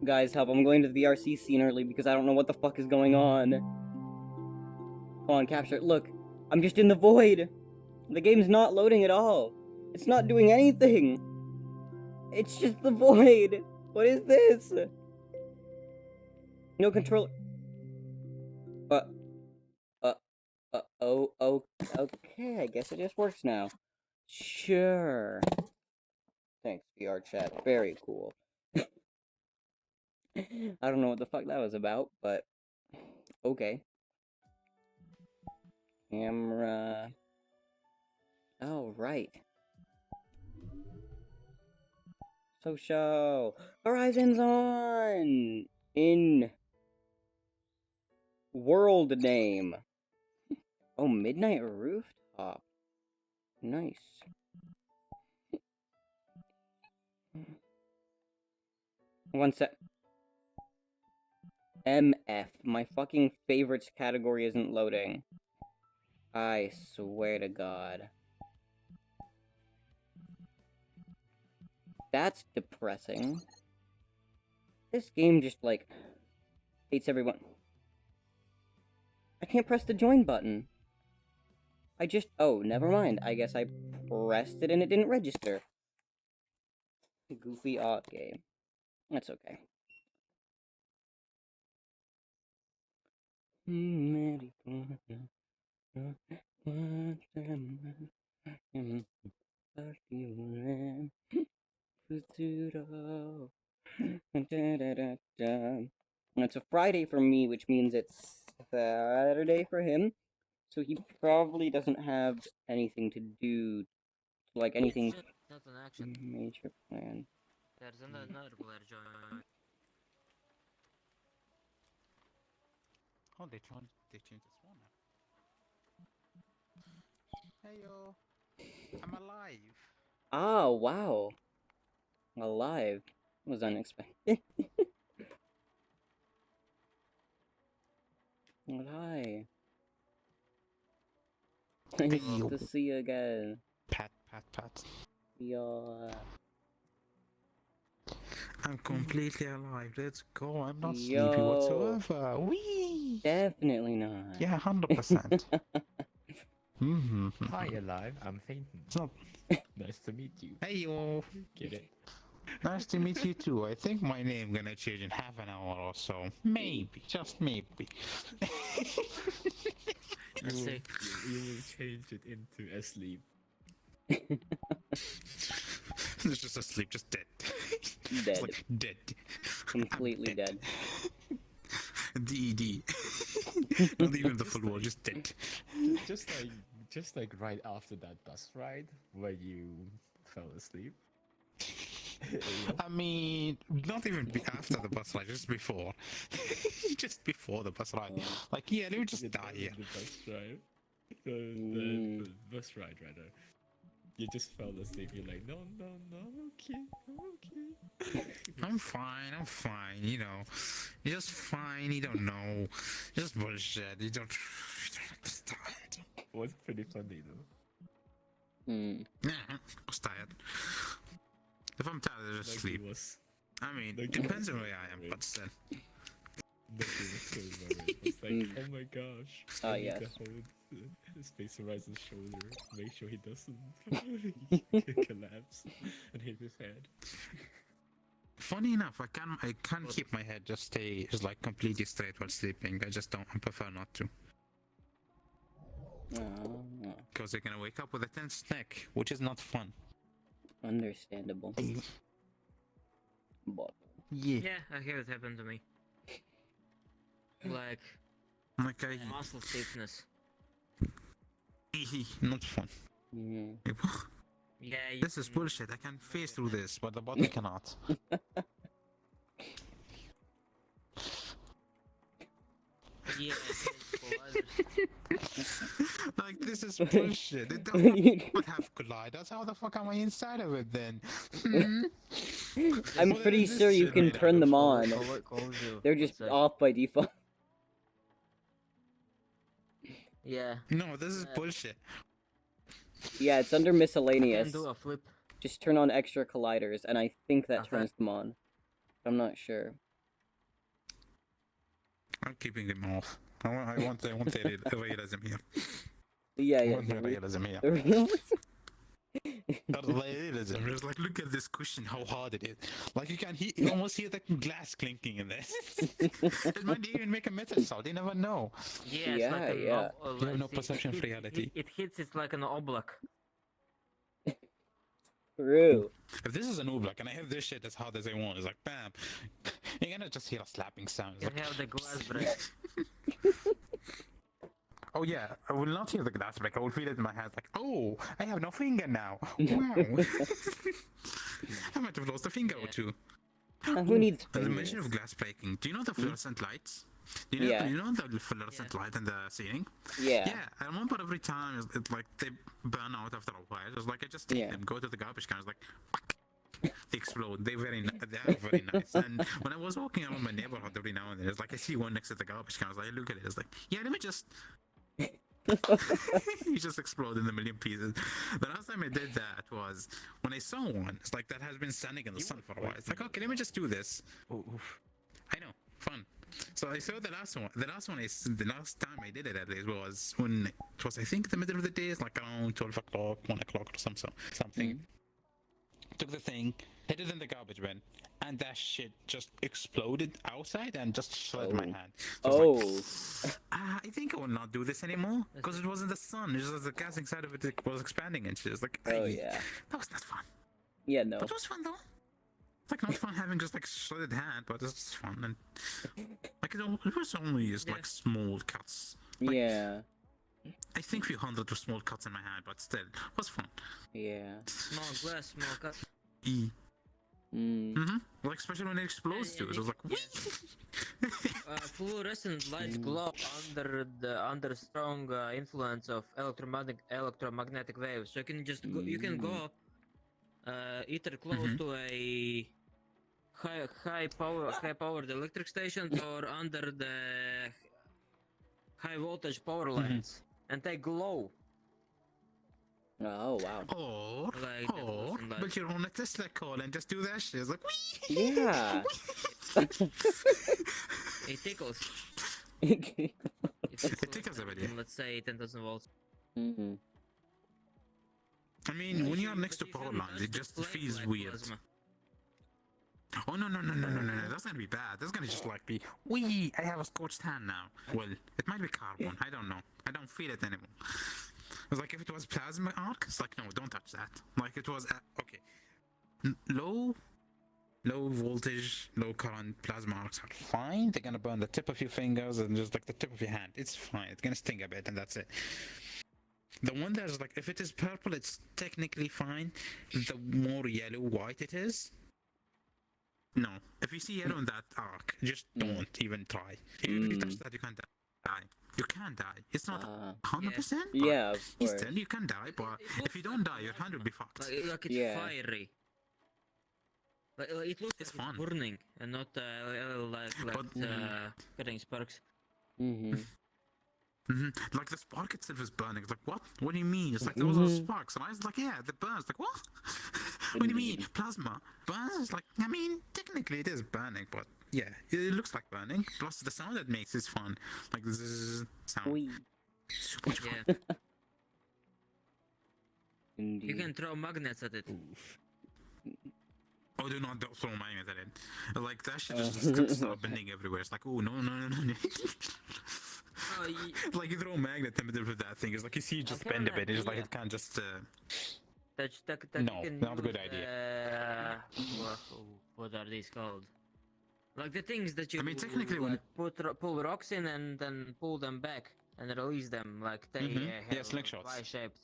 Guys, help, I'm going to the VRC scene early because I don't know what the fuck is going on. Come on, capture it. Look, I'm just in the void. The game's not loading at all. It's not doing anything. It's just the void. What is this? No control. Oh, okay, I guess it just works now. Sure. Thanks, VR chat. Very cool. I don't know what the fuck that was about, but okay. Camera. Oh, right. Social. Horizon's on! In world name. Oh, Midnight Rooftop. Nice. One sec. MF. My fucking favorites category isn't loading. I swear to God. That's depressing. This game just, like, hates everyone. I can't press the join button. Oh, never mind. I guess I pressed it and it didn't register. Goofy odd game. That's okay. It's a Friday for me, which means it's Saturday for him. So he probably doesn't have anything to do, like anything Not an action. major plan. There's another player joining. Oh, they changed this one now. Hey yo, I'm alive. Oh, wow. Alive. Was unexpected. Hi. Nice to see you again. Pat. Yeah. I'm completely alive. Let's go. I'm not sleepy whatsoever. Wee. Definitely not. Yeah, 100%. Hi, alive. I'm fainting. Not... Nice to meet you. Hey yo. Get it? Nice to meet you too. I think my name gonna change in half an hour or so. Maybe, just maybe. You will change it into asleep. It's just asleep, just dead. Dead. It's like dead. Completely dead. DED. Not even the full word, just dead. Just like right after that bus ride where you fell asleep. I mean, not even after the bus ride, just before. Just before the bus ride. Like, yeah, let me just die here. The bus ride. The bus ride, rather. You just fell asleep. You're like, no, okay. I'm fine, you know. You're just fine, you don't know. Just bullshit, you don't understand. It was pretty funny, though. Yeah, I was tired. If I'm tired, I just sleep. I mean, it depends on where I am, but still. It's like, oh my gosh. Ah, I need yes. to hold Space Horizon's shoulder, make sure he doesn't collapse and hit his head. Funny enough, I can't keep my head just like completely straight while sleeping. I prefer not to. Because they're gonna wake up with a tense neck, which is not fun. Understandable. But Yeah, I have it happen to me. Like muscle stiffness. Not fun. Yeah, This is bullshit. I can face through this, but the body cannot. Yeah, like, this is bullshit. It doesn't have colliders. How the fuck am I inside of it then? I'm pretty sure you can turn them on. They're just off by default. Yeah. No, this is bullshit. Yeah, it's under miscellaneous. I can do a flip. Just turn on extra colliders, and I think that turns them on. I'm not sure. I'm keeping them off. I want the realism here. Yeah, I yeah. want the realism here. The realism. The realism. Just like look at this cushion, how hard it is. Like you almost hear the glass clinking in there. It might even make a metal sound. You never know. Yeah, it's like Yeah, an yeah. You have no perception of reality. It hits. It's like an oblak. True. If this is an oblak and I have this shit as hard as I want, it's like bam. You're gonna just hear a slapping sound. It's You like, have the glass break. oh yeah, I will not hear the glass break. I will feel it in my hands like, oh, I have no finger now. Wow. I might have lost a finger or two. Who needs The mention fingers? of glass breaking. Do you know the fluorescent lights? Do you know, Yeah. you know the fluorescent light in the ceiling? Yeah. Yeah, I remember every time it's like they burn out after a while. It's like I just take Yeah. them, go to the garbage can, it's like they explode. They are very nice. And when I was walking around my neighborhood every now and then, it's like I see one next to the garbage can. I was like, I look at it, it's like, yeah, let me just. He just exploded in a million pieces. The last time I did that was when I saw one. It's like that has been standing in the sun for a while. It's like, okay, let me just do this. Oof. I know, fun. So I saw the last one. The last time I did it at least was when it was, I think, the middle of the day. It's like around 12 o'clock, 1 o'clock or something. Took the thing, hit it in the garbage bin, and that shit just exploded outside and just shredded my Oh. hand. So I was Oh. like, I think I will not do this anymore because it was in the sun. It's just the gas inside of it was expanding and shit. It's like, Oh "Ay, yeah. that was not fun. Yeah. No. But it was fun though. It's like not fun having just like shredded hand, but it's just fun and like it was only just like small cuts. Like, Yeah. I think few hundred of small cuts in my hand, but still, it was fun. Yeah. Small glass, small cut. Mm. Like especially when it explodes too. It was like, Fluorescent lights glow under strong influence of electromagnetic waves. So you can go either close to a high powered electric stations or under the high voltage power lines, and they glow. Oh wow. or Like the fluorescent but lights. you're on a Tesla call and just do that shit. It's like, Yeah. It tickles. Mhm. It tickles a bit, yeah. Let's say 10,000 volts. I mean, when you're next to But you power can lines, touch it the just flame feels like weird. plasma. Oh no. That's gonna be bad. That's gonna just like be, wee, I have a scorched hand now. Well, it might be carbon. I don't know. I don't feel it anymore. It's like if it was plasma arc, it's like no, don't touch that. Like it was okay. Low voltage, low current plasma arcs are fine. They're gonna burn the tip of your fingers and just like the tip of your hand. It's fine. It's gonna sting a bit and that's it. The one that's like, if it is purple, it's technically fine. The more yellow white it is, no. If you see yellow in that arc, just don't even try. If you touch that, you can't die. You can die. It's not 100%. Yeah, of course. Still, you can die, but if you don't die, your hand will be fucked. Like it's Yeah. fiery. Like it looks It's like fun. it's burning and not like But- getting sparks. Like the spark itself is burning. It's like, what? What do you mean? It's like those are sparks. And I was like, yeah, the burns. Like, what? What do you mean? Plasma burns? It's like, I mean, technically it is burning, but yeah, it looks like burning. Plus the sound it makes is fun. Like this sound. Wee. Super much fun. Yeah. Indeed. You can throw magnets at it. Oh, do not throw magnets at it. Like that shit just gonna start bending everywhere. It's like, oh no. Oh, Like you throw a magnet in the middle of that thing. It's like you see it just bend a bit. It's like it can't just. that No, you can not a good use, idea. What are these called? Like the things that you I mean, technically when- pull rocks in and then pull them back and release them, like they Yeah, have slingshots. Y-shaped.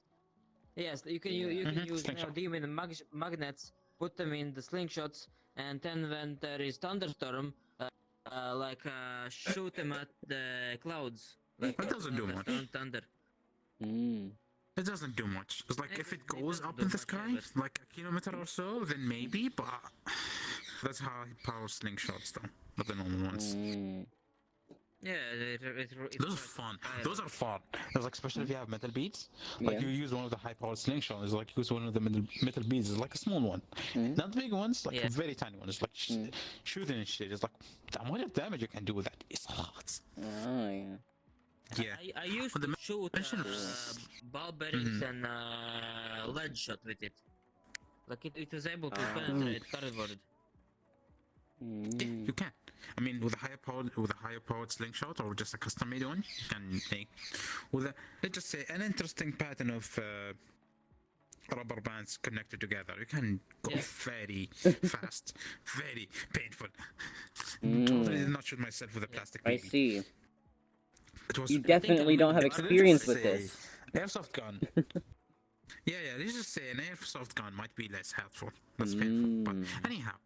Yes, you can you can use slingshot. neodymium magnets, put them in the slingshots, and then when there is thunderstorm, shoot them at the clouds. Like That doesn't do much. Thunder. It doesn't do much. It's like if it goes doesn't up do in the much sky, either. like a kilometer or so, then maybe, but that's high power slingshots though, not the normal ones. Yeah, Those are fun. Those are fun. It's like especially if you have metal beads. Like Yeah. you use one of the high powered slingshots. It's like use one of the metal beads. It's like a small one, Mhm. not big ones. Like Yeah. very tiny ones. Like shooting and shit. It's like damn, what damage you can do with that? It's a lot. Oh yeah. Yeah. I used On the to shoot mention of ball bearings and lead shot with it. Like it was able to Ah. penetrate cardboard. Yeah, Mm. you can. I mean, with a higher powered slingshot or just a custom made one, you can make with a let's just say an interesting pattern of rubber bands connected together. You can go Yeah. very fast, very painful. Totally did not shoot myself with a plastic I baby. see. It was You think I definitely made don't have the experience with say, this. airsoft gun. Yeah, let's just say an airsoft gun might be less helpful, less painful. But anyhow,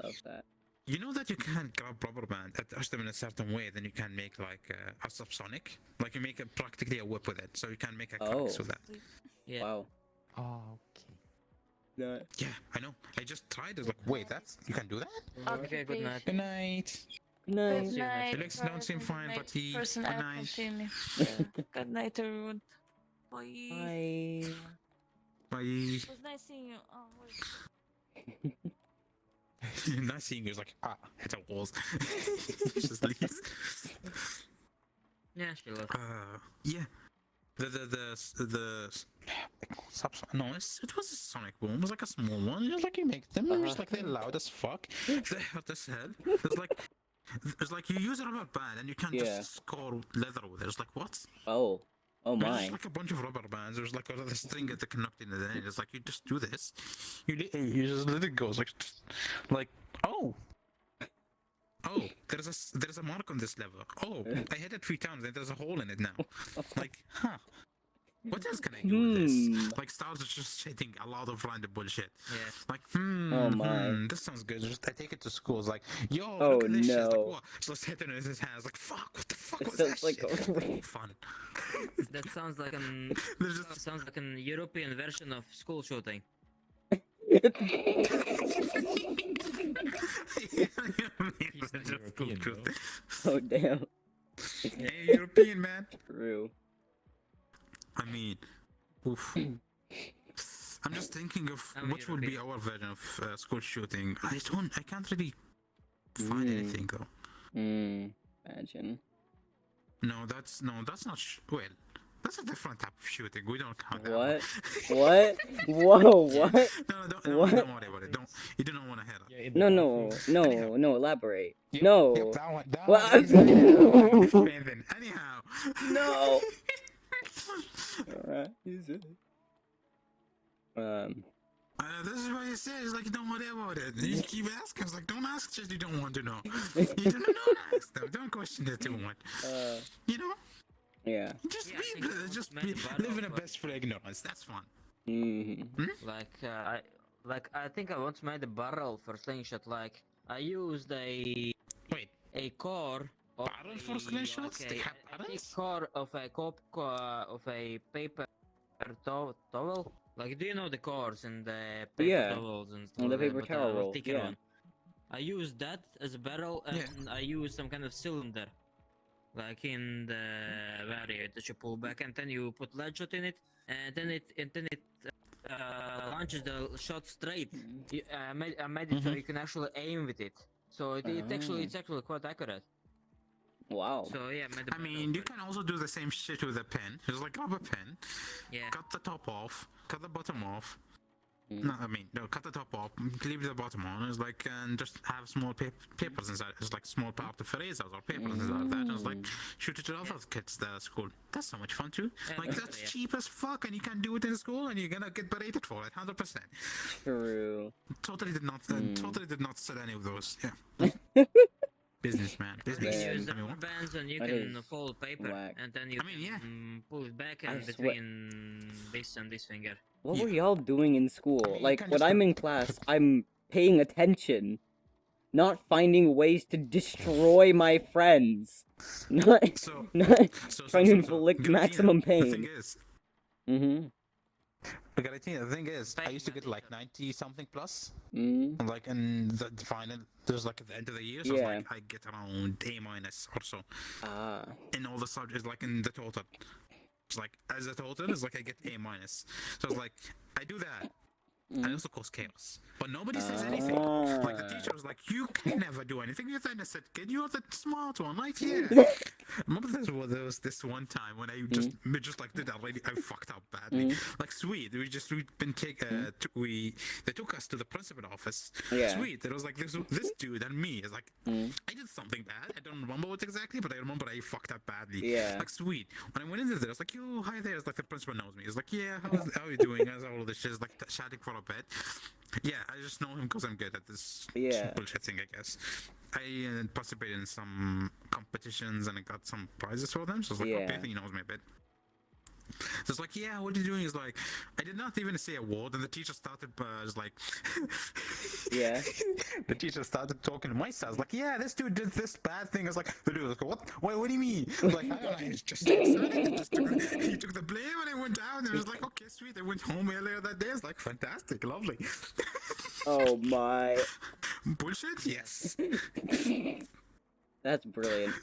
Love that. you know that you can grab rubber band, attach them in a certain way, then you can make like a subsonic. Like you make practically a whip with it, so you can make a clicks with that. Yeah. Wow. Oh, okay. No. Yeah, I know. I just tried it. Like, wait, that's you can do that? Okay, good night. Good night. No. Good night. Your legs don't seem fine, but he. Person, Good I'll night. continue. Good night, everyone. Bye. Bye. Bye. It was nice seeing you. Oh, wait. Not seeing you is like hit a walls. Just leaves. Yeah, she left. Yeah. The no, it was a sonic boom. It was like a small one. It was like you make them. It was like they're loud as fuck. They hurt as hell. It's like you use a rubber band and you can't Yeah. just score leather with it. It's like what? Oh. Oh It's my. just like a bunch of rubber bands. There's like a string at the connecting in the end. It's like you just do this. You just let it go. It's like oh. Oh, there's a mark on this lever. Oh, I hit it 3 times and there's a hole in it now. Like, huh. What else can I do with this? Like, stars are just hitting a lot of random bullshit. Yeah. Like, Oh my. this sounds good. Just I take it to school. It's like, yo, Oh, look at this shit. It's like, no. what? So let's hit it in his hands. Like, fuck, what the fuck It was that sounds like shit? Fun. That sounds like an There's just sounds like an European version of school shooting. European, bro. Oh damn. Hey, European man. True. I mean, oof. I'm just thinking of I'm what would be our version of school shooting. I can't really find anything though. Imagine. No, that's not. Well, that's a different type of shooting. We don't count that. What? What? Whoa, what? No, What? don't worry about it. You don't want to hear that. Yeah, in No, the no, bathroom. no, elaborate. Yep, No. Yep, that one. What? Anyhow. No. Alright. This is what he says. Like, don't worry about it. You keep asking. It's like, don't ask shit you don't want to know. Don't ask them. Don't question it too much. You know? Yeah. Just Yeah, I think just many live in a battles, best for ignorance. That's fun. Mm-hmm. I think I once made a barrel for slingshot. Like I used Wait, a core of barrel for slingshots? They have a barrels? core of a paper towel. Like, do you know the cores and the paper Yeah. towels and stuff? And the like that, paper but towel a roll, thicker yeah. one. I used that as a barrel, and Yeah. I used some kind of cylinder, like in the barrier that you pull back, and then you put lead shot in it, and then it launches the shot straight. I made it so you can actually aim with it. So it's actually quite accurate. Wow. So yeah, I made a I barrel mean, you for it. can also do the same shit with a pen. Just like grab a pen, Yeah. cut the top off, cut the bottom off. Mm. No, cut the top off, leave the bottom on. It's like, and just have small papers inside. It's like small part of erasers or papers inside of that. And it's like, shoot it to other kids at school. That's so much fun too. Yeah, Like, that's that's yeah. cheap as fuck, and you can do it in school, and you're gonna get berated for it, 100%. True. Totally did not sell any of those. Yeah. Businessman. You Business. Man. use the I mean, what? bands and you That can is fold paper, whack. and then you I mean, yeah. can pull it back I and swear- between this and this finger. What Yeah. were y'all doing in school? I mean, you Like, can when just I'm put- in class, I'm paying attention, not finding ways to destroy my friends. Not, So, not so trying to so, inflict Guillotine, maximum The thing pain. is, Mm-hmm. Because I think the thing is, I Fake used to get like teacher. 90 something plus. Mm. Like in the final, there's like at the end of the year, so Yeah. it's like I get around A minus or so Ah. in all the subjects, like in the total. It's like as a total, it's like I get A minus. So it's like I do that. I Mm. also cause chaos, but nobody says anything. Like the teacher was like, "You can never do anything." You then I said, "Kid, you're the smart one." Like, yeah. Remember there was this one time when I just like did already. I fucked up badly. Like, sweet. We'd been they took us to the principal office. Yeah. Sweet. There was like this dude and me. It's like I did something bad. I don't remember what exactly, but I remember I fucked up badly. Yeah. Like, sweet. When I went into there, I was like, "Yo, hi there." It's like the principal knows me. It's like, "Yeah, how are you doing?" As all of this shit is like chatting for a bit. Yeah, I just know him because I'm good at this bullshit thing, I guess. I participated in some competitions and I got some prizes for them. So it's like, okay, I think he knows me a bit. So it's like, yeah, what are you doing? Is like, I did not even say a word, and the teacher started just like, Yeah. the teacher started talking to my son. I was like, yeah, this dude did this bad thing. I was like, the dude was like, what do you mean? I was like, I don't know. He just he took the blame and I went down. And it was like, okay, sweet. I went home earlier that day. It's like, fantastic, lovely. Oh my. Bullshit? Yes. That's brilliant.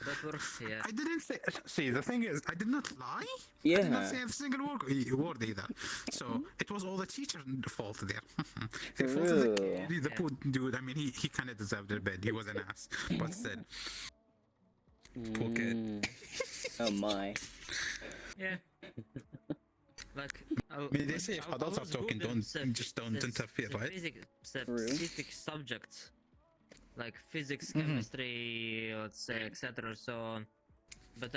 That works, yeah. I didn't say. See, the thing is, I did not lie. I Yeah. did not say a single word either. So it was all the teacher's fault there. The fault of the kid, the poor dude. I mean, he kind of deserved it a bit. He was an ass, but still, poor kid. Oh my. Yeah. Like, I mean, they say if adults are talking, don't interfere, right? Specific subjects like physics, chemistry, let's say, etc. So on. But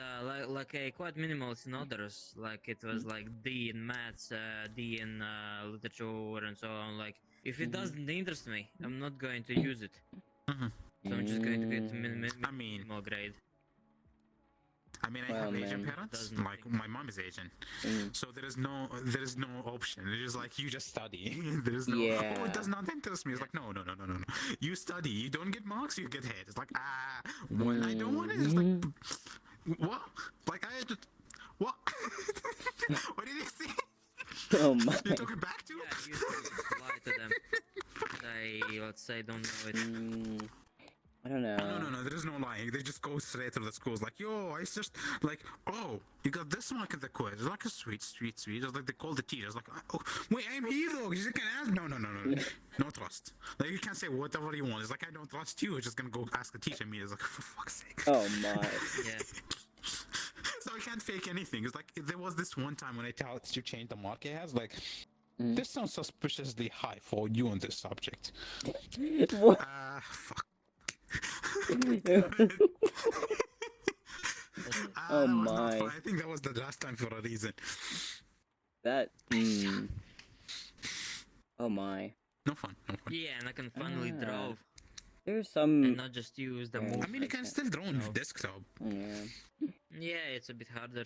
like quite minimalist in others. Like it was like D in maths, D in literature, and so on. Like if it doesn't interest me, I'm not going to use it. So I'm just going to get minimal grade. I mean, I have Asian parents. Like my mom is Asian, so there is no option. It is like you just study. There is no. Oh, it does not interest me. It's like no. You study. You don't get marks. You get hit. It's like when I don't want it. It's like what? Like I had to. What? What did you say? Oh my. You took it back to? Yeah, you lie to them. They, let's say, don't know it. I don't know. No, there is no lying. They just go straight to the schools like, yo, it's just like, oh, you got this mark in the quiz. It's like a sweet. It's like they call the teachers like, oh, wait, I'm here though. You can ask. No. No trust. Like you can't say whatever you want. It's like I don't trust you. It's just gonna go ask the teacher me. It's like for fuck's sake. Oh my. Yeah. So I can't fake anything. It's like there was this one time when I told you change the mark it has like. This sounds suspiciously high for you on this subject. What? Fuck. Oh that was not my. fun. I think that was the last time for a reason. That. Oh my. No fun. Yeah, and I can finally draw There's and some. not just use the Yeah. move. I mean, you can still draw on desktop. Yeah. Yeah, it's a bit harder.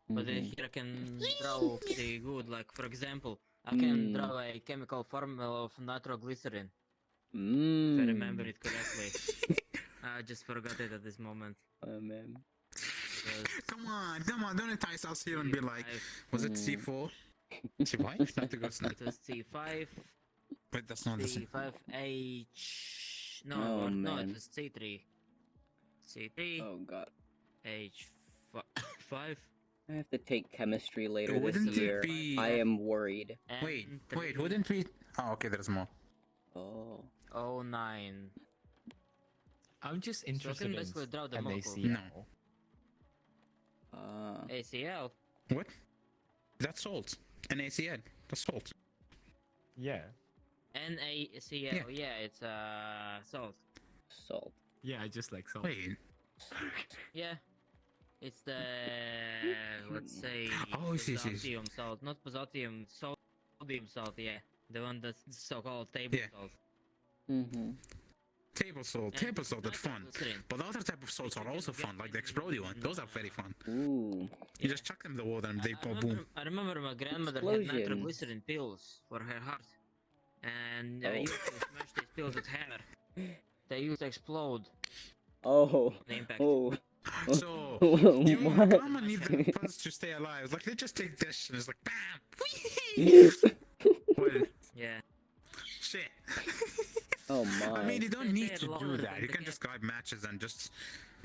But here I can draw pretty good. Like, for example, I can draw a chemical formula of nitroglycerin. If I remember it correctly. I just forgot it at this moment. Oh man. Come on, don't entice us here and be like, was it C4? C5? Not to go snap. It was C5. But that's not the same. C5H. No, Oh, no, it man. was C3. C3. Oh god. H5. I have to take chemistry later It this wouldn't year. be- I am worried. Wait, N3. wouldn't we? Oh, okay, there's more. Oh. 09. I'm just So I interested can in basically draw the NACL. model. No. ACL. What? That's salt. NaCl. That's salt. Yeah. NaCl. Yeah, it's salt. Salt. Yeah, I just like salt. Wait. Yeah. It's the let's say Oh, I see. potassium salt, not potassium, sodium salt. Yeah, the one that's so-called table Yeah. salt. Table salt. Table salt, that's fun. But the other type of salts are also fun, like the explodey one. Those are very fun. Ooh. You just chuck them in the water and they go boom. I remember my grandmother had Explosions. nitroglycerin pills for her heart, and I Oh. used to smash these pills with hammer. They used to explode Oh. on impact. Oh. So your What? grandma needs the pulse to stay alive. It's like they just take this and it's like bam. Whee! Well, Yeah. shit. Oh I mean, my. you don't They need stay to do longer that. than You the can just grab matches and just.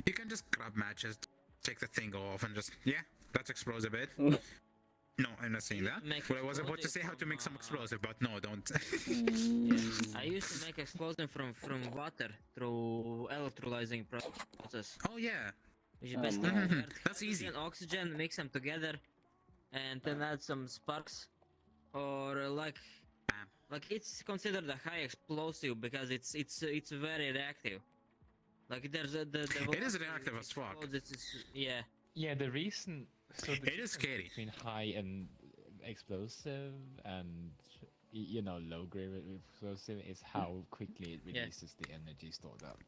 You can just grab matches, take the thing off, and just. Yeah, that's explosive bit. No, I'm not saying that. Make Well, I was about to explosive say how to from, make some explosive, but no, don't. Yeah. I used to make explosion from water through electrolyzing process. Oh yeah. Which is Oh basically my. convert That's easy. hydrogen, oxygen, mix them together, and then add some sparks, or Bam. like it's considered a high explosive because it's very reactive. Like there's the It is velocity reactive it as fuck. explodes, yeah. Yeah, the reason. So the It is difference scary. between high and explosive and low grade explosive is how quickly it Yeah. releases the energy stored up.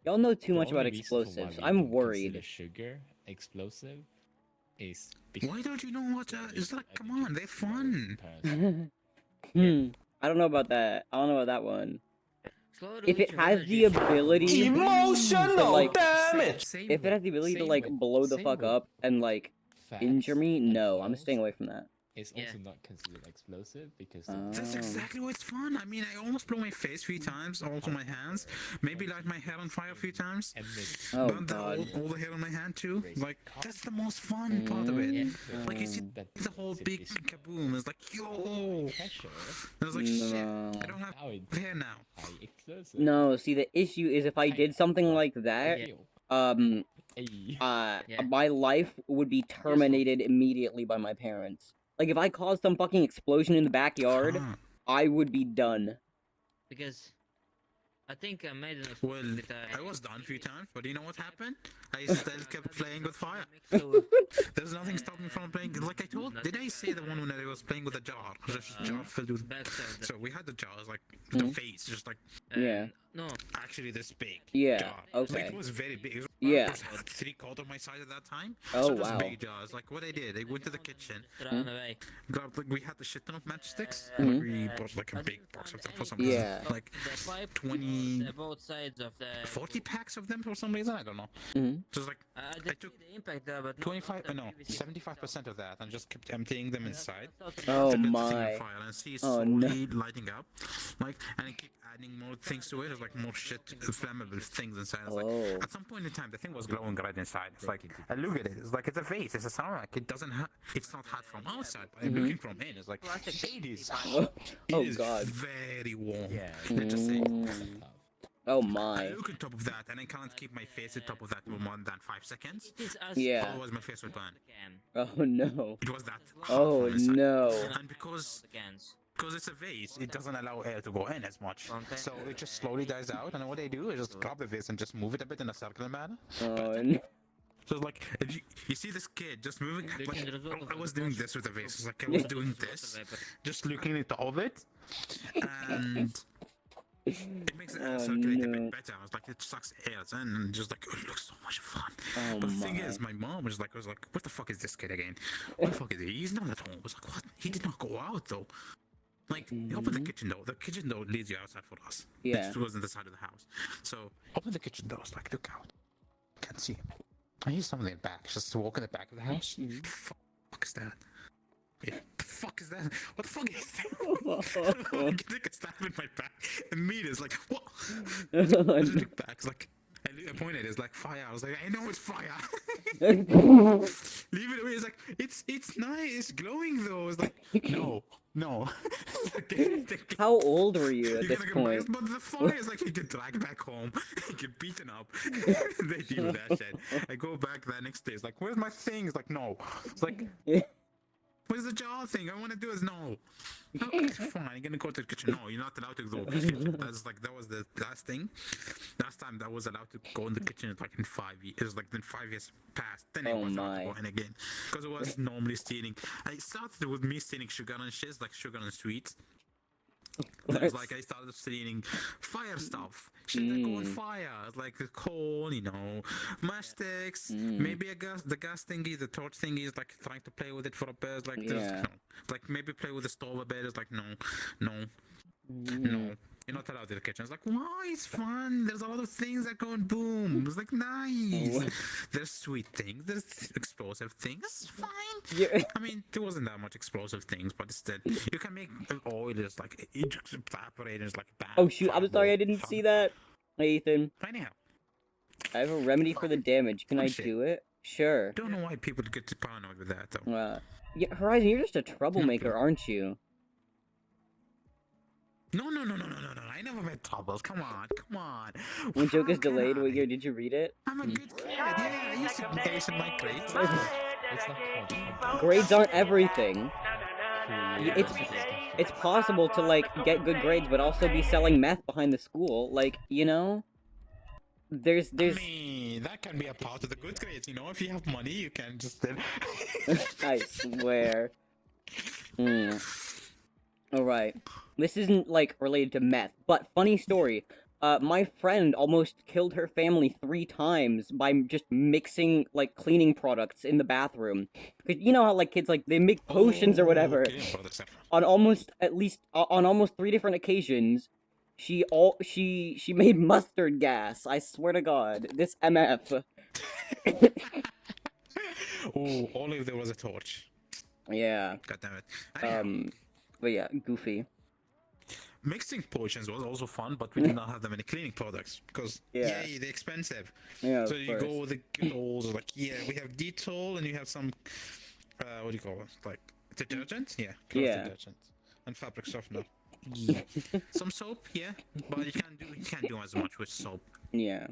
Y'all know too The much about only reason for why explosives. we I'm can consider worried. sugar explosive is Why don't you know what? It's like, come on, they're fun. I don't know about that. I don't know about that one. Slow If release it of has energy the from- ability to Emotional like, damage. Same if it with- has the ability to same like with- blow the same fuck with up and like fats injure me, and no, I'm oils staying away from that. is Yeah. also not considered explosive because That's Oh. exactly what's fun. I mean, I almost blew my face a few times, also my hands. Maybe light my hair on fire a few times. emits Oh Burn god. all the hair on my hand too. Like, that's the most fun part of it. Yeah. Like, you see that the whole big is kaboom. It's like, yo! pressure. I was like, shit, No. I don't have Now it's hair now. high explosive. No, see the issue is if I did something like that, Hey. Yeah. my life would be terminated immediately by my parents. Like if I caused some fucking explosion in the backyard, Ah. I would be done. Because I think I made an Well, explosion with I was done a few times, but you know what happened? I still kept playing with fire. So, There's nothing stopping me from playing. Like I told, did I say the one when I was playing with a jar? Just a jar filled with. backside. So we had the jars like the face, just like Yeah. No. actually this big. Yeah, Jar. okay. Like it was very big. It was Yeah. about 3/4 my size at that time. Oh, So it was wow. big jars. Like what I did, I went to the kitchen, Just ran away. grabbed like we had the shit ton of matchsticks. Mhm. Like we bought like a I big didn't box of find them for some any reason. Yeah. Like the pipe 20 on both sides of the 40 packs of them for some reason. I don't know. Mhm. Just like I I did took see the impact there, but not 25, the no, PVC 75% of that and just kept emptying them inside. Oh To lit the thing on my. fire and see it Oh, no. slowly lighting up, like, and it keep adding more things to it. It's like more shit, flammable things inside. It's like Oh. at some point in time, the thing was glowing right inside. It's like I look at it. It's like it's a vase. It's a ceramic. It doesn't. It's not hot from outside, but I'm looking from in. It's like it is. Oh, It oh is god. very warm. Yeah. Let's just say. Mm. Oh I my. look on top of that, and I can't keep my face on top of that for more than 5 seconds. It is as Yeah. hot Otherwise, my face would as burn. the can. Oh no. It was that hot Oh from inside. no. And because The cans. it's a vase, it doesn't allow air to go in as much. Okay. So it just slowly dies out, and what I do is just grab the vase and just move it a bit in a circular manner. Oh no. So it's like, if you see this kid just moving, You like, can result of I was the doing process this with the of vase. It's like I was doing water this, vapor. just looking at the top of it, and it makes the air Oh, circulate a no. bit better. I was like, it sucks air in, and just like, it looks so much fun. Oh But the thing my. is, my mom was like, what the fuck is this kid again? What the fuck is he? He's not at home. I was like, what? He did not go out though. Like, you open the kitchen door. The kitchen door leads you outside for us. Yeah. It was on the side of the house. So, open the kitchen door. It's like, look out. Can't see him. I hear something in the back. Just to walk in the back of the house. Fuck is that? Yeah, the fuck is that? What the fuck is that? I take a stab in my back. Immediately, it's like, what? I just look back. It's like, I pointed. It's like fire. I was like, I know it's fire. Leave it away. It's like, it's nice. It's glowing though. It's like, no. How old were you at You this get like point? a but the fire is like you get dragged back home, you get beaten up. They deal with that shit. I go back the next day. It's like, where's my thing? It's like, no. It's like, where's the jar thing? I want to do is no. Okay, fine. You're gonna go to the kitchen. No, you're not allowed to go to the kitchen. That's like that was the last thing. Last time that was allowed to go in the kitchen like in 5 years. It was like then 5 years passed. Then it Oh was allowed to my. go in again because it was normally stealing. I started with me stealing sugar and shit, like sugar and sweets. It was like I started stealing fire stuff. Shit that go on fire. Like the coal, matchsticks, maybe the gas thingy, the torch thingy is like trying to play with it for a bit. Like there's Yeah. no. Like maybe play with the stove a bit. It's like no. You're not allowed in the kitchen. It's like, why? It's fun. There's a lot of things that go and boom. It's like, nice. Oh. There's sweet things. There's explosive things. It's fine. Yeah. I mean, there wasn't that much explosive things, but still, you can make oil. It's like it just evaporates. It's like bam. Oh shoot! I'm sorry, I didn't fun. see that. Hey, Ethan, Anyhow, I have a remedy for the damage. Can Fun I shit. do it? Sure. don't know why people get too paranoid with that though. Yeah, Horizon, you're just a troublemaker, Okay. aren't you? No. I never made troubles. Come on. When joke is How can delayed, what I? year did you read it? I'm a good kid. Yeah, I used to be ace in my grades. It's not called Grades aren't everything. cool. It's possible to like get good grades, but also be selling meth behind the school. Like, you know, there's I mean, that can be a part of the good grades, you know. If you have money, you can just. I swear. Alright. This isn't, like, related to meth, but funny story. My friend almost killed her family 3 times by just mixing, like, cleaning products in the bathroom. Cause you know how, like, kids, like, they make potions or whatever. Okay, for the second. On almost 3 different occasions, she made mustard gas. I swear to God. This MF. Oh, only if there was a torch. Yeah. God damn it. Anyhow, But yeah, goofy. mixing potions was also fun, but we did not have that many cleaning products because Yeah. yay, they're expensive. Yeah, So of you course. go with the good old like we have Dettol and you have some what do you call it, like detergent? Yeah, cloth Yeah. detergent and fabric softener. Yeah. Some soap, yeah, but you can't do as much with soap. Yeah.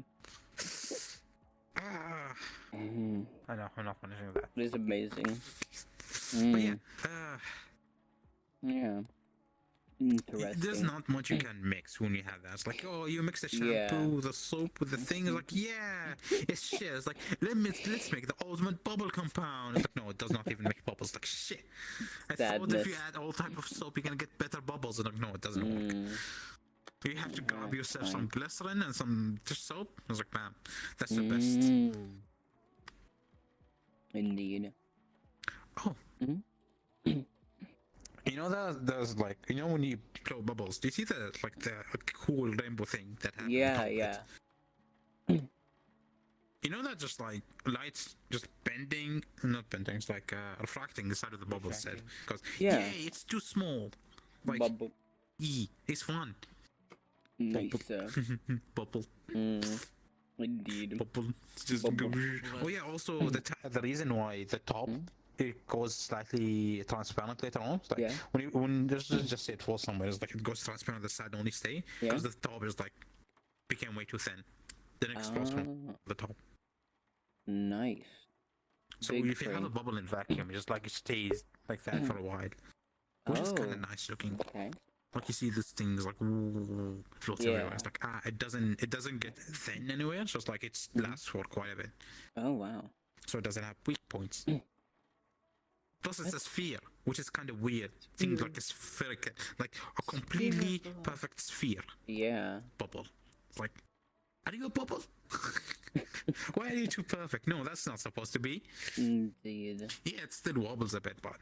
Ah, Mhm. I know I'm not finishing that. It is amazing. But yeah, Yeah. there's Interesting. not much you can mix when you have that. It's like, oh, you mix the shampoo, Yeah. the soap with the thing. It's like, yeah, it's shit. It's like, let's make the ultimate bubble compound. It's like, no, it does not even make bubbles. Like, shit. I thought if you Sadness. add all type of soap, you're gonna get better bubbles. And like, no, it doesn't work. You have to grab Yeah, yourself fine. some glycerin and some just soap. I was like, bam, that's the best. Indeed. Oh. Mhm. You know that there's like, you know when you blow bubbles, do you see the like the cool rainbow thing that happens? Yeah, yeah. You know that just like lights just bending, not bending, it's like refracting inside of the bubble set. Because Yeah. it's too small. Like Bubble. it's fun. Nice. Bubble, Indeed. bubble. It's just Bubble. Oh yeah, also the reason why the top it goes slightly transparent later on. It's like Yeah. when just say it falls somewhere, it's like it goes transparent on the side only stay Yeah. because the top is like became way too thin. Then it explodes from Ah, the top. nice. So Big if you have a brain. bubble in vacuum, it's just like it stays like that for a while, which is kind Oh. of nice looking. Okay. Like you see this things like ooh, floats everywhere. Yeah. It's like it doesn't get thin anywhere. It's just like it lasts for quite a bit, Oh wow. so it doesn't have weak points. Plus, it's a sphere, which is kind of weird. Seems like a spherical, like a completely perfect sphere Yeah. bubble. It's like, are you a bubble? Why are you too perfect? No, that's not supposed to be. Indeed. Yeah, it still wobbles a bit, but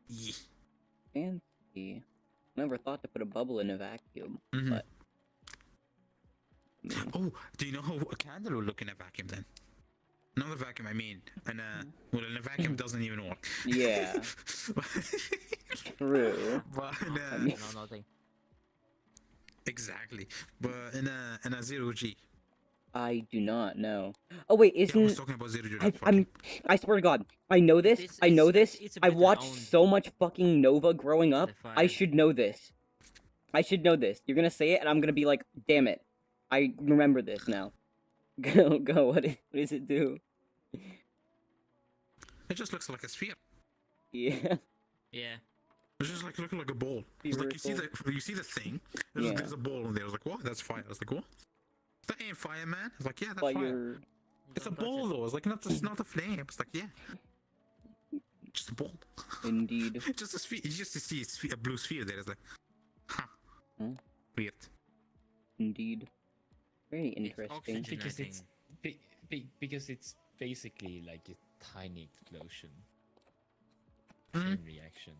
yeah. Fancy. Never thought to put a bubble in a vacuum, Mhm. but. Oh, do you know how a candle will look in a vacuum then? Not a vacuum, I mean, in a vacuum it doesn't even work. Yeah. True. But in I a, mean- No, nothing. exactly. But in a zero G. I do not know. Oh wait, Yeah, I was isn't talking about zero G. I swear to God, I know this. It's- I know it's- this. it's a I bit watched own- so much fucking Nova growing up. I Defined. should know this. I should know this. You're gonna say it, and I'm gonna be like, damn it, I remember this now. Go. What does it do? It just looks like a sphere. Yeah. Yeah. It's just like looking like a ball. It's like you see the thing. Yeah. There's a ball in there. I was like, what? That's fire. I was like, what? That ain't fire, man. I was like, yeah, that's But fire. you're It's a Don't touch ball it. though. It's like it's not a flame. It's like yeah, just a ball. indeed. Just a sphere. You just see a, a blue sphere there. It's like, huh, Hmm. weird. Indeed. Very It's interesting. oxygen. Because it's Generating. because it's basically like a tiny explosion. Mhm. Chain reaction.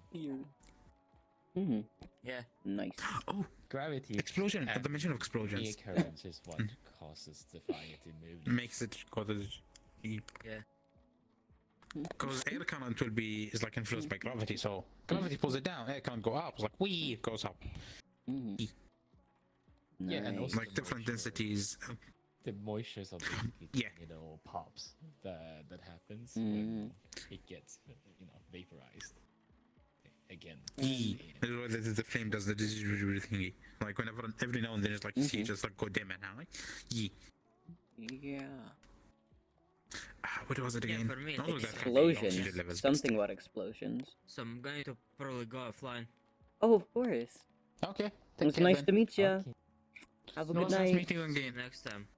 Hmm. Yeah. Nice. Oh, Gravity explosion! and The mention of air explosions currents is what causes the fire to move. makes it causes. Yeah. Because air current is like influenced by gravity, so gravity pulls it down. Air can't go up. It's like it goes up. Mm. Yeah, and Nice. also Like different densities. The moistures of the Yeah. pops that happens Mm. when it gets vaporized again. The flame does the thingy. Like whenever every now and then it's like you see it just like go dim and now like Yeah. what was it Yeah, again? for me, Not it's with that heavy Explosions. oxygen levels, but Something about explosions. So I'm going to probably go offline. Oh, of course. Okay. It was nice to meet you. Okay. Have a No, good it's nice night. meeting you See you again. next time.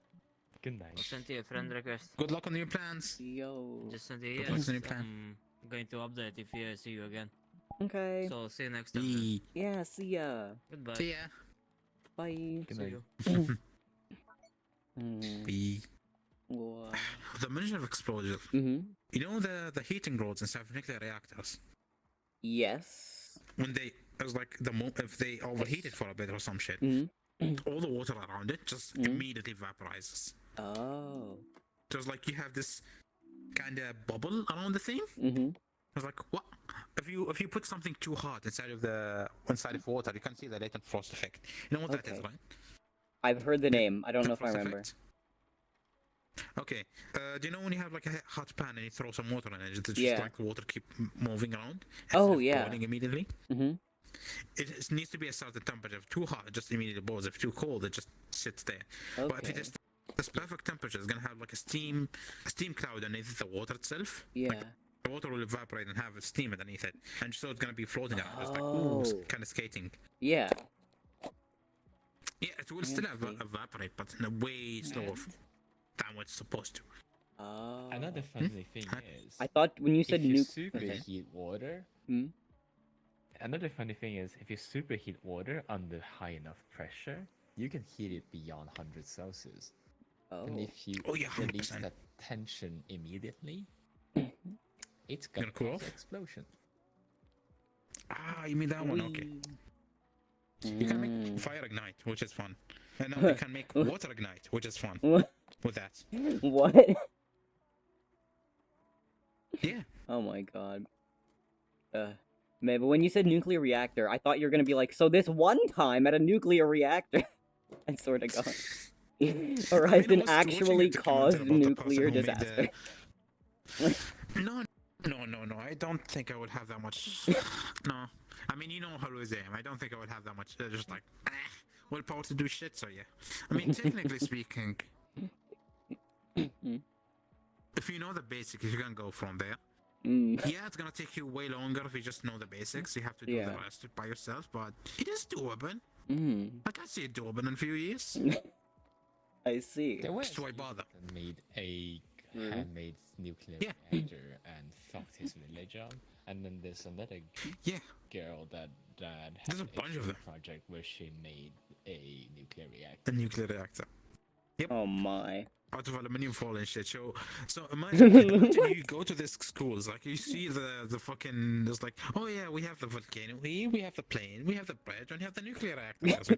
Good I'll night. send you a friend request. Good luck on your plans. Yo. Just send you Good luck yes. on your plan. I'm going to update if I see you again. Okay. So I'll see you next time. then. Yeah, see ya. Goodbye. See ya. Bye. Good See night. you. Mm. Wow. The mention of explosive. Mm-hmm. You know the heating rods inside of nuclear reactors Yes. when they it was like if they overheated for a bit or some shit, Mm-hmm. all the water around it just Mhm. immediately vaporizes. Oh. So it's like you have this kind of bubble around the thing. Mm-hmm. It's like what? If you put something too hot inside of water, you can see the latent frost effect. You know what that is, Okay. right? I've heard the name. I don't know if I Frost remember. effect? Okay. Do you know when you have like a hot pan and you throw some water in it, it's just Yeah. like the water keep moving around? Oh, instead of yeah. boiling immediately. Mm-hmm. It needs to be a certain temperature. If too hot, it just immediately boils. If too cold, it just sits there. But if Okay. it is this perfect temperature, it's gonna have like a steam cloud underneath the water itself. Yeah. The water will evaporate and have a steam underneath it, and so it's gonna be floating around. It's like Oh. kind of skating. Yeah. Yeah, it will still Fancy. evaporate, but in a way slower than what it's supposed to. Oh. Another funny thing is, I thought when you said if you nuke. Okay. superheat water, Hmm? another funny thing is if you superheat water under high enough pressure, you can heat it beyond 100 Celsius. And Oh. if you Oh, yeah, release 100%. that tension immediately, it's Gonna gonna cool cause off? explosion. Ah, you mean that one? Okay. Wee. You can make fire ignite, which is fun. And now you can make water ignite, which is fun What? with that. What? Yeah. Oh my god. Man, but when you said nuclear reactor, I thought you were gonna be like, so this one time at a nuclear reactor, I swear to God, Horizon watching a actually documentary caused about the person nuclear who made disaster. No. I don't think I would have that much. No. I mean, you know how I am. I don't think I would have that much. Just like, willpower to do shit, so yeah. I mean, technically speaking, if you know the basics, you can go from there. Mm. Yeah, it's gonna take you way longer if you just know the basics. You have to do Yeah. the rest by yourself, but it is doable. Mm. I can see it doable in a few years. I see. There was So why bother? that made a Mhm. handmade nuclear Yeah. reactor and fucked his village up. And then there's another Yeah. girl that There's had a an bunch of them. project where she made a nuclear The reactor. nuclear reactor. Oh my. Out of aluminium foil and shit. So imagine you go to these schools, like you see the fucking, there's like, oh yeah, we have the volcano here, we have the plane, we have the bridge, and we have the nuclear reactor. I was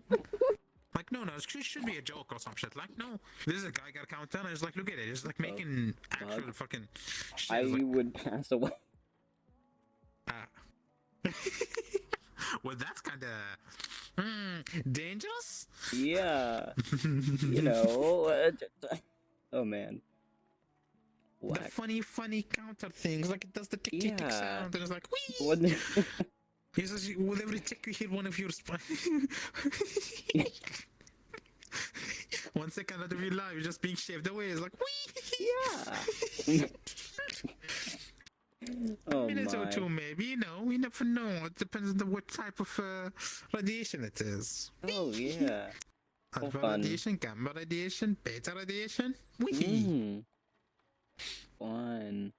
like, no, it should be a joke or some shit. Like, no, this is a Geiger counter, and it's like, look at it, it's like making actual fucking shit. I It's like, would pass away. well, that's kind of dangerous. Yeah. You know. Oh man. The Whack. funny counter things, like it does the tick tick tick Yeah. sound, and it's like, wee. What the- He says, with every tick you hear one of your spine. 1 second out of your life, you're just being shaved away. It's like, wee. Yeah. Oh Minute or my. two, maybe. You know, we never know. It depends on what type of radiation it is. Oh yeah. Alpha fun. radiation, gamma radiation, beta radiation. Wee. Mm. Fun.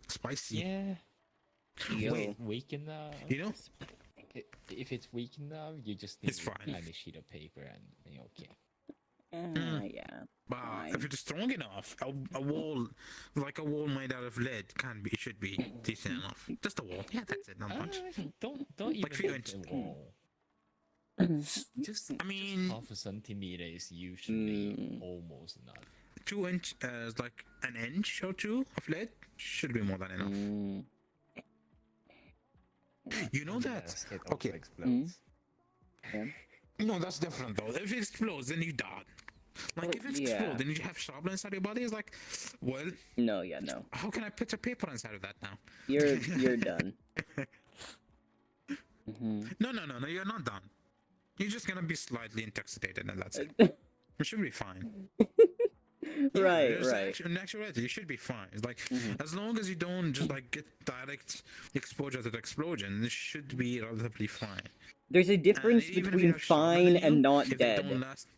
Spicy. Yeah. Yo. If it's weak enough, You know? if it's weak enough, you just need It's a fine. tiny sheet of paper and you're okay. Yeah. But Fine. if it's strong enough, a wall, like a wall made out of lead, should be decent enough. Just a wall. Yeah, that's it. Not much. Don't Like even few make a wall. Just I mean, half a centimeter is usually Mm. almost enough. 2 inch, like an inch or two of lead should be more than enough. Mm. You know that? Yes, it also Okay. explodes. Yeah. No, that's different though. If it explodes, then you die. Like Well, if it yeah. explodes, then you have sharpness inside your body. It's like, well, No, yeah, no. how can I put a paper inside of that now? You're done. No, you're not done. You're just gonna be slightly intoxicated, and that's it. You should be fine. Yeah, Right, there's right. In actuality, you should be fine. It's like Mhm. as long as you don't just like get direct exposure to the explosion, this should be relatively fine. There's a difference Even if you between have sharper fine than and you, not if they don't dead. last,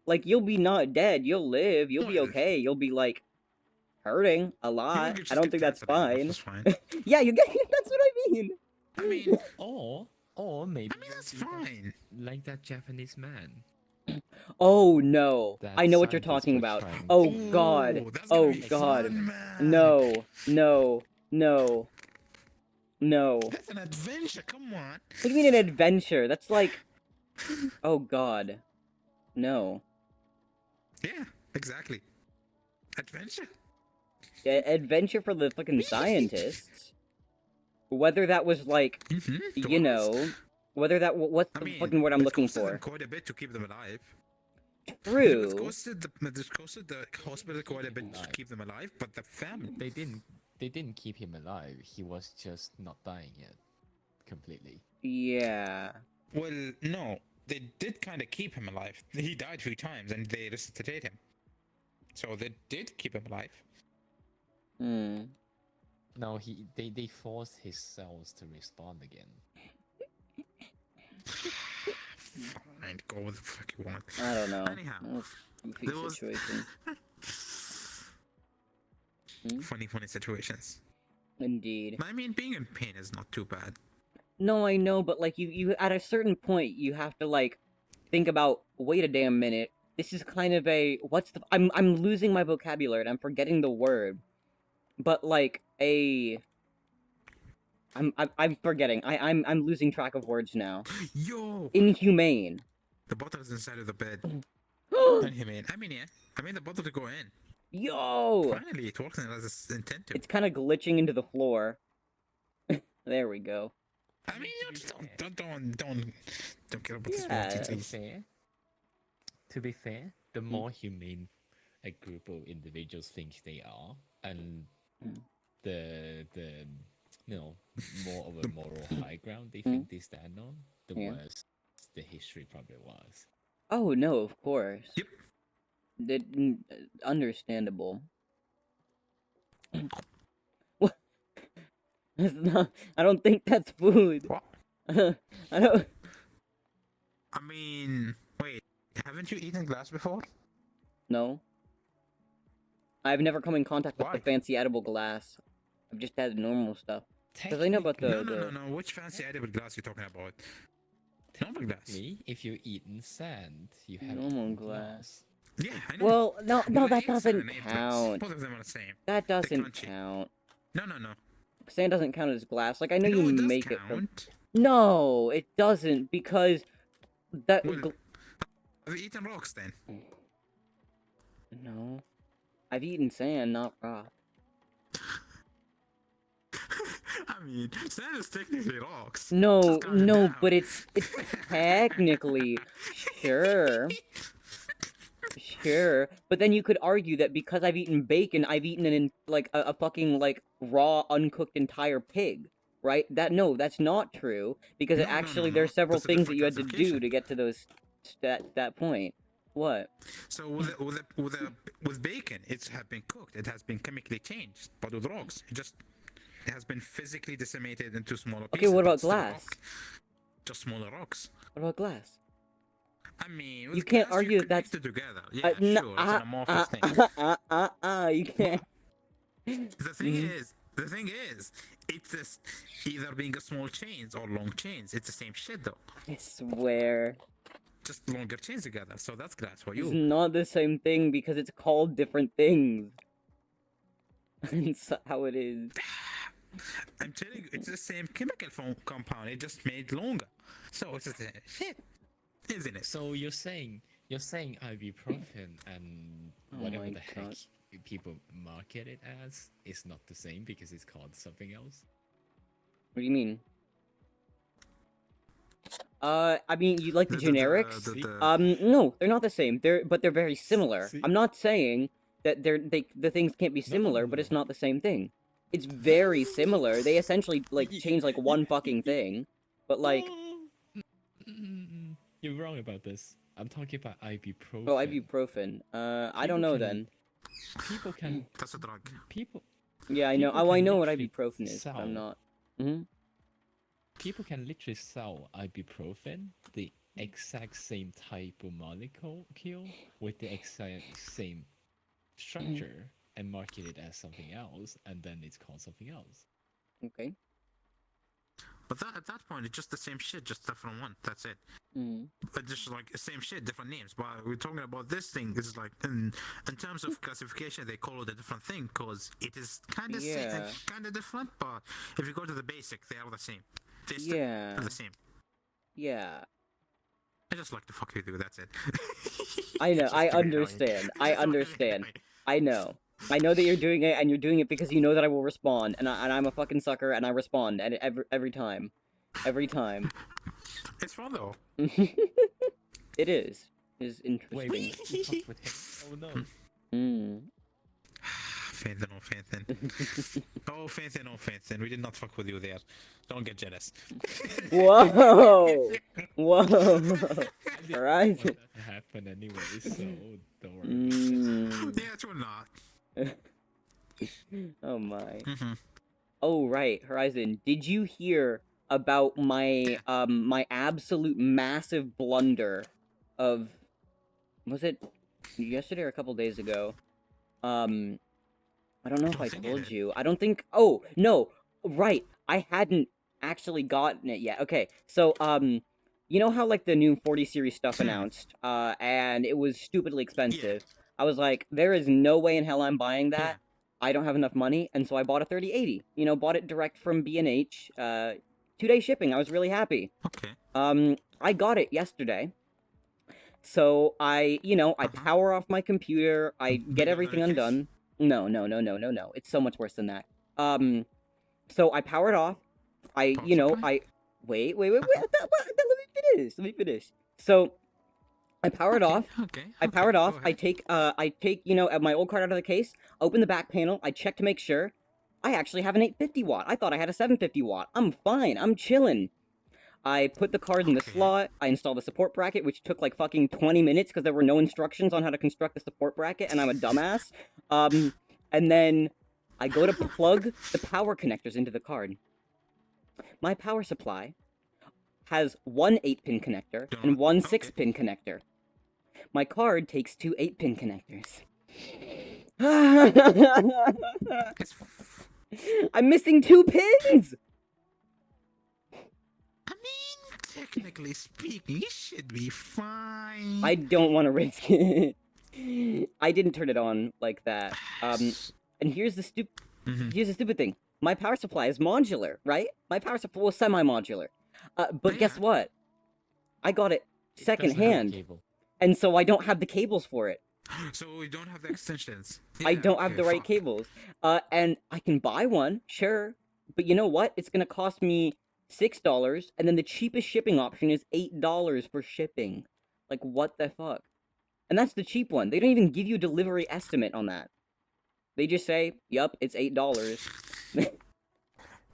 Like, you'll be not dead, you'll live, you'll be Well, okay, you'll be, like, hurting a you lot. could I just don't get think that's cancer, fine. then that's fine. Yeah, you get that's what I mean. I mean, Or maybe that's you'll be fine. like that Japanese man. Oh no. That I know what you're scientists talking were about. trying Oh Ooh, god. that's gonna Oh be god. fun, man. No. No. No. No. What That's an adventure. Come on. do you mean an adventure? That's like oh god. No. Yeah, exactly. Adventure. Adventure for the fucking scientists. Whether that was like, Mm-hmm. you know, whether that what's the fucking word I'm looking It costed them for? quite a bit to keep them alive. It True. costed the hospital quite a bit to Alive. keep them alive, but the family. They didn't keep him alive. He was just not dying yet. Completely. Yeah. Well, no, they did kind of keep him alive. He died 3 times, and they resuscitated him. So they did keep him alive. Hmm. No, they forced his cells to respawn again. Fine, go with the fuck you want. I don't know. Anyhow, That was a goofy there was- situation. Funny situations. Indeed. I mean, being in pain is not too bad. No, I know, but like you at a certain point you have to like think about, wait a damn minute. This is kind of a I'm losing my vocabulary and I'm forgetting the word. But like I'm forgetting. I'm losing track of words now. Yo, Inhumane. the bottle is inside of the bed. Yo! Inhumane. I mean, yeah. I mean, the bottle to go in. It's Finally, it works as it's intended. kind of glitching into the floor. There we go. I mean, you just don't care about the small Yeah. details. To be fair, the more humane a group of individuals think they are, and Mm. the you know more of a moral high ground they think they stand on, the Yeah. worse the history probably was. Oh no, of course. Yep. Understandable. What? That's not. I don't think that's food. What? I don't. I mean, wait. Haven't you eaten glass before? No. I've never come in contact with the Why? fancy edible glass. I've just had normal stuff. Because I know about the. No. Which fancy edible glass you talking about? Normal glass. Technically, if you eaten sand, you have Normal eaten glass. Yeah, I know. Well, no, Well, that eggs doesn't and egg glass. count. Both of them are the same. That doesn't crunchy. count. No. Sand doesn't count as glass. Like I know No, you it does make it from. count. No, it doesn't because that. Well, have you eaten rocks then? No, I've eaten sand, not rock. I mean, sand is technically rocks. No, Just calm no, down. but it's technically sure. Sure, but then you could argue that because I've eaten bacon, I've eaten like a fucking like raw, uncooked entire pig, right? That's not true because No, actually no. there's several That's a things that different you had to do classification. to get to that point. What? So with bacon, it's have been cooked. It has been chemically changed. But with rocks, it has been physically disseminated into smaller Okay, pieces. what but about still glass? rock. Just smaller rocks. What about glass? I mean, You with can't glass, argue you that that's- connect it together. Yeah, sure, it's an amorphous thing. You can't. The thing is, it's just either being a small chains or long chains. It's the same shit though. I swear. just longer chains together. So that's glass for It's you. not the same thing because it's called different things. That's how it is. I'm telling you, it's the same chemical compound. It just made longer. So it's the same shit, isn't it? So you're saying ibuprofen and Oh whatever my the heck God. people market it as is not the same because it's called something else? What do you mean? I mean, you like the generics? No, they're not the same. They're very similar. See? I'm not saying that the things can't be No, no, similar, no, but it's no. not the same thing. It's very similar. They essentially like change like one fucking thing, but like You're wrong about this. I'm talking about ibuprofen. oh, ibuprofen. I don't know then. People can That's a drug. people Yeah, I know. people Oh, I can know what literally ibuprofen is, but I'm sell- not. Hmm. People can literally sell ibuprofen, the exact same type of molecule with the exact same structure, and market it as something else, and then it's called something else. Okay. But at that point, it's just the same shit, just different one. That's it. Mm. But just like the same shit, different names. But we're talking about this thing. It's like in terms of classification, they call it a different thing because it is kind of Yeah. kind of different. But if you go to the basic, they are the same. They Yeah. are the same. Yeah. I just like to fuck with you. That's it. I know. It's I just to be annoying. understand. I It's just to be understand. annoying. I know. I know that you're doing it, and you're doing it because you know that I will respond, and I'm a fucking sucker, and I respond, and every time, every time. It's fun though. It is. Is interesting. Wait, you fucked with him? Oh no. Mm. Fanthin, oh Fanthin. Oh Fanthin, oh Fanthin. We did not fuck with you there. Don't get jealous. Whoa! Whoa! I didn't Alright. want that to happen anyway, so don't worry. Mm. Yeah, it's not. Oh my. Mm-hmm. Oh right, Horizon. Did you hear about my my absolute massive blunder of was it yesterday or a couple days ago? I don't know if Don't I think I told did. you. I don't think. Oh no, right. I hadn't actually gotten it yet. Okay, so you know how like the new 40 series stuff announced, and it was stupidly expensive. I was like, there is no way in hell I'm buying that. Yeah. I don't have enough money, and so I bought a 3080. You know, bought it direct from B&H. 2-day shipping. I was really happy. Okay. I got it yesterday. So I power off my computer. I get Bigger everything than a case? undone. No. It's so much worse than that. So I power it off. I, Power you know, supply? I wait. Let me finish. So I power it off. Okay. I power it go off. I ahead. take, my old card out of the case, open the back panel, I check to make sure. I actually have an 850 watt. I thought I had a 750 watt. I'm fine. I'm chilling. I put the card in the Okay. slot, I installed the support bracket, which took like fucking 20 minutes because there were no instructions on how to construct the support bracket, and I'm a dumbass. And then I go to plug the power connectors into the card. My power supply has one 8-pin connector and one 6-pin connector. My card takes two 8-pin connectors. It's I'm missing 2 pins! I mean, technically speaking, it should be fine. I don't want to risk it. I didn't turn it on like that. And here's the stupid thing. My power supply is modular, right? My power supply was semi-modular. But guess Yeah. what? I got it It doesn't have a secondhand, cable. and so I don't have the cables for it. So we don't have the extensions. I Yeah, don't have okay, the right fuck. cables. And I can buy one, sure. But you know what? It's gonna cost me $6, and then the cheapest shipping option is $8 for shipping. Like, what the fuck? And that's the cheap one. They don't even give you a delivery estimate on that. They just say, yup, it's $8.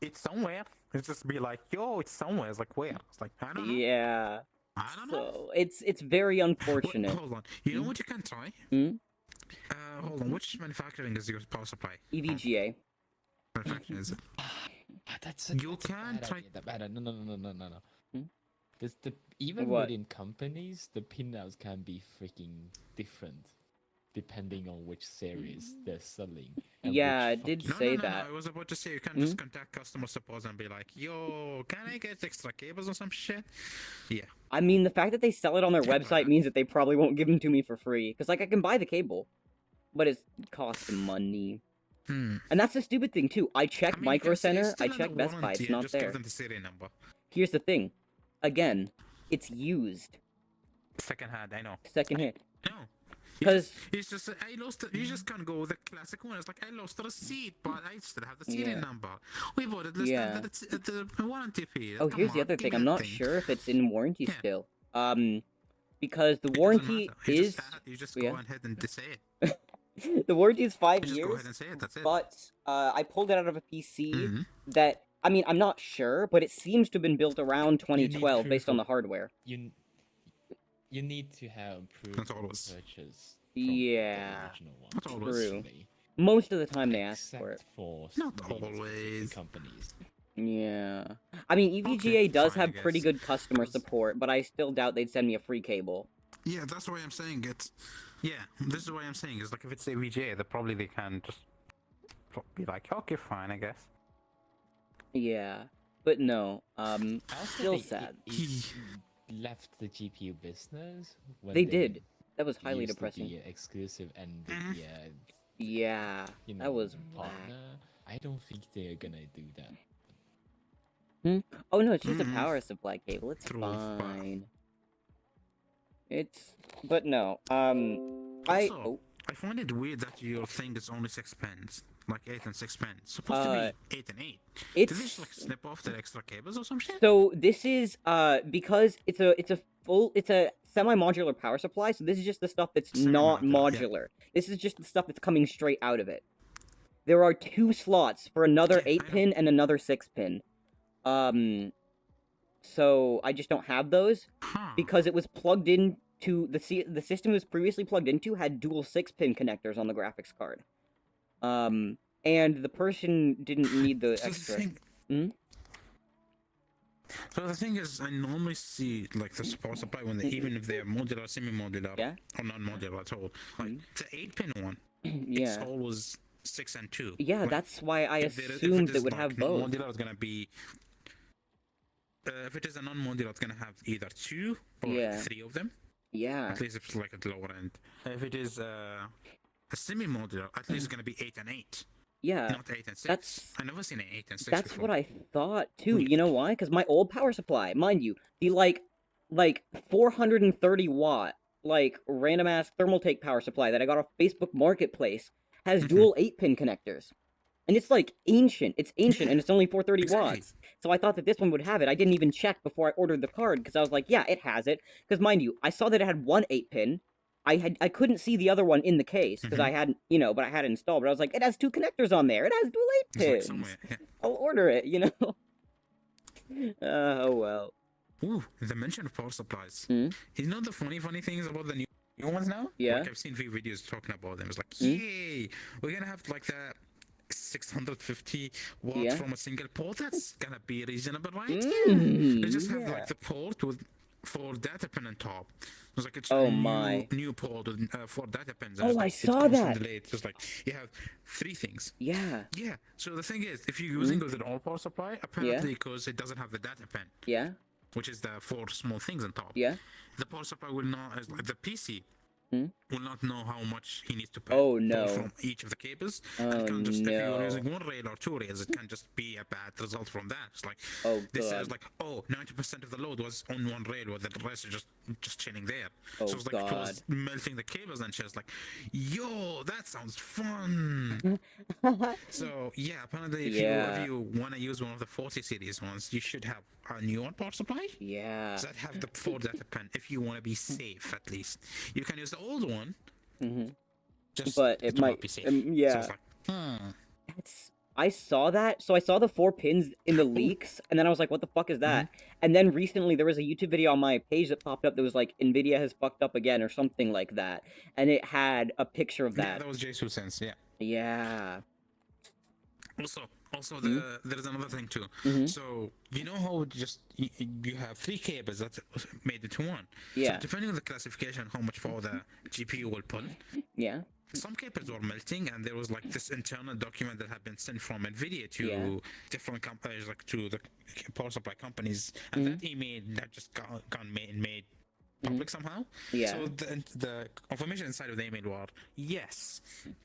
It's somewhere. It's just be like, yo, it's somewhere. It's like, where? It's like, I don't know. Yeah. I don't know. So, it's very Wait, unfortunate. hold on. You know Hmm? what you can try? Hmm? Hold on. Which manufacturing is your power supply? EVGA. Manufacturing is it? That's You that's a can bad try- idea, that bad idea. No. Hmm? Even What? within companies, the pinouts can be freaking different. depending on which series they're selling. And Yeah, which it did No, say no, no, that. no. I was about to say you can just contact customer support and be like, "Yo, can I get extra cables or some shit?" Yeah. I mean, the fact that they sell it on their Yeah, website but- means that they probably won't give them to me for free. Because, like, I can buy the cable, but it costs money. Hmm. And that's the stupid thing, too. I I checked mean, Micro it's Center, still I under checked Best Buy, warranty it's and not just there. give them the serial number. Here's the thing. Again, it's used. Second hand, I know. Second hand. No. Because, It's just I lost. You just can't go with the classic one. It's like I lost the receipt, but I still have the serial Yeah. number. We bought it less Yeah. than the warranty period. oh, Come here's the on, other give thing. me I'm that not thing. sure if it's in warranty Yeah. still. Because the It doesn't warranty matter. You is... just you just yeah. go ahead and say it. the warranty is 5 You just go years, ahead and say it. That's it. but I pulled it out of a PC Mhm. that... I mean, I'm not sure, but it seems to have been built around You need 2012 based proof on of- the hardware. You need to have proof Not of always. purchase. Yeah, The original one. Not always. true. actually, Most of the time they ask except for it. for Not really specific always. companies. Yeah. I mean, EVGA Okay, does fine, I have pretty guess. good customer Because- support, but I still doubt they'd send me a free cable. Yeah, that's why I'm saying it. Yeah, this is why I'm saying is like if it's AVGA, they can just be like, okay, fine, I guess. Yeah. But no, I also still think sad. it left the GPU business when They did. That was highly used to depressing. be exclusive and Mhm. Yeah. you know, That was whack. partner. I don't think they're gonna do that. Oh no, it's just a Mm. power supply cable. It's True, but- fine. But no. Also, oh, I find it weird that your thing is only 6 pins, like 8 and 6 pins. Supposed to be 8 and 8. Did they just like it's snip off the extra cables or some shit? so this is because it's a semi-modular power supply. So this is just the stuff that's not Semi-modular, yeah. modular. This is just the stuff that's coming straight out of it. There are 2 slots for another Yeah, I 8-pin and another 6-pin. So I just don't have those Huh. because it was plugged into the system it was previously plugged into had dual 6-pin connectors on the graphics card. And the person didn't need the So extra. thing- So the thing is, I normally see like the power supply when they, even if they're modular, semi-modular, Yeah. or non-modular at all. Like the 8-pin one, it's Yeah. always 6 and 2. Yeah, Like, that's why I if it assumed it is would like have both. non-modular, it's gonna be. If it is a non-modular, it's gonna have either 2 or Yeah. 3 of them. Yeah. At least if it's like at the lower end. If it is a semi-modular, at least it's gonna be 8 and 8, Yeah. not 8 and 6. That's- I never seen an 8 and 6 That's before. what I thought too. Weird. You know why? Because my old power supply, mind you, the like 430 watt random ass thermal take power supply that I got off Facebook Marketplace has Mhm. dual 8-pin connectors, and it's like ancient. It's ancient, and it's only 430 Exactly. watts. So I thought that this one would have it. I didn't even check before I ordered the card because I was like, yeah, it has it. Because mind you, I saw that it had one 8-pin. I couldn't see the other one in the case because I hadn't, but I had it installed. But I was like, it has 2 connectors on there. It has dual 8 It's like pins. somewhere. Yeah. I'll order it, oh well. Ooh, the mention of power supplies. Hmm? You know the funny things about the new ones now? Yeah. Like I've seen few videos talking about them. It's like, Hmm? yay, we're gonna have like the 650 watts Yeah. from a single port. That's gonna be reasonable, right? Mm, They just have yeah. like the port with 4 data pin on top. It's like it's Oh a my. new port with 4 data pins. Oh, It's I like, saw it comes that. Delayed. It's just like you have 3 things. Yeah, Yeah. So the thing is, if you're using with an all power supply, apparently because it doesn't have the data pin, yeah, which is the 4 small things on top. yeah. The power supply will not, as like the PC, Hmm? will not know how much he needs to pay Oh, pull no. from each of the cables. Oh, and it can just, if no. you're using 1 rail or 2 rails, it can just be a bad result from that. It's like Oh this god. is like, 90% of the load was on 1 rail, while the rest is just chilling there. Oh, so it's like it was melting the cables and shit. It's like, yo, that sounds fun. So yeah, apparently Yeah. if you want to use one of the 40 series ones, you should have a new one power supply Yeah. that have the 4 data pin if you want to be safe. At least you can use the old one, hmm just But it will might. not be safe. Yeah. So it's like, I saw that. So I saw the 4 pins in the leaks, and then I was like, "What the fuck is that?" And then recently there was a YouTube video on my page that popped up that was like, "Nvidia has fucked up again" or something like that, and it had a picture of yeah, that. that was Jesus Sense. Yeah. Yeah. Also, Mhm. there's another thing too. Mhm. So you know how you have three cables that made into one. So Yeah. depending on the classification, how much power the GPU will pull, Yeah. some cables were melting, and there was like this internal document that had been sent from Nvidia to Yeah. different companies, like to the power supply companies, and that email that just got made public somehow. Yeah. So the information inside of the email were, yes,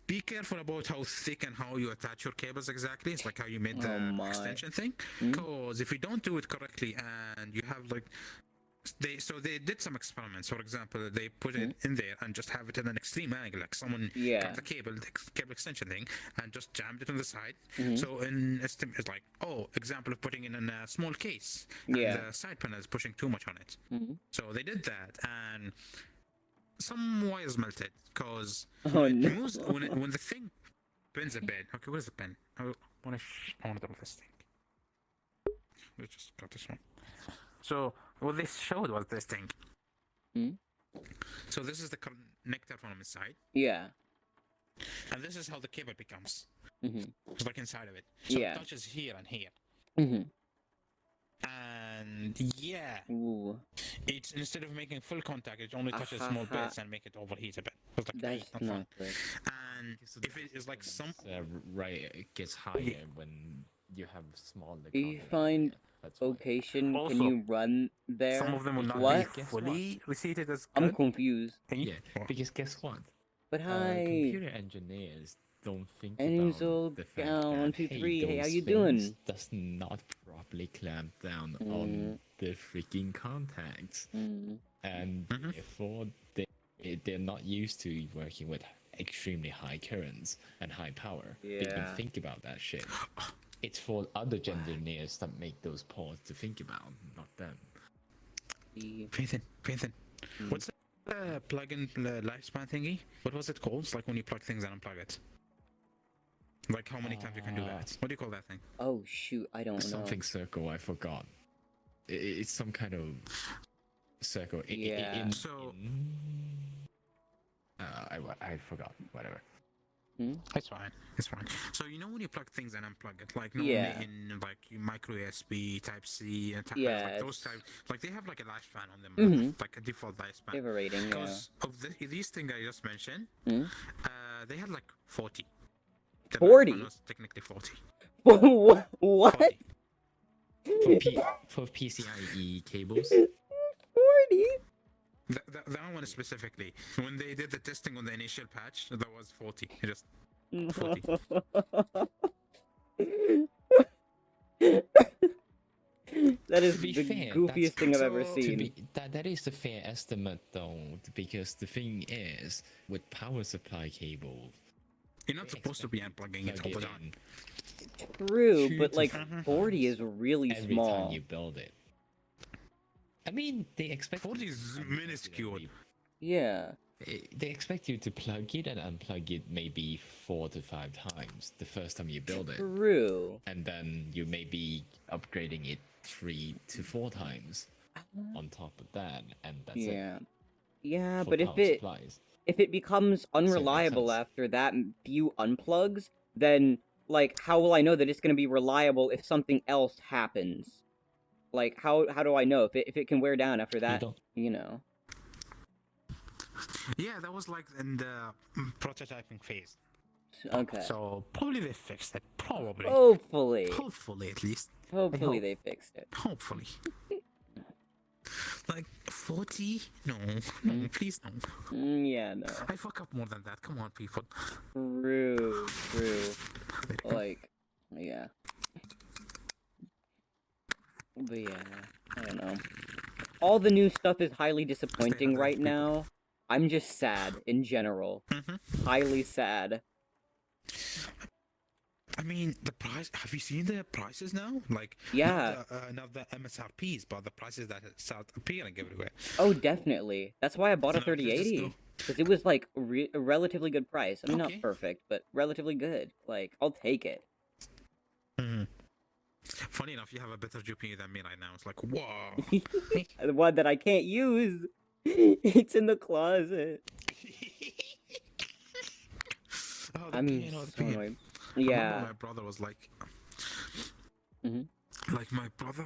be careful about how thick and how you attach your cables exactly. It's like how you made the Oh my. extension thing. Mhm. Because if you don't do it correctly and you have like they did some experiments. For example, they put it in there and just have it at an extreme angle, like someone Yeah. got the cable extension thing, and just jammed it on the side. Mhm. So it's like, example of putting it in a small case, Yeah. and the side panel is pushing too much on it. Mhm. So they did that, and some wires melted because Oh when no. it moves, when the thing bends a bit. Okay, where's the pen? I want to do this thing. Let's just got this one. So what they showed was this thing. Hmm? So this is the connector from inside, Yeah. and this is how the cable becomes. Mhm. It's like inside of it. So Yeah. it touches here and here. Mhm. And yeah, Ooh. it's instead of making full contact, it only touches small Ahaha. bits and make it overheat a bit. It's like, That's not fun. not good. And if it is like some, right, it gets higher when you have smaller. Do you contact find area. That's why. vocation? Also, Can you run there? some of them will not What? be fully reseated as I'm good. confused. Yeah, because guess what? But hi, Computer engineers don't think Enzo about the fact Gal, that 1, 2, 3. Hey, how those you things doing? does not properly clamp down Mm. on the freaking contacts, and Mhm. therefore they're not used to working with extremely high currents and high power. They Yeah. don't think about that shit. It's for other engineers that make those ports to think about, not them. Pathan, what's the plug-in lifespan thingy? What was it called? It's like when you plug things and unplug it. Like how many times you can do that? What do you call that thing? Oh shoot, I don't know. Something circle, I forgot. It's some kind of circle. Yeah. So- I forgot. Whatever. It's fine. So you know when you plug things and unplug it, like normally Yeah. in like micro USB, Type C, and Yeah, like those it's- type, like they have like a lifespan on them, Mhm. like a default lifespan. Iterating, yeah. Because of these things I just mentioned, Mhm. they had like 40. The 40? lifespan was technically 40. What? 40. For PCIe cables. 40? That one specifically, when they did the testing on the initial patch, that was 40. It just 40. That is To be the fair, goofiest thing I've ever so- To seen. be, that is a fair estimate though, because the thing is, with power supply cable, You're not supposed to be unplugging it all plug the it time. in True, 2 but to like 3 40 times is really every small. time you build it. I mean, they expect 40 you to is unplug it minuscule. Yeah. They expect you to plug it and unplug it maybe 4 to 5 times the first time you build it, True. and then you may be upgrading it 3 to 4 times on top of that, and that's it. Yeah. Yeah, for but power supplies. if it becomes unreliable sense. after that few unplugs, then like how will I know that it's going to be reliable if something else happens? Like how do I know if it can wear down after that, don't- you know? Yeah, that was like in the prototyping phase. Okay. So probably they fixed it. Probably. Hopefully. Hopefully, at least. Hopefully hope. they fixed it. Hopefully. Like 40? No, please no. Yeah, no. I fuck up more than that. Come on, people. True. Like, yeah. But yeah, I don't know. All the new stuff is highly disappointing right now. I'm just sad in general. Highly sad. I mean, the price. Have you seen the prices now? Like, Yeah. not the MSRPs, but the prices that start appearing everywhere. Oh, definitely. That's why I bought a No, let's just 3080. go. Because it was like a relatively good price. I mean, Okay. not perfect, but relatively good. Like, I'll take it. Funny enough, you have a better GPU than me right now. It's like, whoa. The one that I can't use. It's in the closet. Oh, the I'm pain, oh, the so pain. annoyed. I remember Yeah. my brother was like, Mhm. Like my brother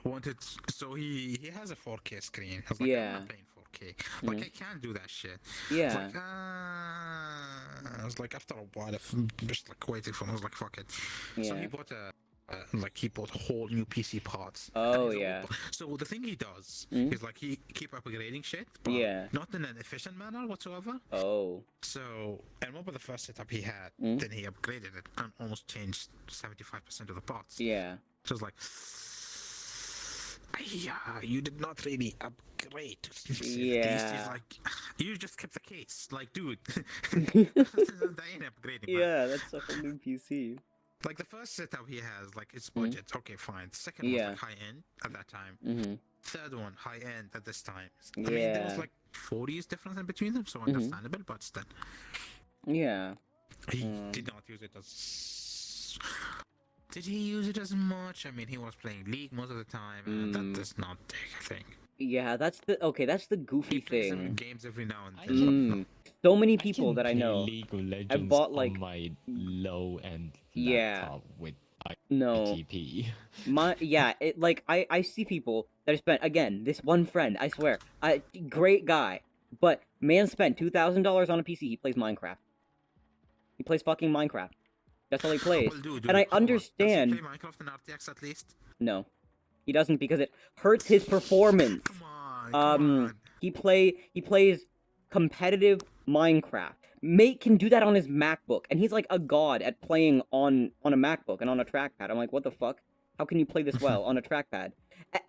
wanted, so he has a 4K screen. I was like, I'm Yeah. not paying 4K. Like Mhm. I can't do that shit. Yeah. It's like, I was like, after a while, just like waiting for him, I was like, fuck it. So he Yeah. bought he bought whole new PC parts. And Oh, he's yeah. so the thing he does Mhm. is like he keep upgrading shit, but Yeah. not in an efficient manner whatsoever. Oh. So I remember the first setup he had, Mhm. then he upgraded it and almost changed 75% of the parts. Yeah. So it's like, yeah, you did not really upgrade. Yeah. He's like, you just kept the case. Like, dude, that ain't upgrading, man. Yeah, that's a whole new PC. Like the first setup he has, like it's Mhm. budget. Okay, fine. The second was Yeah. like high end at that time. Mm-hmm. Third one high end at this time. I mean, there was Yeah. like 40 years difference in between them, so understandable. But still, Yeah. he Mm. did not use it as. Did he use it as much? I mean, he was playing League most of the time, and that does not take a thing. Yeah, that's the goofy He plays some thing. games every now and I then. can- but no. So many I people can that I play know. League of Legends bought, like- on my low-end Yeah. laptop with No. ITP. I see people that have spent, again, this one friend, I swear, great guy, but man spent $2,000 on a PC. He plays Minecraft. He plays fucking Minecraft. That's all he plays. Well, dude, And I come on. understand. Does he play Minecraft in RTX at least? No, he doesn't, because it hurts his performance. Come on, come on. He plays competitive Minecraft. Mate can do that on his MacBook, and he's like a god at playing on a MacBook and on a trackpad. I'm like, what the fuck? How can you play this well on a trackpad?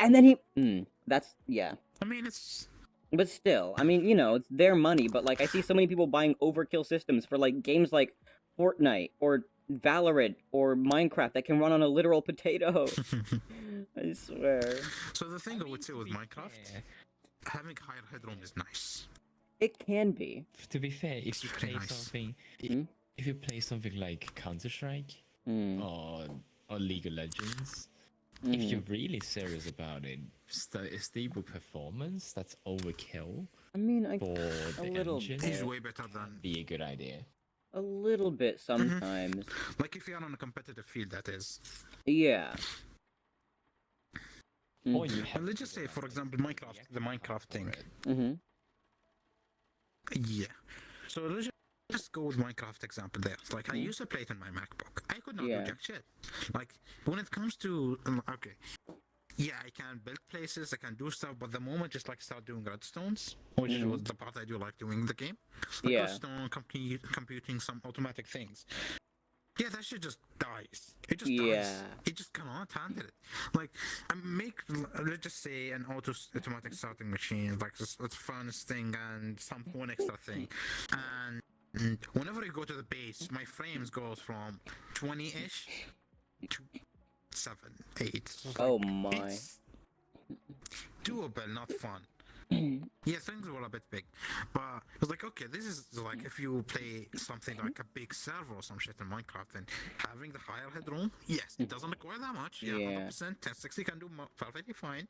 And then that's, yeah. I mean, it's. But still, I mean, it's their money, but like I see so many people buying overkill systems for like games like Fortnite or Valorant or Minecraft that can run on a literal potato. I swear. So the thing I would say to with be Minecraft, fair- having higher headroom is nice. It can be. To be fair, It's if you pretty play nice. something, Hmm? if you play something like Counter-Strike Mm. or League of Legends, Mhm. if you're really serious about it, stable performance, that's overkill I mean, for the little engine. bit. He's way better than. Be a good idea. A little bit sometimes. Like if you're on a competitive field, that is. Yeah. Or Mhm. you have And let's to just go say, for down example, to Minecraft, the Minecraft for thing. it. Mhm. Yeah. So let's just go with Minecraft example there. It's like I Mhm. used to play it on my MacBook. I could not Yeah. do jack shit. Like when it comes to okay. Yeah, I can build places, I can do stuff, but the moment just like start doing redstones, which Mhm. was the part I do like doing in the game. Like Yeah. redstone, computing some automatic things. Yeah, that shit just dies. It just Yeah. dies. It just cannot handle it. Like, I make, let's just say, an automatic starting machine, like it's furnace thing and one extra thing. And whenever I go to the base, my frames goes from 20-ish to 7, 8. Oh my. It's doable, not fun. Yeah, things were a bit big, but it was like, okay, this is like if you play something like a big server or some shit in Minecraft, then having the higher headroom, yes, it doesn't require that much. Yeah, Yeah. 100%, 1060 can do perfectly fine.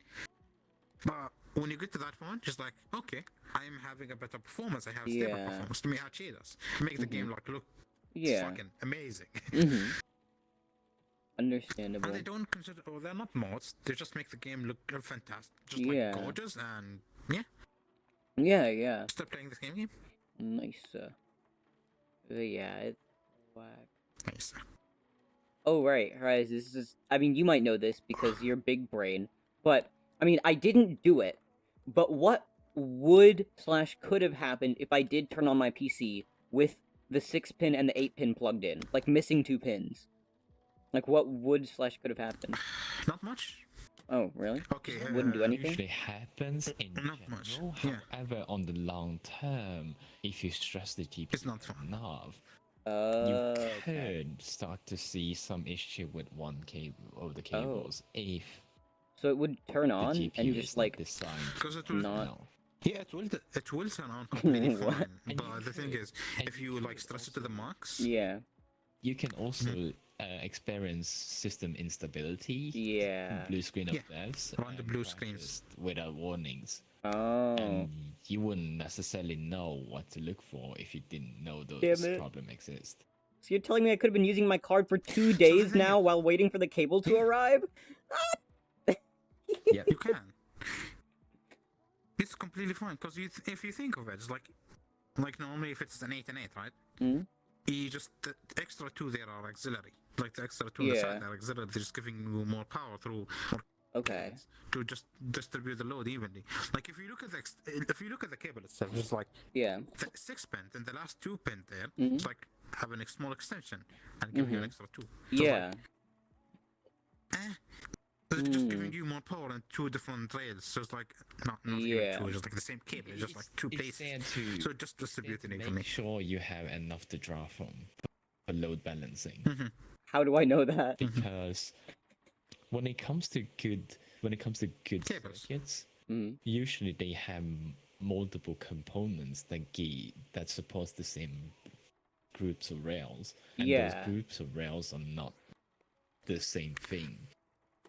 But when you get to that point, just like, okay, I'm having a better performance. I have stable Yeah. performance. To me, how cheaters make the game like look Yeah. fucking amazing. Mhm. Understandable. And they don't consider, or they're not mods. They just make the game look fantastic, just Yeah. like gorgeous, and yeah, Yeah. stop playing this game. Nice. But yeah, it's whack. Nice. Oh right, this is. I mean, you might know this because you're big brain, but I mean, I didn't do it. But what would/could have happened if I did turn on my PC with the 6-pin and the 8-pin plugged in, like missing 2 pins? Like, what would/could have happened? Not much. Oh, really? Okay. Wouldn't do anything? Usually happens in Not much, general. yeah. However, on the long term, if you stress the GPU It's not fun. enough, you Okay. could start to see some issue with one cable or the cables if So it would turn the on GPU and is just not like designed. Because it will. not. No. Yeah, it will turn on completely What? fine. And But you the thing could- is, and if you you could like stress it to the also- max, Yeah. You can also experience system instability, Yeah. blue screen of Yeah, deaths, run the and blue crashes screens. without warnings. Oh. And you wouldn't necessarily know what to look for if you didn't know Damn those it. problems exist. So you're telling me I could have been using my card for 2 days thing now is- while waiting for the cable to arrive? Yep. You can. It's completely fine because if you think of it, it's like normally if it's an 8 and 8, right? Mhm. You just the extra 2 there are auxiliary. Like the extra 2 on the Yeah. side are auxiliary. They're just giving you more power through more Okay. cables to just distribute the load evenly. Like if you look at the cable itself, it's like Yeah. the 6 pin and the last 2 pin there. Mhm. It's like have a small extension and give you an Mhm. extra 2. So it's Yeah. it's just giving you more power on 2 different rails. So it's like not even Yeah. 2. It's just like the same cable. It's just like 2 It's there places. to, So just distribute it make evenly. sure you have enough to draw from for load balancing. How do I know that? Because when it comes to good Cables. circuits, Mhm. usually they have multiple components that supports the same groups of rails, and Yeah. those groups of rails are not the same thing.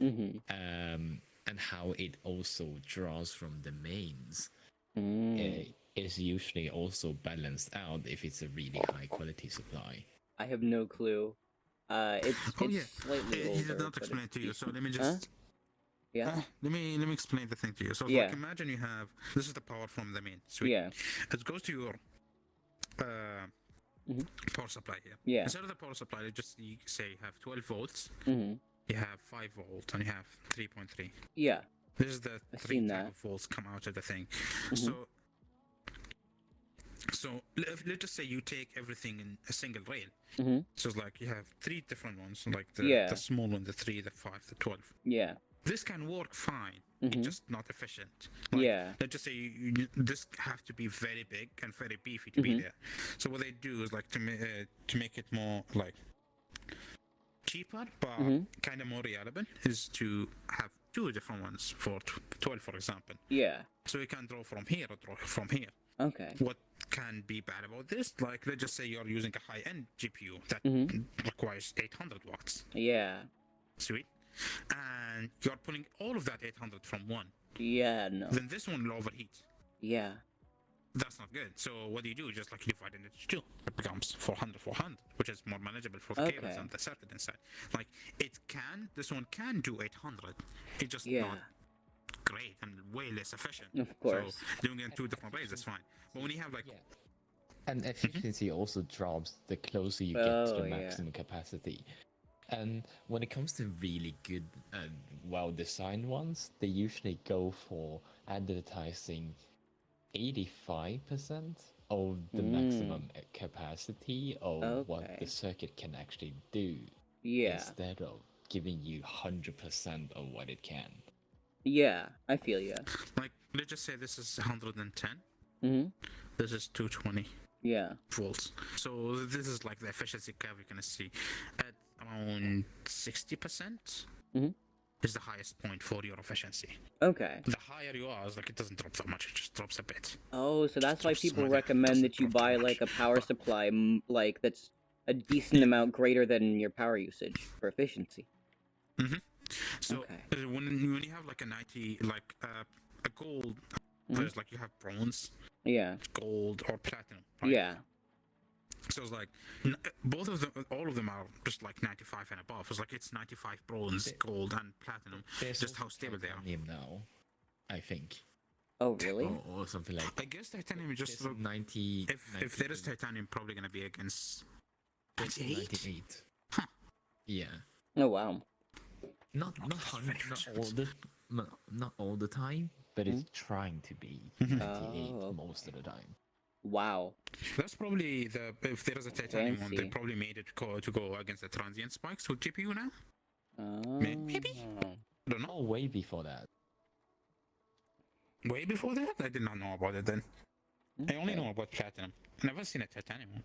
Mhm. And how it also draws from the mains Mm. is usually also balanced out if it's a really high quality supply. I have no clue. It's Oh, yeah. slightly He older. did not but explain it it's to you, so let me decent. just Yeah. let me explain the thing to you. So Yeah. like imagine you have this is the power from the main switch. Yeah. It goes to your Mhm. power supply here. Yeah. Instead of the power supply, you say you have 12 volts, Mhm. you have 5 volts, and you have 3.3. Yeah. This is the I've 3 seen type that. of volts come out of the thing. Mhm. So let's just say you take everything in a single rail. Mhm. So it's like you have 3 different ones, like Yeah. the small one, the 3, the 5, the 12. Yeah. This can work fine, Mhm. it's just not efficient. Like, Yeah. let's just say this have to be very big and very beefy to be Mhm. there. So what they do is like to make it more like cheaper but Mhm. kind of more reliable is to have 2 different ones for 12, for example. Yeah. So you can draw from here or draw from here. Okay. What can be bad about this? Like let's just say you're using a high-end GPU that Mhm. requires 800 watts. Yeah. Sweet. And you're pulling all of that 800 from one. Yeah. No. Then this one will overheat. Yeah. That's not good. So what do? Just like divide it into 2. It becomes 400, which is more manageable for the cables Okay. and the circuit inside. Like this one can do 800. It's just Yeah. not great and way less efficient. Of course. So doing it in 2 different ways is fine. But when you have like Yeah. And efficiency also drops the closer you get to Oh, the yeah. maximum capacity. And when it comes to really good and well-designed ones, they usually go for advertising 85% of the maximum capacity of what Okay. the circuit can actually do, Yeah. instead of giving you 100% of what it can. Yeah. I feel ya. like let's just say this is 110. Mhm. This is 220 Yeah. volts. So this is like the efficiency curve you're gonna see at around 60%. Mhm. Is the highest point for your efficiency. Okay. The higher you are, it's like it doesn't drop that much. It just drops a bit. Oh, so that's why Drops people slightly. recommend Doesn't that you drop too buy much. like a power supply like that's a decent amount greater than your power usage for efficiency. So Okay. when you have like a 90, like a gold, there's like you have bronze, Yeah. gold, or platinum. Right? Yeah. So it's like both of them, all of them are just like 95 and above. It's like it's 95 bronze, There- gold, and platinum. There's Just also how stable they are. titanium now, I think, Oh, really? or something like. I guess titanium is just There's 90. if there is titanium, probably gonna be against There's 98. 98. Huh. Yeah. Oh, wow. Not all the time, but it's trying to be Mhm. 98 Oh, most of the time. Wow. That's probably if there is a titanium one, they Fancy. probably made it to go against the transient spikes with GPU now. Maybe? I don't know. Oh, way before that. Way before that, I did not know about it then. I only Okay. know about platinum. I never seen a titanium one.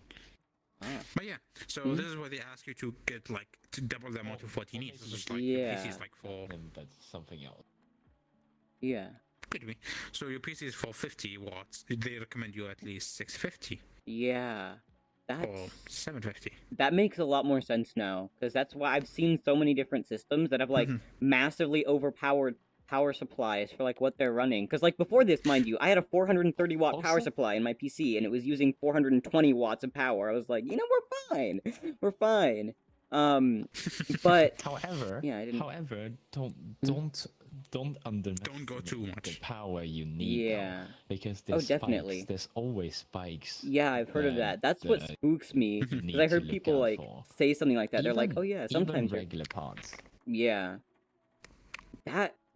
Ah. But yeah, so Mhm. this is where they ask you to get like to double the amount of what you need. It's just like Yeah. your PC is like for But something else. Yeah. could be. So your PC is for 50 watts. They recommend you at least 650 Yeah. or That's 750. that makes a lot more sense now, because that's why I've seen so many different systems that have like Mhm. massively overpowered power supplies for like what they're running. Because like before this, mind you, I had a 430 watt power Also- supply in my PC, and it was using 420 watts of power. I was like, we're fine, we're fine. But However, yeah, I didn't. however, Hmm? don't underestimate Don't go too the much. power you need though, Yeah. because Oh, there's definitely. spikes. There's always spikes. Yeah, I've heard of that. That's what spooks me. You Because need I to heard look people out like for. say something like that. They're like, Even- "Oh yeah, Even sometimes you're-" regular parts. Yeah.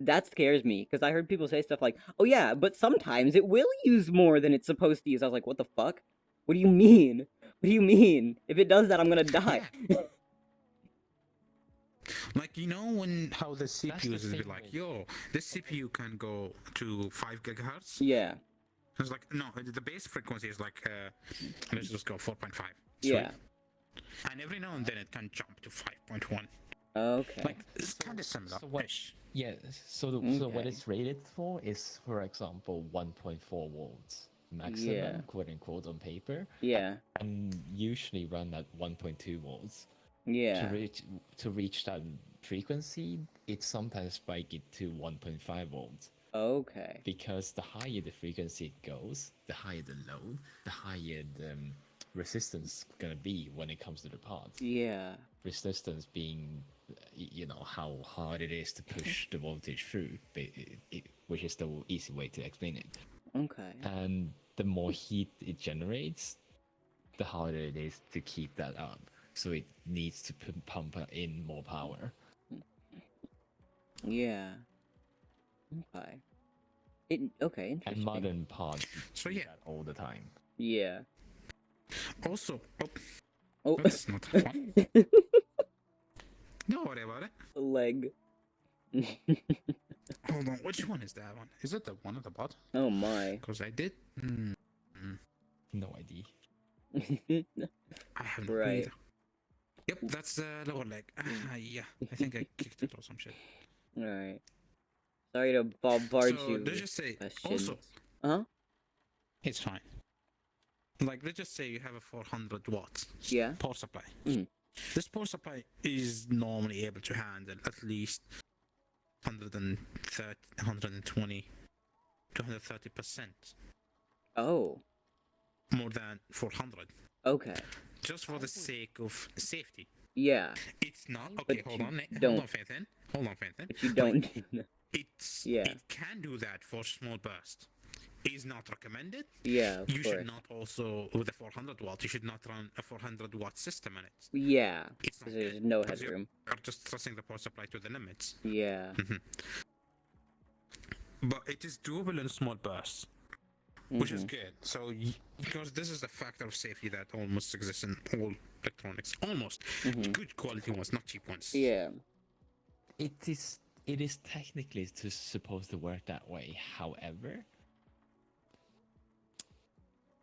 That scares me because I heard people say stuff like, "Oh yeah, but sometimes it will use more than it's supposed to use." I was like, "What the fuck? What do you mean? What do you mean? If it does that, I'm gonna die." Like, you know when how the the CPUs is be thing like, with- yo, this CPU can go to 5 gigahertz. Yeah. It's like, no, the base frequency is like, let's just go 4.5. Yeah. And every now and then it can jump to 5.1. Okay. Like, it's kind of similar. so what- Yeah, so what Okay. it's rated for is, for example, 1.4 volts maximum, Yeah. quote unquote, on paper, Yeah. and usually run at 1.2 volts. Yeah. To reach that frequency, it sometimes spike it to 1.5 volts. Okay. Because the higher the frequency it goes, the higher the load, the higher the resistance gonna be when it comes to the parts. Yeah. Resistance being, how hard it is to push the voltage through, which is the easy way to explain it. Okay. And the more heat it generates, the harder it is to keep that up. So it needs to pump in more power. Yeah. Okay. Okay, And interesting. modern parts So do yeah. that all the time. Yeah. Also, Oh. that's not fun. Don't worry about it. Leg. Hold on, which one is that one? Is it the one at the bottom? Oh my. Because I did. No idea. I have no Right. idea. Yep, that's the lower leg. Yeah, I think I kicked it or some shit. Alright. Sorry to bombard So you. let's with just say, questions. also, Huh? it's fine. Like, let's just say you have a 400 watts Yeah. power supply. Mhm. This power supply is normally able to handle at least 130, 120, 230% Oh. more than 400. Okay. Just for the sake of safety. Yeah. It's not okay. But Hold you on, don't- hold on, Faithin. Hold on, Faithin. But you don't. Yeah. It can do that for small burst. Is not recommended. Yeah, of You course. should not also with a 400 watt. You should not run a 400 watt system in it. Yeah. It's not Because there's good, no 'cause headroom. You're just trusting the power supply to the limits. Yeah. But it is doable in small bursts, which is Mhm. good. So because this is the factor of safety that almost exists in all electronics, almost Mhm. good quality ones, not cheap ones. Yeah. It is technically supposed to work that way. However,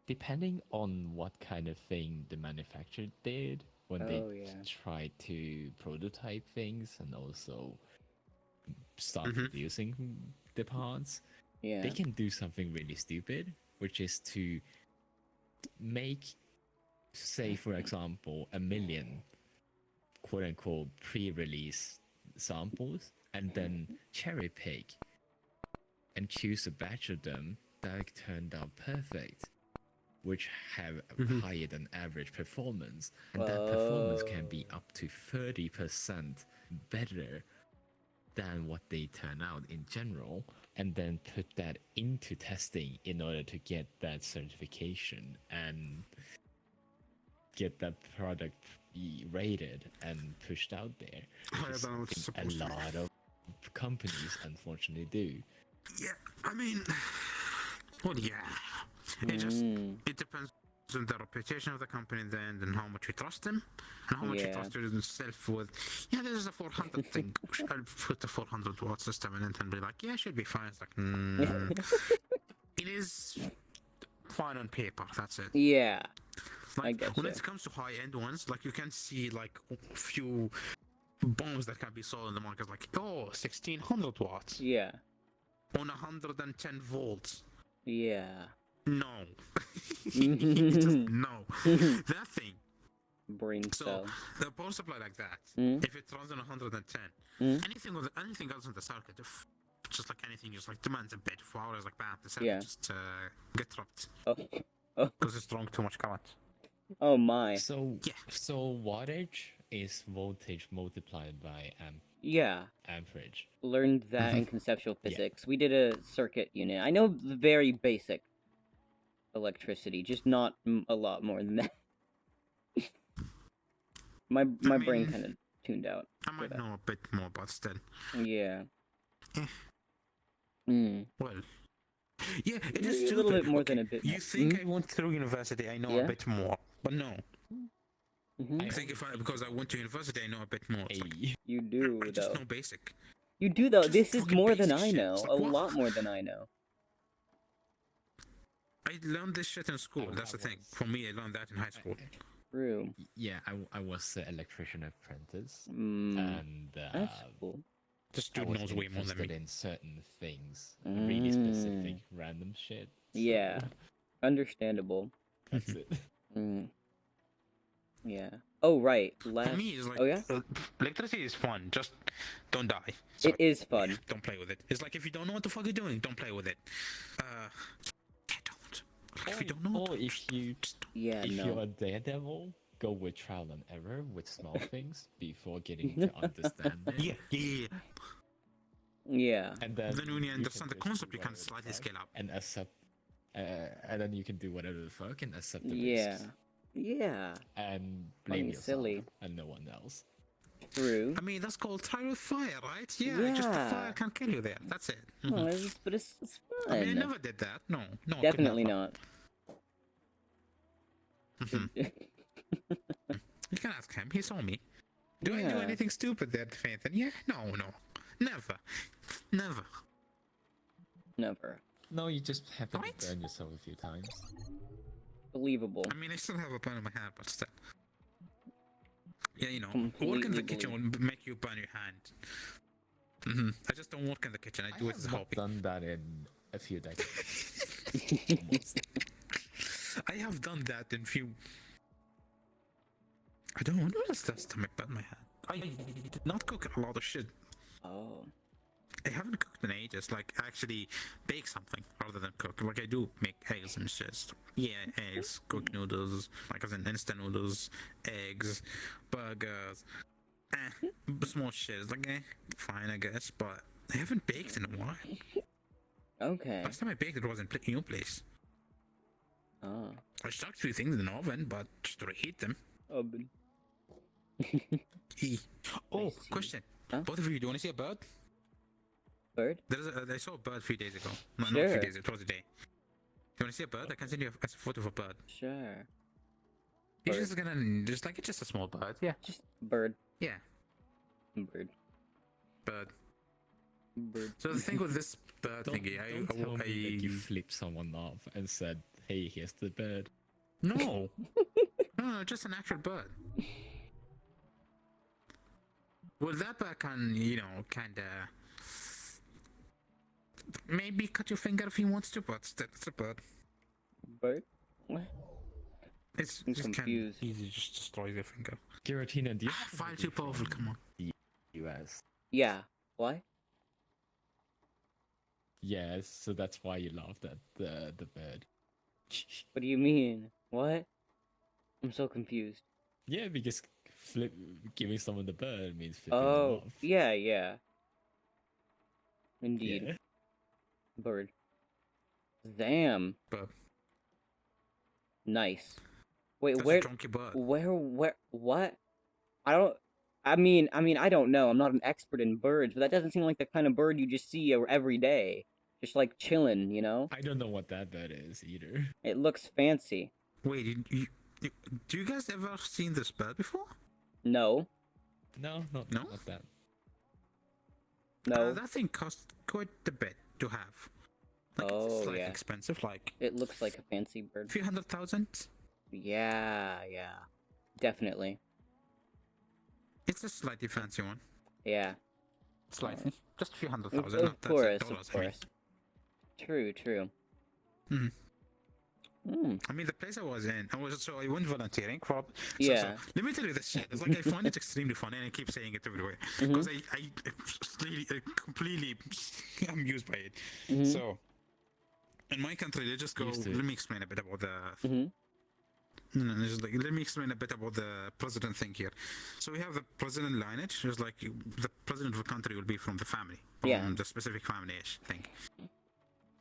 depending on what kind of thing the manufacturer did when Oh, they yeah. tried to prototype things and also start Mhm. producing the parts, Yeah. they can do something really stupid, which is to make, say, for example, 1,000,000 quote unquote pre-release samples and then cherry pick and choose a batch of them that turned out perfect, which have Mhm. higher than average performance, and that performance can be Oh. up to 30% better than what they turn out in general, and then put that into testing in order to get that certification and get that product rated and pushed out there. Higher Which is than it's something supposed to a be. lot of companies unfortunately do. Yeah, I mean, well, yeah. It just Mm. it depends on the reputation of the company in the end and how much you trust them and how much you Yeah. trust yourself with. Yeah, this is a 400 thing. I'll put the 400 watt system in it and be like, yeah, it should be fine. It's like, it is fine on paper. That's it. Yeah. Like when getcha. it comes to high end ones, like you can see like a few bombs that can be sold in the market, like 1600 watts Yeah. on 110 volts. Yeah. No. Just no. That thing. Brain So cell. the power supply like that, Mm. if it runs on 110, Mm. anything else in the circuit, if just like anything, just like demands a bit of hours, like bam, the server Yeah. just get dropped Oh, oh, because it's drawing too much current. oh my. So Yeah. so wattage is voltage multiplied by Yeah, amperage. learned that in Mhm. conceptual Yeah. physics. We did a circuit unit. I know the very basic electricity, just not a lot more than that. my brain mean, kind of tuned out. I for might that. know a bit more, but still. Yeah. Eh. Mm. Well, yeah, it A is little stupid. bit more Okay, than a bit you more. think I went through university, I know Yeah. a bit more, but no. Hmm. I think because I went to university, I know a bit more. It's like, You no, do, I just though. know basic. You do, though. Just This is fucking more than basic I shit. know. It's like, A what? lot more than I know. I learned this shit in school. That's the thing. For me, I learned that in high school. True. Yeah, I was an electrician apprentice, Mm. and That's cool. This I dude was knows way more than interested me. in certain things, really specific, Mm. random shit. Yeah. So Understandable. that's it. Mm. Yeah. Oh, right. For Last. me, it's like Oh, yeah? electricity is fun. Just don't die. It is fun. Yeah, don't play with it. It's like if you don't know what the fuck you're doing, don't play with it. Yeah, don't. Like, if you don't know, Or just, if you just don't. Yeah, if you're no. a daredevil, go with trial and error with small things before getting to understand it. Yeah. Yeah. And then Then when you can understand the just do concept, you can whatever the slightly fuck scale up. and accept, and then you can do whatever the fuck and accept the Yeah. risks Yeah. and blame Fucking yourself silly. and no one else. True. I mean, that's called trial with fire, right? Yeah, just the fire Yeah. can kill you there. That's it. Oh, but it's I mean, I fun. never did that. No, I could Definitely never. not. Mhm. You can ask him. He saw me. Do I do Yeah. anything stupid there, Nathan? Yeah, no, never. Never. No, you just happen Right? to burn yourself a few times. Believable. I mean, I still have a burn on my hand, but still. Yeah, you know, Completely work in the kitchen will make you burn your hand. I just don't work in the kitchen. I do it as a have not hobby. done that in a few decades. Almost. I have done that in few. I don't know. When was the last time I burned my hand? I did not cook a lot of shit. Oh. I haven't cooked in ages. Like, actually bake something rather than cook. Like, I do make eggs and shit. Yeah, eggs, cook noodles, like as in instant noodles, eggs, burgers. Small shit. It's like, fine, I guess. But I haven't baked in a while. Okay. Last time I baked, it was in your place. Oh. I stuck a few things in the oven, but just to reheat them. Oven. Oh, see. question. Huh? Both of you, do you want to see a bird? Bird? I saw a bird a few days ago. No, not a Sure. few days, it was a day. You want to see a bird? I can send you a photo of a bird. Sure. He's Bird. just gonna, it's just a small bird. Yeah. Just bird. Yeah, Bird. bird. Bird. So the thing with this bird Don't, thingy, don't tell me that you flipped someone off and said, "Hey, here's the bird." No. No, just an actual bird. Well, that bird can, kinda... Maybe cut your finger if he wants to, but still, it's a bird. Bird? What? It's I'm just confused. can easily just destroy your finger. Giratina, do you have File a too movie powerful, from come on. the US? Yeah. Why? Yes, so that's why you laughed at the bird. What do you mean? What? I'm so confused. Yeah, because giving someone the bird means flipping them Oh, off. yeah. Indeed. Yeah. Bird. Damn. Bird. Nice. Wait, That's where? a chunky bird. What? I mean, I don't know. I'm not an expert in birds, but that doesn't seem like the kind of bird you just see every day. Just like chilling, you know? I don't know what that bird is either. It looks fancy. Wait, do you guys ever seen this bird before? No. No, No? not that. No. That thing costs quite a bit to have. Like, Oh, it's slightly yeah. expensive, like It looks like a fancy bird. a few 100,000. Yeah. Definitely. It's a slightly fancy one. Yeah. Slightly. Just a few Of 100,000. course, dollars, of course. True. Mhm. I mean, the place I was in, I went volunteering for. Yeah. Let me tell you this shit. It's like I find it extremely funny, and I keep saying it everywhere Mm-hmm. because I really completely amused by it. Mm-hmm. So, in my country, they just go. Used to Let it. me explain a bit about the. Mm-hmm. Let me explain a bit about the president thing here. So we have the president lineage. It's like the president of the country will be from the family, from Yeah. the specific family-ish thing.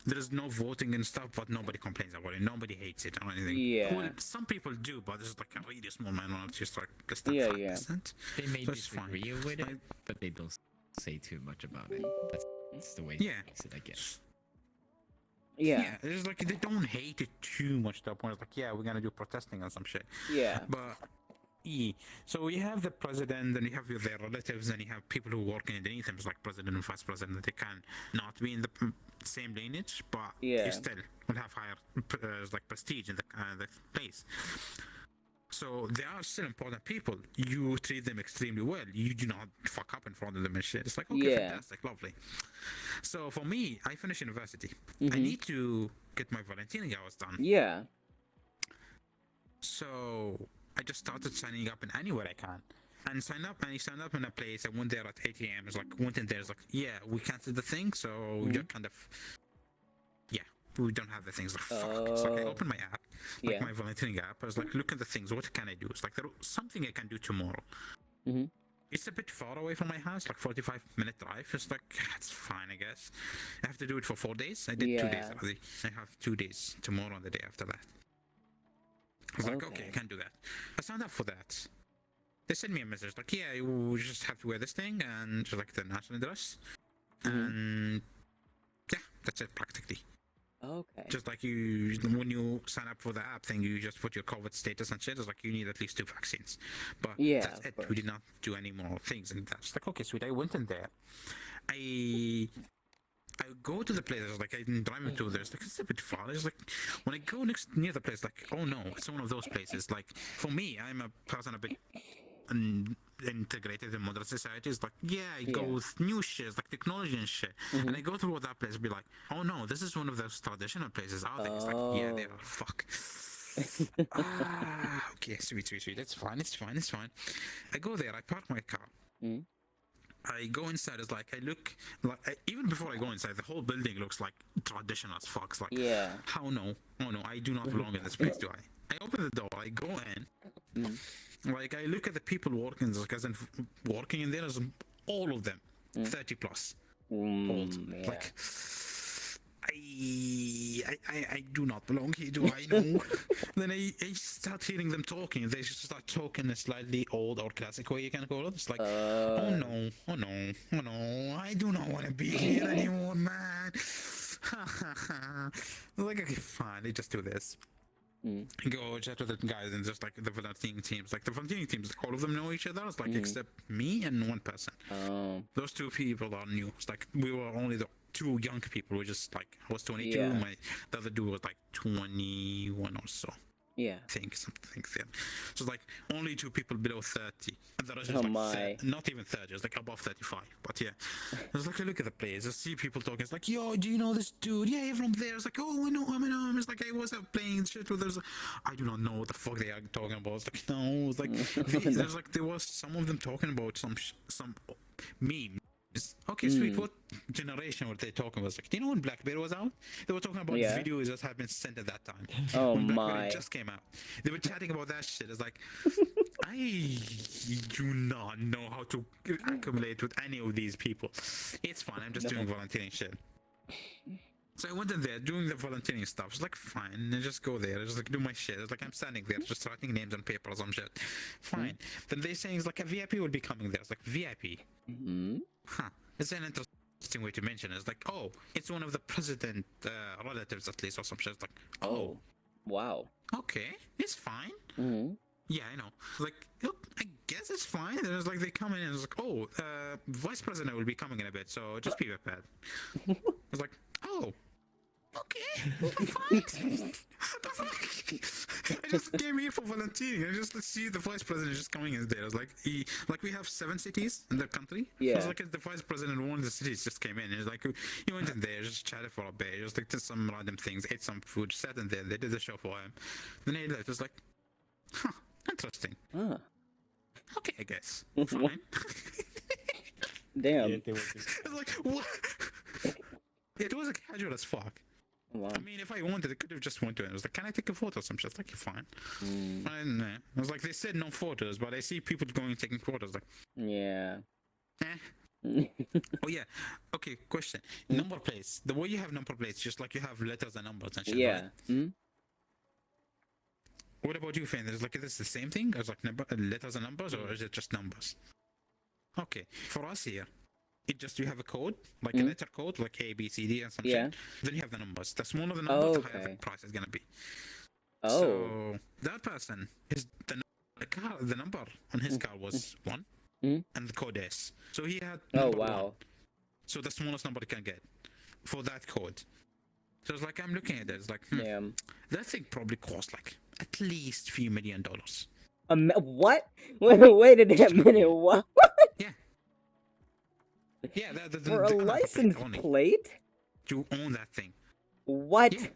There is no voting and stuff, but nobody complains about it. Nobody hates it or anything. Yeah. Well, some people do, but there's like a really small minority, just like less than Yeah, 5%. They may That's fine. disagree with Like- it, but they don't say too much about it. That's the way Yeah. it makes it, I guess. Yeah. It's like they don't hate it too much to the point. It's like, yeah, we're gonna do protesting or some shit. Yeah. But so you have the president, and you have their relatives, and you have people who work underneath them, like president and vice president. They can not be in the same lineage, but Yeah. you still will have higher like prestige in the place. So they are still important people. You treat them extremely well. You do not fuck up in front of them and shit. It's like, okay, Yeah. fantastic, lovely. So for me, I finished university. I Mhm. need to get my volunteering hours done. Yeah. So I just started signing up in anywhere I can. And sign up, and you sign up in a place. I went there at 8 a.m. It's like, went in there. It's like, yeah, we canceled the thing, so you're kind of, yeah, we don't have the things. Like, fuck. So I Oh. opened my app, like Yeah. my volunteering app. I was like, look at the things. What can I do? It's like there's something I can do tomorrow. Mhm. It's a bit far away from my house, like 45-minute drive. It's like, it's fine, I guess. I have to do it for 4 days. I did 2 days Yeah. already. I have 2 days tomorrow and the day after that. I was like, okay, I can do that. I signed up for that. They sent me a message like, yeah, you just have to wear this thing and just like the national dress. And yeah, that's it practically. Okay. Just like when you sign up for the app thing, you just put your COVID status and shit. It's like you need at least 2 vaccines. But Yeah, that's of it. course. We did not do any more things. And that's like, okay, sweet. I went in there. I go to the place. I was like, I'm driving to there. It's like, it's a bit far. It's like, when I go near the place, like, oh no, it's one of those places. Like, for me, I'm a person a bit integrated in modern society. It's like, yeah, I go Yeah. with new shit, like technology and shit. And I go through that place and be like, oh no, this is one of those traditional places, are they? It's like, yeah, they are. Fuck. Okay, sweet. It's fine. I go there, I park my car. I go inside. It's like I look like even before I go inside, the whole building looks like traditional as fuck. It's like, Yeah. how no? Oh no, I do not belong in this place, do I? I open the door. I go in. Like I look at the people working, like as in working in there, as all of them 30 plus old. Yeah. Like I do not belong here, do I? No. Then I start hearing them talking. They just start talking a slightly old or classic way, you can call it. It's like, oh no, I do not want to be here anymore, man. Like, okay, fine, they just do this. Go chat with the guys and just like the volunteering teams. Like the volunteering teams, all of them know each other. It's like except me and one person. Oh. Those 2 people are new. It's like we were only the 2 young people. We just like I was 22. Yeah. The other dude was like 21 or so. Yeah. I think something there. So like only 2 people below 30. And the rest is Oh like my. not even 30. It's like above 35. But yeah, it's like I look at the place. I see people talking. It's like, yo, do you know this dude? Yeah, you're from there. It's like, oh, I know him. It's like I was playing shit with us. I do not know what the fuck they are talking about. It's like no. It's like there's like there was some of them talking about some meme. Okay, sweet. What generation were they talking about? Like, do you know when BlackBerry was out? They were talking about Yeah. videos that had been sent at that time. Oh when BlackBerry my. just came out. They were chatting about that shit. It's like, I do not know how to accumulate with any of these people. It's fine. I'm just doing volunteering shit. So I went in there doing the volunteering stuff. It's like, fine, I just go there. I just like do my shit. It's like I'm standing there just writing names on paper or some shit. Fine. Then they saying it's like a VIP will be coming there. It's like VIP. Huh. It's an interesting way to mention it. It's like, oh, it's one of the president relatives at least or some shit. It's like, oh, Wow. okay, it's fine. Mm-hmm. Yeah, I know. Like, I guess it's fine. There's like they come in and it's like, oh, vice president will be coming in a bit, so just be prepared. It's like, oh, Okay, fine. What the fuck? I just came here for volunteering. I just see the vice president just coming in there. I was like, we have 7 cities in the country. I Yeah. was like, the vice president of one of the cities just came in. He's like, he went in there, just chatted for a bit, just like did some random things, ate some food, sat in there. They did the show for him. Then he left. It was like, huh, interesting. Huh. Okay, I guess. Fine. Damn. Yeah, they were just It's like, what? It was casual as fuck. Wow. I mean, if I wanted, I could have just went to it. I was like, can I take a photo or some shit? Like, you're fine. Mm, And I was like, they said no photos, but I see people going and taking photos. Like, yeah. eh. Oh, yeah. Okay, question. Hmm? Number plates. The way you have number plates, just like you have letters and numbers and shit. Yeah. Right? Hmm? What about you, Finn? Is like, is this the same thing as like letters and numbers, or is it just numbers? Okay. For us here, it just you have a code, like a Mm. letter code, like A, B, C, D, and some Yeah. shit. Then you have the numbers. The smaller the number, the higher Okay. the price is gonna be. Oh. So that person, the number on his car was 1, Mm. and the code S. So he had Oh number wow. 1. So the smallest number he can get for that code. So it's like I'm looking at it. It's like Damn. that thing probably cost like at least $few million. What? Wait a damn minute. What? Yeah, For a the number license only. plate? You own that thing. What? Yeah.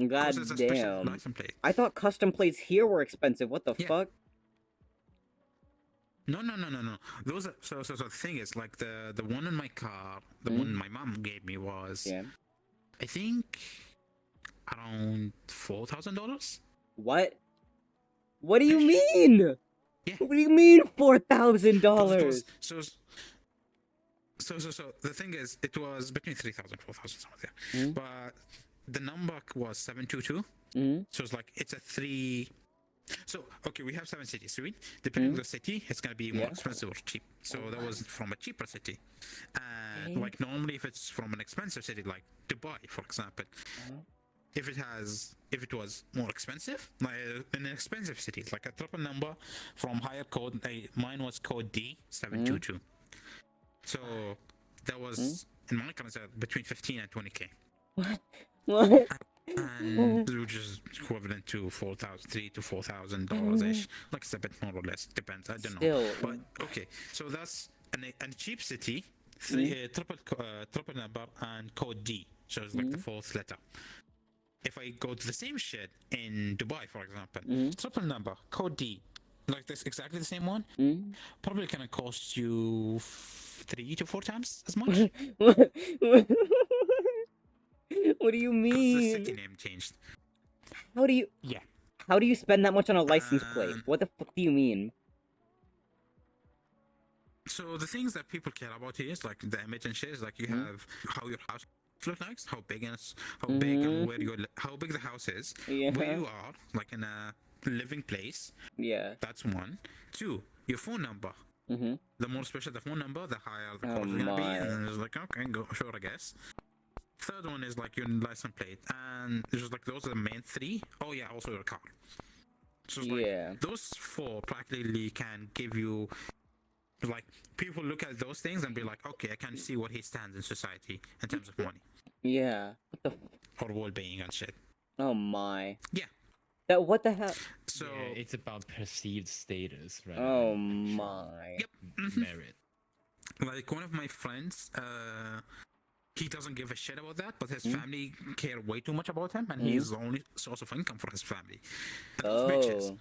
God 'Cause it's a special damn. license plate. I thought custom plates here were expensive. What the Yeah. fuck? No. Those are so the thing is like the one in my car, the Mm. one my mom gave me was Yeah. I think around $4,000. What? What do you mean? Yeah. What do you mean $4,000? So the thing is, it was between 3,000 4,000 somewhere there, Mm. but the number was 722. Mm. So it's like it's a 3. So okay, we have 7 cities, right? Depending on the city, it's gonna be more Yeah. expensive or cheap. So that was from a cheaper city, and Okay. like normally, if it's from an expensive city like Dubai, for example, Uh-huh. if it was more expensive, like in an expensive city, like a triple number from higher code. Mine was code D 722. So that was in my currency between 15 and 20K. What? And which is equivalent to $3,000 to $4,000 ish. Like it's a bit more or less, depends. I don't know. Still. But okay, so that's a cheap city, triple number and code D. So it's like the 4th letter. If I go to the same shit in Dubai, for example, triple number, code D, like this exactly the same one, Mm? probably gonna cost you 3 to 4 times as much. What do you Because the city mean? name changed. How do you? Yeah. How do you spend that much on a license plate? Um, What the fuck do you mean? So the things that people care about here is like the image and shit. Is like you have how your house looks like, how big and where how big the house is, Yeah. where you are, like in a living place. Yeah. That's 1. 2, your phone number. Mm-hmm. The more special the phone number, the higher the Oh cost is gonna be. my. And then it's like okay, go sure, I guess. Third one is like your license plate, and it's just like those are the main 3. Oh yeah, also your car. So it's like Yeah. those 4 practically can give you like people look at those things and be like, okay, I can see what he stands in society in terms of money Yeah. What the? or well-being and shit. Oh my. Yeah. That. What the hell? So yeah, it's about perceived status rather Oh than actual my. Yep. merit. like one of my friends, he doesn't give a shit about that, but his family care way too much about him, and he's the only source of income for his family. And those bitches, Oh.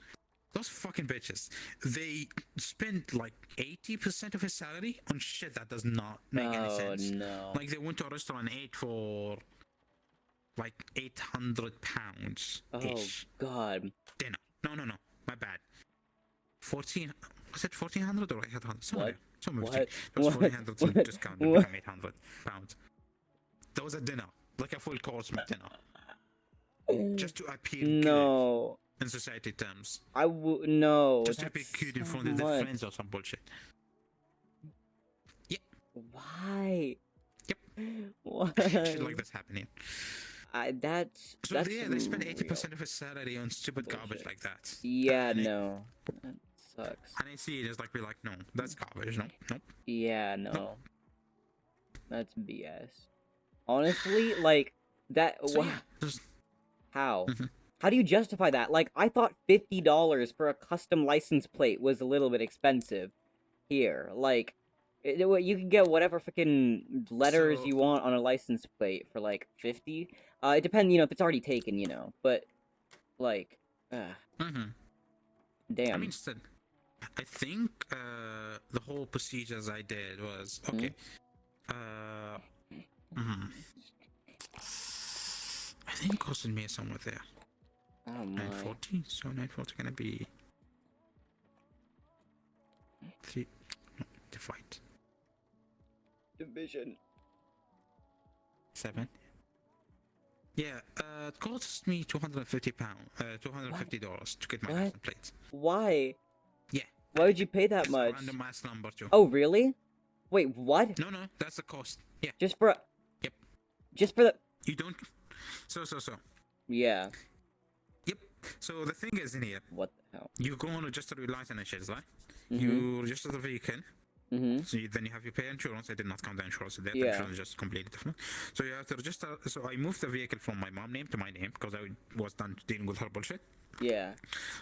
those fucking bitches, they spend like 80% of his salary on shit that does not make any Oh sense. no. Like they went to a restaurant and ate for like £800 Oh ish god. dinner. No, my bad. 14. Was it 1400 or 800? Somewhere. Somewhere What? between. It was What? 1400 some What? discount What? and become £800. That was a dinner, like a full course dinner, just to appear good No. in society terms, I would no. just to appear That's good in so front of their much. friends or some bullshit. Why? Yep. Why? Shit like that's happening. That's So that's yeah, they spend real 80% of his salary on stupid garbage bullshit. like that. Yeah, And it- no. That sucks. And I see it as like, be like, no, that's garbage. No. Yeah, no. That's BS. Honestly, like that. So yeah, just How? Mhm. How do you justify that? Like, I thought $50 for a custom license plate was a little bit expensive here. Like, you can get whatever fucking letters so you want on a license plate for like 50. It depends, if it's already taken, But like, mhm. I damn. mean, still, I think the whole procedures I did was okay. Uh, mhm. I think it costed me somewhere there. Oh my. 940. So 940 gonna be 3 divide Division. 7. Yeah, it cost me £250, $250 to get my What? license plate. Why? Yeah. Why would you pay that It's a much? random ass number too. Oh, really? Wait, what? No, that's the cost. Yeah. Just for. Yep. Just for the. You don't. So. Yeah. Yep. So the thing is in here, What the hell? you go on register your license and shit, right? Mhm. You register the vehicle. Mhm. So then you have to pay insurance. I did not count the insurance there. The Yeah. insurance is just completely different. So you have to register. So I moved the vehicle from my mom's name to my name because I was done dealing with her bullshit. Yeah.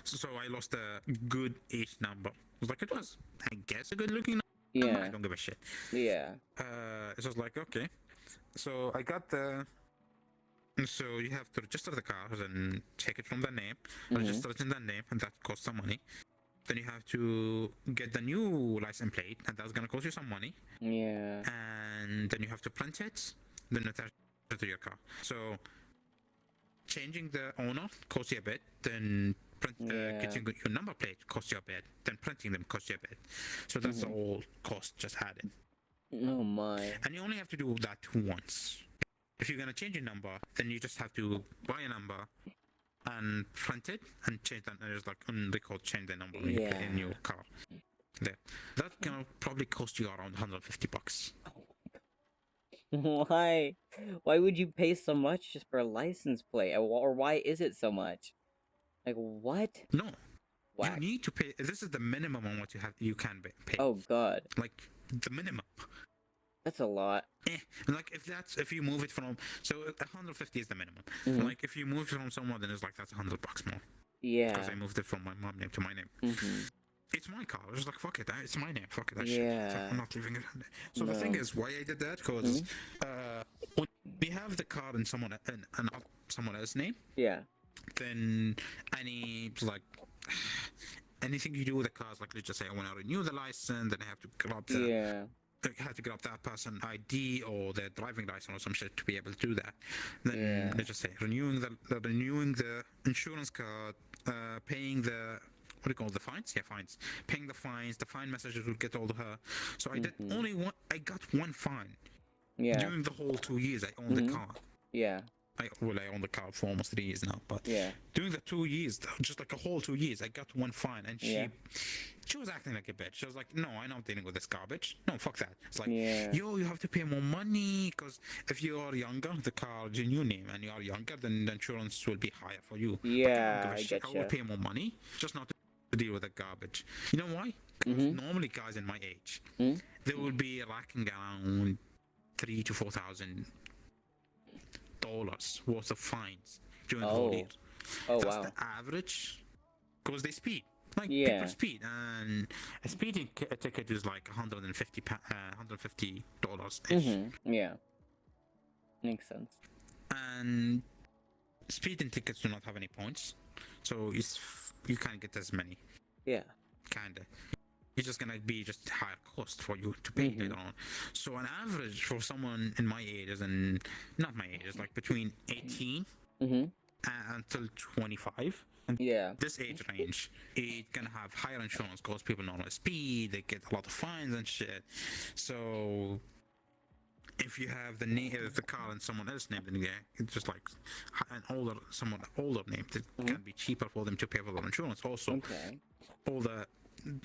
So I lost a good age number. It was, I guess, a good looking number. Yeah. I don't give a shit. Yeah. It was like, okay. So I got the. So you have to register the car and take it from the name, register it in the name, and that costs some money. Then you have to get the new license plate, and that's gonna cost you some money. Yeah. And then you have to print it, then attach it to your car. So changing the owner costs you a bit, then getting your number plate costs you a bit, then printing them costs you a bit. So that's all cost just added. Oh my. And you only have to do that once. If you're gonna change your number, then you just have to buy a number and print it and change that. And it's like on record, change the number in your car. There, that can probably cost you around $150. Why? Why would you pay so much just for a license plate? Or why is it so much? Like what? No, Whack. you need to pay. This is the minimum on what you can pay. Oh god, Like the minimum. that's a lot. Like if you move it from 150 is the minimum. Like if you move it from someone, then it's like that's $100 more. Yeah. Because I moved it from my mom name to my name. It's my car. It's like fuck it. It's my name. Fuck it. That shit. It's like, I'm not leaving it. So the thing is, why I did that, because when we have the car in someone else's name, Yeah. then anything you do with the cars, like let's just say I want to renew the license, then I have to grab the. I have to grab that person ID or their driving license or some shit to be able to do that. Then let's just say renewing the insurance card, paying the what do you call the fines? Yeah, fines. Paying the fines, the fine messages will get all to her. So I did only one. I got one fine. Yeah. During the whole 2 years I owned the car. Yeah. I own the car for almost 3 years now, but during the 2 years, just like a whole 2 years, I got one fine, and she was acting like a bitch. She was like, "No, I'm not dealing with this garbage. No, fuck that." It's like, "Yo, you have to pay more money because if you are younger, the car is in your name, and you are younger, then the insurance will be higher for you." Yeah, I get will pay more money, just not to deal with the garbage. You know why? Because normally guys in my age, they will be racking around $3,000 to $4,000 worth of fines during the whole year. Oh, that's wow. the average, because they speed. Like people speed, and a speeding ticket is like $150 ish. Yeah. Makes sense. And speeding tickets do not have any points, so you can't get as many. Yeah. Kinda. It's just gonna be just higher cost for you to pay later on. So an average for someone in my age and not my age, is like between 18 until 25. And this age range, it's gonna have higher insurance because people normally speed, they get a lot of fines and shit. So if you have the car in someone else's name, then it's just like someone older name. It can be cheaper for them to pay for their insurance. Also, all the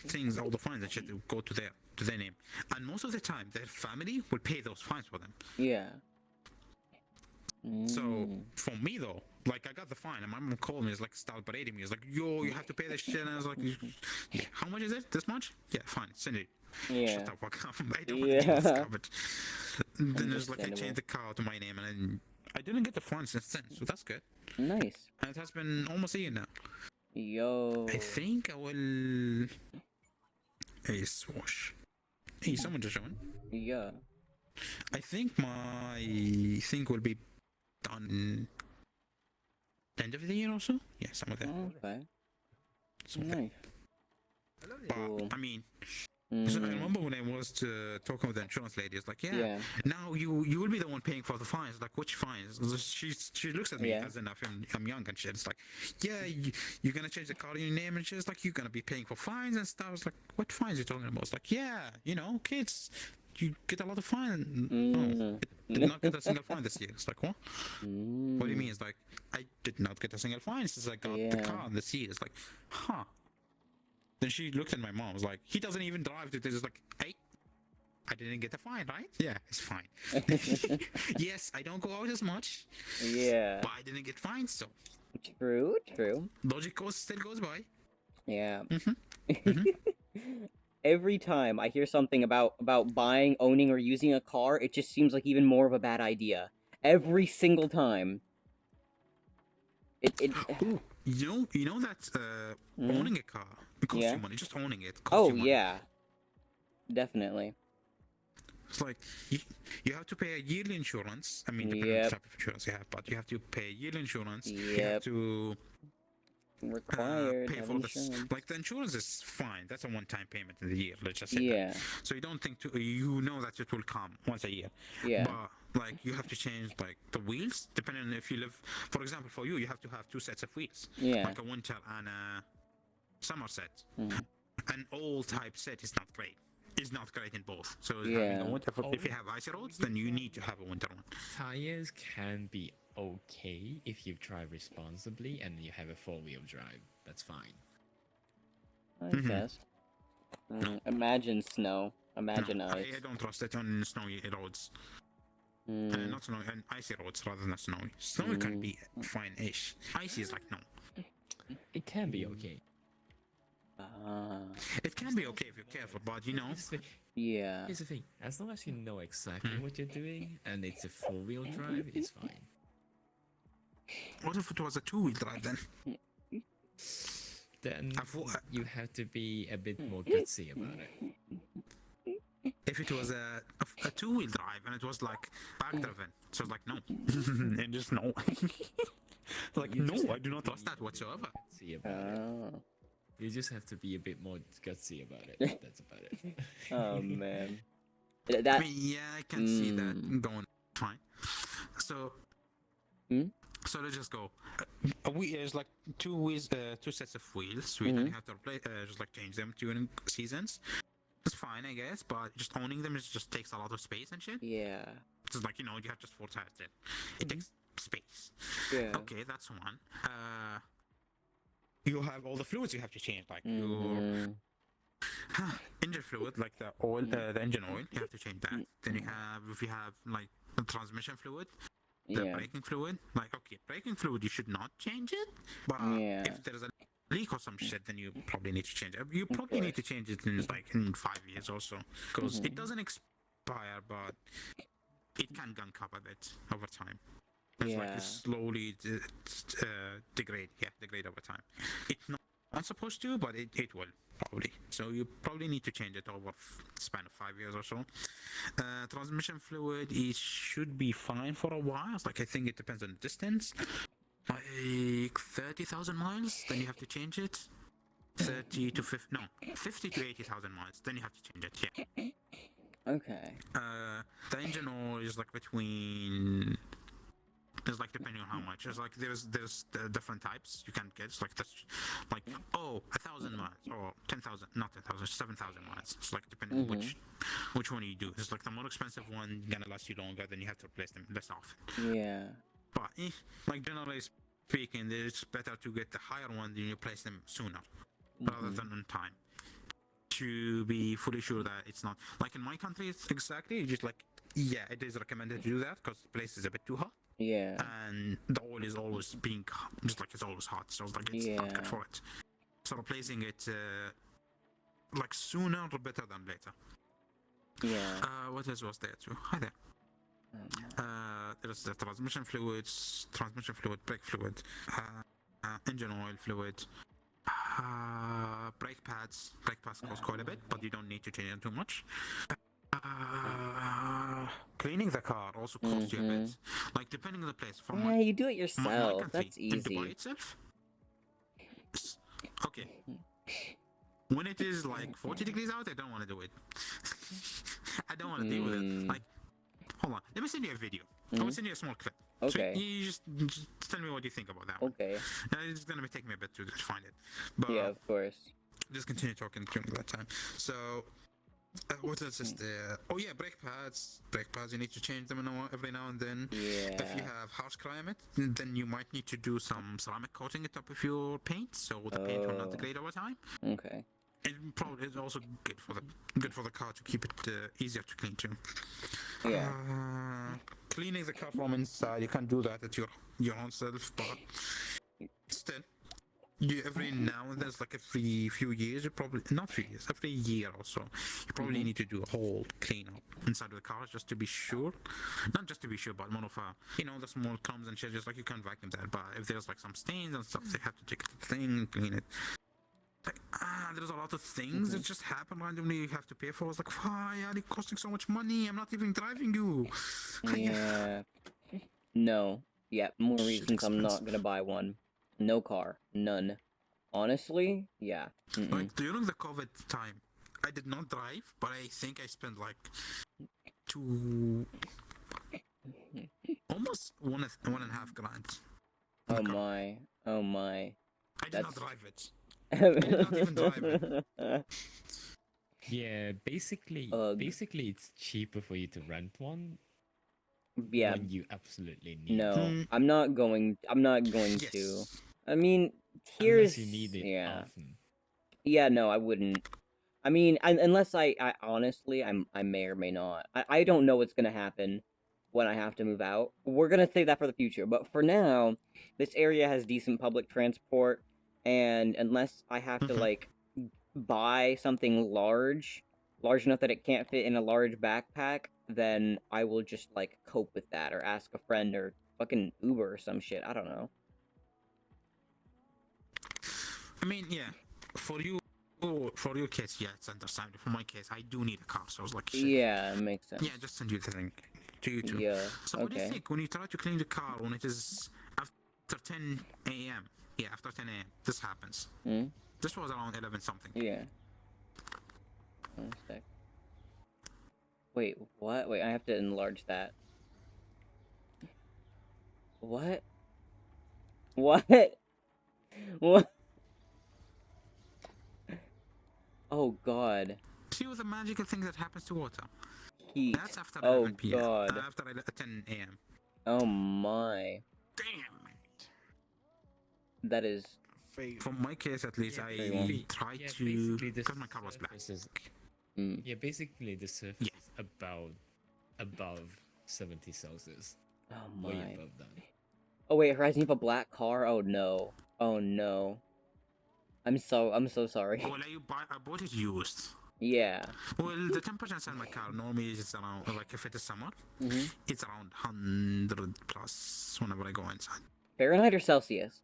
things, all the fines and shit will go to their name, and most of the time their family will pay those fines for them. Yeah. So for me though, Like I got the fine, and my mom called me. It's like start berating me. It's like, yo, you have to pay this shit. And I was like, yeah, how much is it? This much? Yeah, fine, send it. Yeah. Shut the fuck up. I don't want to deal with this Yeah. garbage. Then it's like I Understandable. changed the car to my name, and then I didn't get the fine since then, so that's good. Nice. And it has been almost a year now. Yo. I think I will. Hey, swash. Hey, someone just joined. Yeah. I think my thing will be done end of the year or so. Yeah, some of that. Okay. Some of that. Nice. But Cool. I mean, so I Mm, remember when I was talking with the insurance lady. It's like, yeah, yeah. now you will be the one paying for the fines. Like, which fines? She looks at me Yeah. as in I'm young and shit. It's like, yeah, you're gonna change the car in your name and shit. It's like you're gonna be paying for fines and stuff. It's like, what fines are you talking about? It's like, yeah, kids, you get a lot of fine. No, Mm. did not get a single fine this year. It's like, what? What do you Mm. mean? It's like, I did not get a single fine since I got the Yeah. car this year. It's like, huh. Then she looked at my mom. Was like, he doesn't even drive. It is like, hey, I didn't get a fine, right? Yeah, it's fine. Yes, I don't go out as much, Yeah. but I didn't get fined, so True. True. logic still goes by. Yeah. Mhm. Every time I hear something about buying, owning, or using a car, it just seems like even more of a bad idea. Every single time. It. Ooh, you know that Mhm. owning a car it costs Yeah. you money. Just owning it costs Oh you money. yeah. Definitely. It's like you have to pay a yearly insurance. I mean, depending on Yep. the type of insurance you have, but you have to pay a yearly insurance. You have Yep. to Required. pay Have for this. insurance. Like the insurance is fine. That's a one-time payment in the year. Let's just say that. Yeah. So you don't think you know that it will come once a year. Yeah. But like you have to change like the wheels depending on if you live. For example, for you have to have two sets of wheels, Yeah. like a winter and a summer set. Mhm. An all type set is not great. Is not great in both. So having Yeah. a winter, if you have icy roads, then you need to have a winter one. Tires can be okay if you drive responsibly and you have a four-wheel drive. That's fine. I Mhm. guess. Imagine snow. Imagine No, ice. I don't trust it on snowy roads. Mm. Not snowy, and icy roads rather than snowy. Snowy can be fine-ish. Icy is like no. It can be okay. Ah. It can be okay if you're careful, but Yeah. Here's the thing. As long as you know exactly what you're doing and it's a four-wheel drive, it's fine. what if it was a two-wheel drive then? Then I thought- you have to be a bit more gutsy about it. If it was a two-wheel drive and it was like back-driven, so it's like no, and just no. Like You just no, I have do to not trust be that whatsoever. Gutsy about it. Oh. You just have to be a bit more gutsy about it. That's about it. Oh man. I That. mean, yeah, I can see that going fine. So, Hmm? so let's just go. There's like two wheels, two sets of wheels. We then have to replace, just like change them during seasons. It's fine, I guess, but just owning them just takes a lot of space and shit. Yeah. It's like you have just four tires. Then it takes space. Yeah. Okay, that's one. You have all the fluids you have to change, like your Mhm. engine fluid, like the oil, the engine oil. You have to change that. Then you have, if you have like the transmission fluid, the Yeah. braking fluid. Like, okay, braking fluid, you should not change it. But Yeah. if there's a leak or some shit, then you probably need to change it. You probably course. need to change it in 5 years or so, because it doesn't expire, but it can gunk up a bit over time. It's like Yeah. it slowly degrade over time. It's not supposed to, but it will probably. So you probably need to change it over span of 5 years or so. Transmission fluid, it should be fine for a while. It's like I think it depends on the distance. Like 30,000 miles, then you have to change it. 50 to 80,000 miles, then you have to change it. Yeah. Okay. The engine oil is like between. There's like depending on how much. There's the different types you can get. It's like that's like 1,000 miles or 10,000, not 10,000, 7,000 miles. It's like depending on which one you do. It's like the more expensive one gonna last you longer, then you have to replace them less often. Yeah. But like generally speaking, it's better to get the higher one than you replace them sooner rather than on time. To be fully sure that it's not like in my country, it's exactly just like it is recommended to do that because the place is a bit too hot. Yeah. and the oil is always being just like it's always hot, so it's like it's not Yeah. good for it. So replacing it like sooner better than later. Yeah. What else was there too? Hi there. Um, There's the transmission fluid, brake fluid, engine oil fluid, brake pads. Brake pads cost quite a bit, but you don't need to change them too much. Cleaning the car also costs you a bit. Like depending on the place. From yeah, you do it my yourself. country, That's in Dubai easy. itself. Okay. When it is like 40 degrees out, I don't want to do it. I don't want to deal with it. Like, hold on. Let me send you a video. I will send you a small clip. Okay. So you just tell me what you think about that one. Okay. It's gonna take me a bit to find it, but Yeah, of course. just continue talking during that time. So, what else is there? Oh yeah, brake pads. Brake pads, you need to change them every now and then. Yeah. If you have harsh climate, then you might need to do some ceramic coating it up with your paint, so the paint will not degrade over time. Okay. It probably is also good for the car to keep it easier to clean too. Yeah. Cleaning the car from inside, you can do that at your own self, but still, every now and then, like every few years, you probably not few years, every year or so, you probably need to do a whole cleanup inside of the car just to be sure. Not just to be sure, but more of a the small crumbs and shit. Just like you can vacuum that, but if there's like some stains and stuff, they have to take the thing and clean it. Like, there's a lot of things that just happen randomly you have to pay for. I was like, why are they costing so much money? I'm not even driving you. Yeah. No. Yeah, more reasons I'm not gonna buy one. No car. None. Honestly, yeah. Like during the COVID time, I did not drive, but I think I spent like almost one and a half grand. Oh my. Oh my. I did not drive it. That's... I did not even drive it. Yeah, basically, Ugh. it's cheaper for you to rent one Yeah. when you absolutely need No, it. I'm not going Yes. to. I mean, Unless here's you need it yeah. often. Yeah, no, I wouldn't. I mean, unless I honestly, I may or may not. I don't know what's gonna happen when I have to move out. We're gonna save that for the future. But for now, this area has decent public transport, and unless I have to like buy something large enough that it can't fit in a large backpack, then I will just like cope with that or ask a friend or fucking Uber or some shit. I don't know. I mean, yeah, for your case, yeah, it's understandable. For my case, I do need a car, so I was like, shit. Yeah, it makes sense. Yeah, just send you the thing to you too. Yeah. So what do you Okay. think when you try to clean the car when it is after 10 a.m.? Yeah, after 10 a.m. This happens. This was around 11 something. Yeah. One sec. Wait, what? Wait, I have to enlarge that. What? What? What? Oh god. See all the magical thing that happens to water. Heat. That's after Oh 11 p.m. god. After 10 a.m. Oh my. Damn it. That is... For my case, at least, Yeah, I try yeah, to basically the because my car was black. surface is- Mm. Yeah, basically the surface Yeah. is above 70 Celsius. Oh Way my. above that. Oh wait, Horizon, you have a black car? Oh no. Oh no. I'm so sorry. Well, I bought it used. Yeah. Well, the temperature inside my car normally is around, like if it is summer, Mm-hmm. it's around 100 plus whenever I go inside. Fahrenheit or Celsius?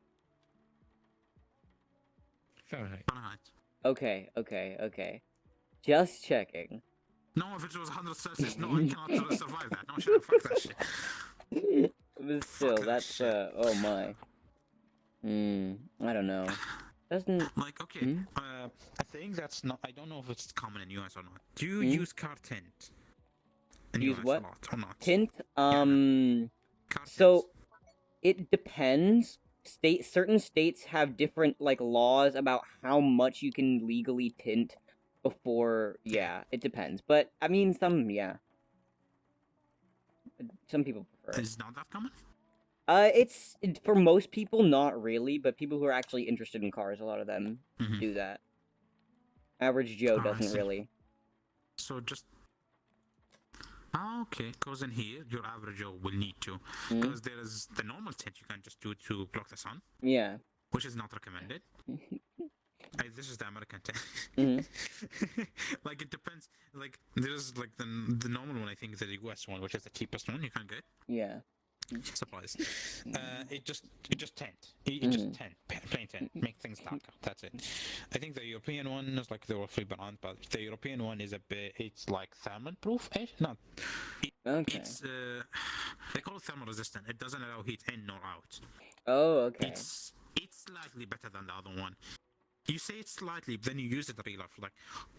Fahrenheit. Fahrenheit. Okay. Just checking. No, if it was 100 Celsius, no, I cannot survive that. No, shit, fuck that shit. But still, that that's shit. oh my. I don't know. Doesn't Like, okay, a thing that's not, I don't know if it's common in US or not. Do you use car tint? In Use US what? a lot, or not? tint? Car So tint. it depends. Certain states have different like laws about how much you can legally tint before. Yeah, it depends. But I mean, some people prefer it. Is not that common? It's for most people not really, but people who are actually interested in cars, a lot of them Mhm. do that. Average Joe Oh, I doesn't see. really. So just Ah, okay. Because in here, your average Joe will need to. Mhm. Because there is the normal tint you can just do to block the sun, Yeah. which is not recommended. This is the American tint. Mhm. Like it depends. Like there's like the normal one. I think the US one, which is the cheapest one you can get. Yeah. Surprise. It just tint. It just tint. Plain tint. Make things darker. That's it. I think the European one is like the roughly brand, but the European one is a bit. It's like thermal proof. Not. Okay. It's they call it thermal resistant. It doesn't allow heat in nor out. Oh, okay. It's slightly better than the other one. You say it's slightly, but then you use it in real life. Like,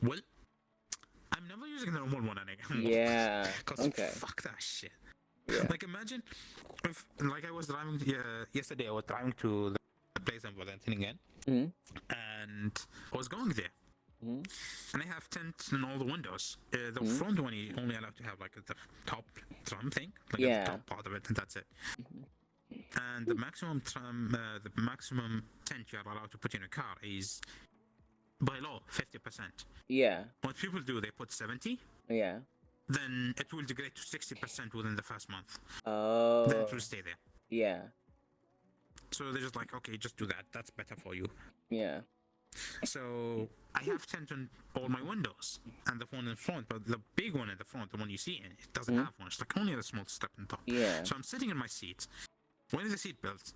well, I'm never using the normal one anymore. Yeah. Cause Okay. fuck that shit. Yeah. Like imagine if, like I was driving yesterday. I was driving to the place I'm volunteering in, Mhm. and I was going there, Mhm. and I have tint in all the windows. The Mhm. front one you only allowed to have like the top trim thing, like Yeah. the top part of it, and that's it. And the maximum tint you're allowed to put in a car is by law 50%. Yeah. What people do, they put 70, Yeah. then it will degrade to 60% within the first month. Then Oh. it will stay there. Yeah. So they're just like, okay, just do that. That's better for you. Yeah. So I have tint on all my windows and the one in front, but the big one in the front, the one you see in it, doesn't Mhm. have one. It's like only a small step on top. Yeah. So I'm sitting in my seat. When is the seat belt?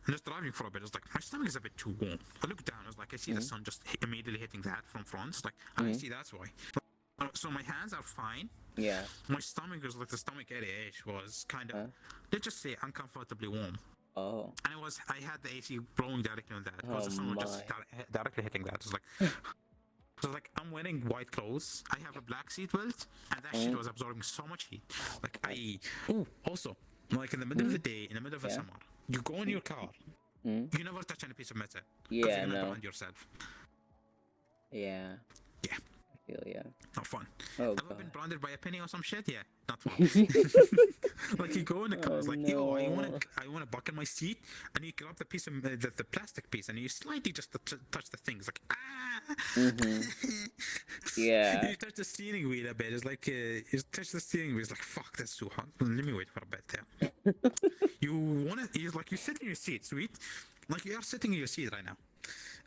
I'm just driving for a bit. It's like my stomach is a bit too warm. I look down. It's like I see the sun just immediately hitting that from front. It's like I see that's why. So my hands are fine. Yeah. My stomach was like the stomach area was kind of, let's just say, uncomfortably warm. Oh. And I had the AC blowing directly on that because the sun was just directly hitting that. It's like I'm wearing white clothes. I have a black seat belt, and that shit was absorbing so much heat. Like also, like in the middle of the day, in the middle of the summer, you go in your car, you never touch any piece of metal because Yeah. you're gonna No. brand yourself. Yeah. Yeah. I feel ya. Not fun. Oh Ever been god. branded by a penny or some shit? Yeah, not fun. Like you go in the car, Oh, it's like, yo, I no. want to buckle my seat, and you grab the piece of the plastic piece, and you slightly just touch the thing. It's like Yeah. You touch the steering wheel a bit. It's like you touch the steering wheel. It's like fuck, that's too hot. Let me wait for a bit there. It's like you sit in your seat, sweet, like you are sitting in your seat right now.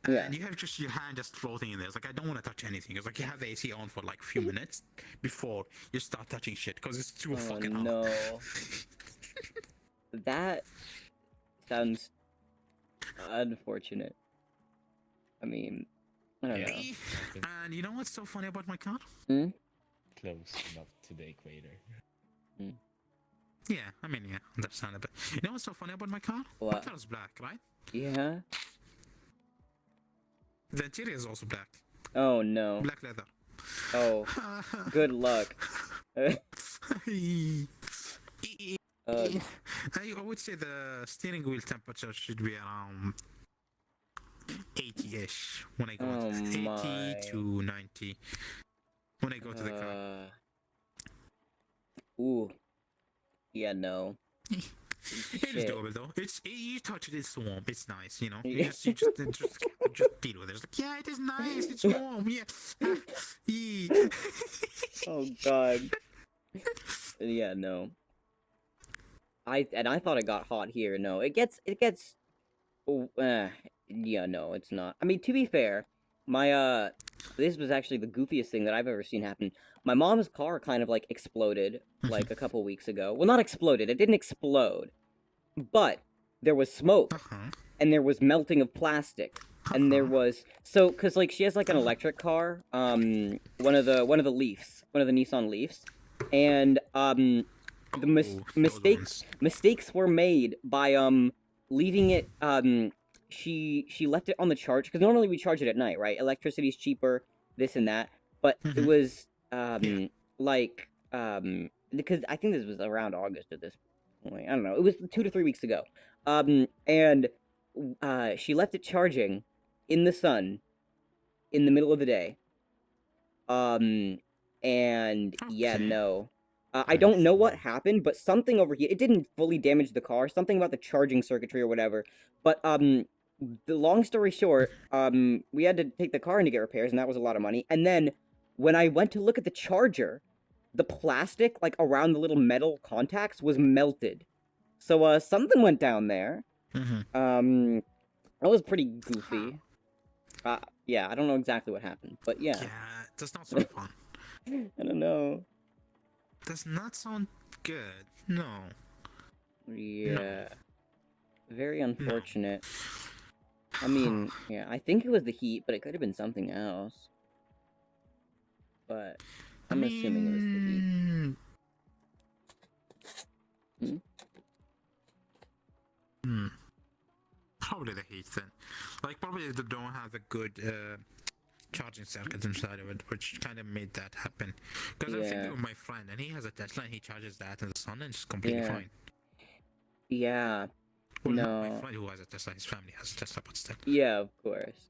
Yeah. And you have just your hand just floating in there. It's like I don't want to touch anything. It's like you have the AC on for like a few minutes before you start touching shit because it's too fucking hot. No. That sounds unfortunate. I mean, I don't know. Yeah. And you know what's so funny about my car? Close enough to the equator. Yeah, I mean, yeah, understandable. You know what's so funny about my car? My What? car is black, right? Yeah. The interior is also black. Oh no. Black leather. Oh. Good luck. I Ugh. would say the steering wheel temperature should be around 80-ish when I go Oh 80 my. to 90 when I go to the car. Ooh. Yeah, no. It is Shit. doable though. You touch it, it's warm. It's nice, you know. Yeah. You just deal with it. It's like, yeah, it is nice. It's warm. Yeah. Yeah. Oh god. Yeah, no. I thought it got hot here. No, it gets. Oh, yeah, no, it's not. I mean, to be fair, my this was actually the goofiest thing that I've ever seen happen. My mom's car kind of like exploded like a couple weeks ago. Well, not exploded. It didn't explode, but there was smoke and there was melting of plastic. And there was cause like she has like an electric car, one of the Leafs, one of the Nissan Leafs, and mistakes were made by leaving it she left it on the charge because normally we charge it at night, right? Electricity's cheaper, this and that, but it was like because I think this was around August at this point. I don't know. It was 2 to 3 weeks ago. And she left it charging in the sun in the middle of the day. And yeah, Okay. no. I don't know what happened, but something over here. It didn't fully damage the car. Something about the charging circuitry or whatever. But the long story short, we had to take the car in to get repairs, and that was a lot of money. And then when I went to look at the charger, the plastic, like, around the little metal contacts was melted. So, something went down there. Mm-hmm. That was pretty goofy. Yeah, I don't know exactly what happened, but yeah. Yeah, does not sound fun. I don't know. Does not sound good. No. Yeah. Very unfortunate. I mean, yeah, I think it was the heat, but it could have been something else. But I'm assuming it was the heat. Probably the heat then. Like, probably they don't have a good charging circuit inside of it, which kind of made that happen. Because I'm thinking Yeah. of my friend, and he has a Tesla, and he charges that in the sun, and it's completely Yeah. fine. Yeah. Well, not my No. friend who has a Tesla, his family has a Tesla, but still. Yeah, of course.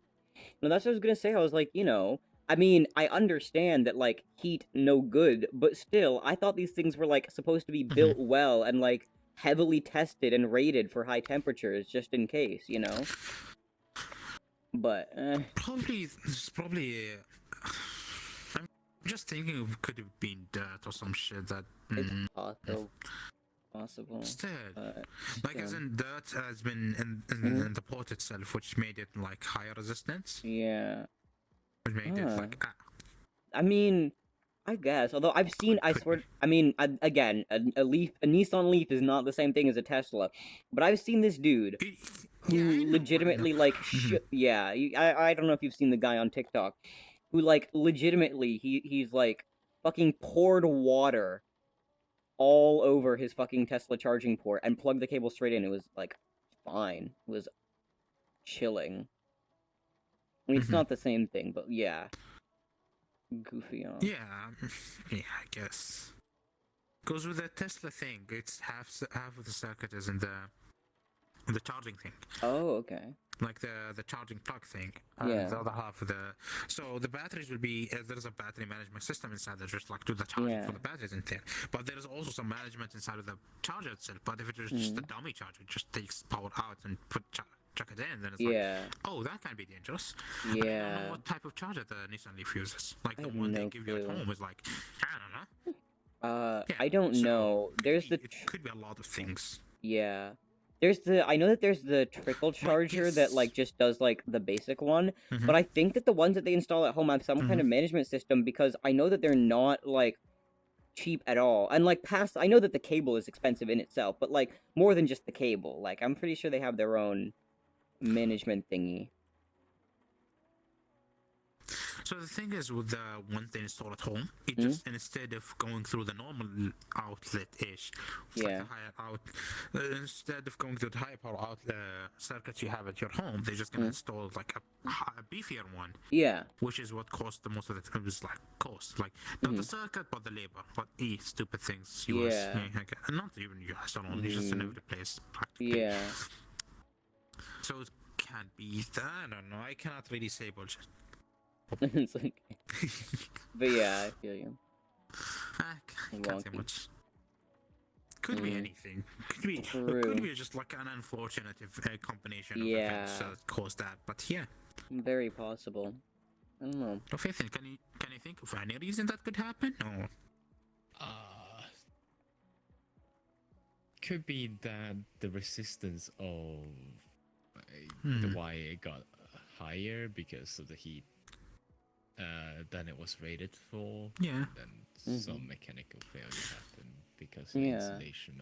No, that's what I was gonna say. I was like, I mean, I understand that, like, heat no good, but still, I thought these things were, like, supposed to be built well and, like, heavily tested and rated for high temperatures just in case, But, Probably, I'm just thinking it could have been dirt or some shit that. it's possible. Still, But like as still. in dirt has been in the port itself, which made it like higher resistance. Yeah. Which made it like I mean, I guess. Although I've seen, Could be. I mean, again, a Nissan Leaf is not the same thing as a Tesla, but I've seen this dude who Yeah, I know, legitimately, like, yeah, I don't know if you've seen the guy on TikTok, who, like, legitimately, he's, like, fucking poured water all over his fucking Tesla charging port and plugged the cable straight in. It was, like, fine. It was chilling. I mean, it's not the same thing, but yeah. Goofy on. Yeah, I guess. Goes with the Tesla thing. It's half of the circuit is in the charging thing. Oh, okay. Like the charging plug thing. Yeah. The other half of so the batteries will be there's a battery management system inside that just like do the charging for the batteries in there. But there's also some management inside of the charger itself. But if it was just a dummy charger, it just takes power out and chuck it in, then it's like, oh, that can be dangerous. Yeah. I don't know what type of charger the Nissan Leaf uses. Like the one they give you at home is like, I don't know. I don't know. There's it could be a lot of things. Yeah. I know that there's the trickle charger that, like, just does, like, the basic one, but I think that the ones that they install at home have some kind of management system, because I know that they're not, like, cheap at all. And, like, I know that the cable is expensive in itself, but, like, more than just the cable. Like, I'm pretty sure they have their own management thingy. So the thing is, with the one they install at home, it just instead of going through the normal outlet-ish, like the higher instead of going through the higher power outlet circuit you have at your home, they're just gonna install like a beefier one. Yeah. Which is what costs the most of the time. Is like cost, like not the circuit but the labor. But stupid things. US, and not even US alone. It's just in every place practically. Yeah. So it can't be that. I don't know. I cannot really say bullshit. It's like, but yeah, I feel you. I can't say much. Could be anything. Could be just like an unfortunate combination of events that caused that. But yeah, very possible. I don't know. So, Faithin, can you think of any reason that could happen? Or could be that the resistance of the wire got higher because of the heat than it was rated for. Yeah. Then some mechanical failure happened because of insulation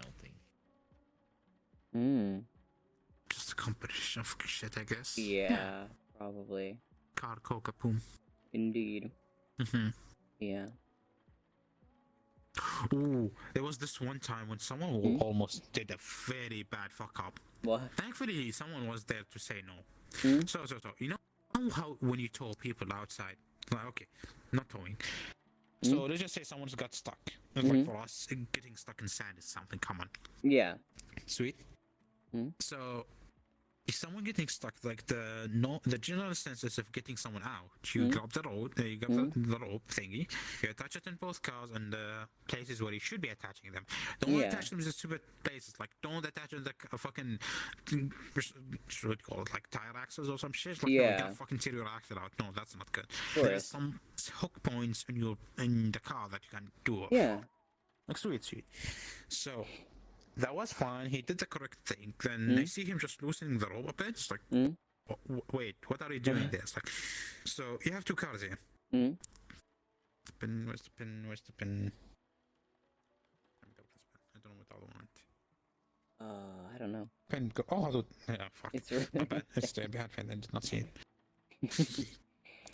melting. Just a combination of shit, I guess. Yeah, probably. Car coca boom. Indeed. Yeah. Ooh, there was this one time when someone almost did a very bad fuck up. What? Thankfully, someone was there to say no. So, you know how when you tow people outside, like, okay, not towing. So let's just say someone's got stuck. It's like for us, getting stuck in sand is something common. Yeah. Sweet. So is someone getting stuck, like the general sense of getting someone out, you Mm. grab the rope, you grab the rope thingy, you attach it in both cars and the places where you should be attaching them. Don't Yeah. attach them to stupid places, like don't attach them to the fucking what do you call it, like tire axles or some shit. Like no, you're Yeah. gonna fucking tear your axle out. No, that's not good. course. There's some hook points in the car that you can do it. Yeah. Like sweet. So that was fine. He did the correct thing. Then I see him just loosening the rope a bit. It's like, Mm. wait, what are you doing there? It's like, so you have two cars here. Mm. Pin, where's the pin? Where's the pin? I don't know what the other one went. I don't know. Pin, go. Oh, dude. Yeah, fuck. It's My bad. It's the bad pin. I did not see it.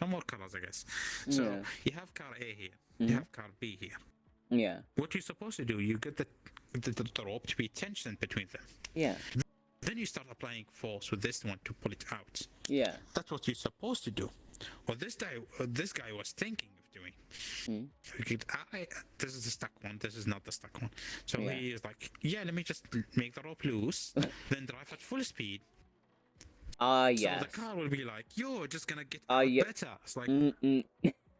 No more colors, I guess. So Yeah. you have car A here. Mhm. You have car B here. Yeah. What you're supposed to do, you get the rope to be tensioned between them. Yeah. Then you start applying force with this one to pull it out. Yeah. That's what you're supposed to do. What this guy was thinking of doing. Mm. This is the stuck one. This is not the stuck one. So Yeah. he is like, yeah, let me just make the rope loose, then drive at full speed. Yes. So the car will be like, you're just gonna get Yeah. better. It's like, Mm-mm.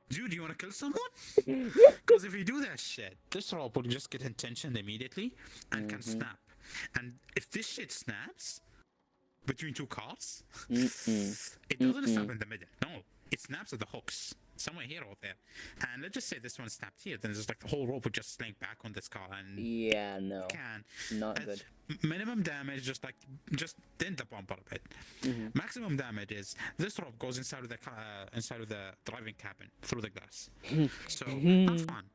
dude, you wanna kill someone? Because if you do that shit, this rope will just get intentioned immediately and can snap. And if this shit snaps between two cars, it doesn't snap in the middle. No, it snaps at the hooks. Somewhere here or there. And let's just say this one snapped here, then it's like the whole rope would just slink back on this car and Yeah, no. Not at good. minimum damage, just dent the bumper a bit. Maximum damage is this rope goes inside of the inside of the driving cabin through the glass. So not fun.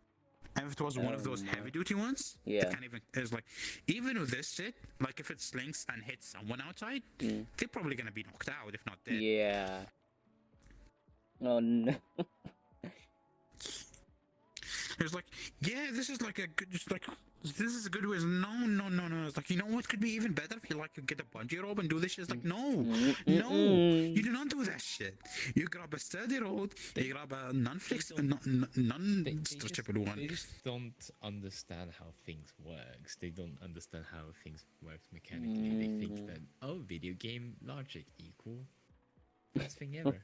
And if it was one of those heavy duty ones, Yeah. it can't even. It's like even with this shit, like if it slinks and hits someone outside, they're probably gonna be knocked out if not dead. Yeah. Oh no. It's like, yeah, this is like a good, just like, this is a good way. No. It's like, you know what could be even better if you like get a bungee rope and do this shit. It's like, no, you do not do that shit. You grab a sturdy rope, you grab a non-stretchable one. They just don't understand how things works. They don't understand how things works mechanically. They think that video game logic equal best thing ever.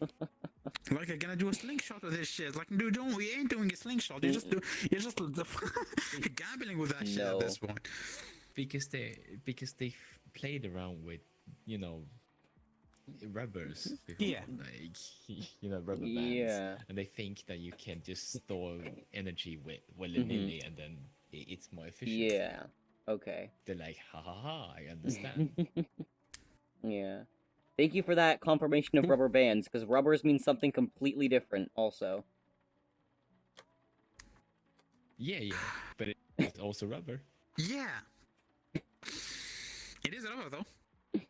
Like, I'm gonna do a slingshot with this shit. Like, dude, don't, we ain't doing a slingshot. You're just gambling with that shit at this point. Because they played around with, rubbers before, Yeah. like rubber bands, Yeah. and they think that you can just store energy with willy-nilly and then it's more efficient. Yeah. Okay. They're like, ha, I understand. Yeah. Thank you for that confirmation of rubber bands, because rubbers mean something completely different also. Yeah, but it's also rubber. Yeah. It is rubber though.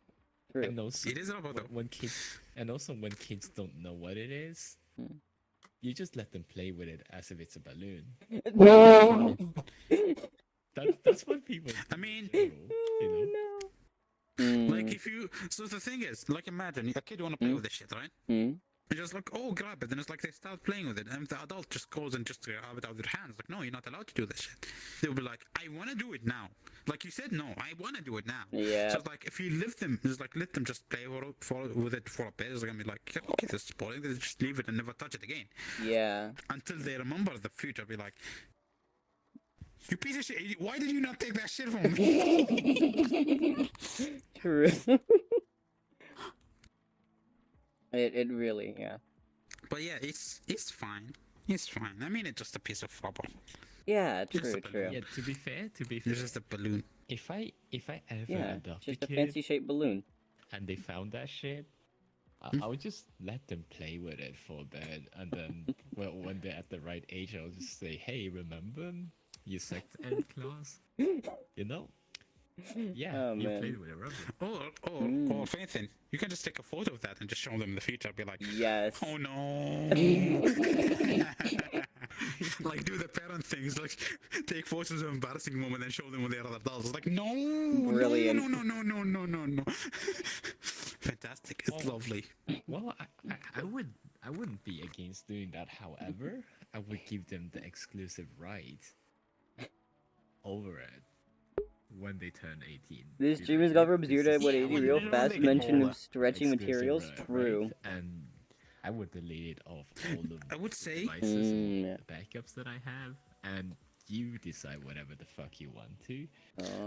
True. And also, It is rubber though. when kids don't know what it is, you just let them play with it as if it's a balloon. That's what people do, I mean, Mm. like so the thing is, like imagine a kid wanna play with this shit, right? Mm. And just like, oh, grab it. Then it's like they start playing with it. And the adult just goes and just grab it out of their hands. Like, no, you're not allowed to do this shit. They'll be like, I want to do it now. Like you said, no, I want to do it now. Yeah. So it's like, if you leave them, it's like, let them just play with it for a bit. It's going to be like, okay, this is boring. They just leave it and never touch it again. Yeah. Until they remember the future. Be like, you piece of shit. Why did you not take that shit from me? True. It really, yeah. But yeah, it's fine. It's fine. I mean, it's just a piece of rubber. Yeah, Just true, a true. balloon. Yeah, to be fair, It's just a balloon. if I ever Yeah, adopt just a a kid fancy shaped balloon. and they found that shit, I would just let them play with it for a bit, and then when they're at the right age, I'll just say, hey, remember your sex ed class? You know? Yeah, Oh, you man. played with a rubber. Or if anything, you can just take a photo of that and just show them in the future. Be like, Yes. oh no. Like do the parent things, like take photos of embarrassing moment and show them when they are adults. It's like no, Brilliant. no. Fantastic, it's lovely. Well, I wouldn't be against doing that. However, I would give them the exclusive right over it. when they turn 18. This Be stream like, is "Yep, gone from this 0 to is 180 when- real when fast. they get Mention older. of stretching exclusive, materials. right? True. And I would delete it off all of I would the say- devices or Yeah. backups that I have, and you decide whatever the fuck you want to.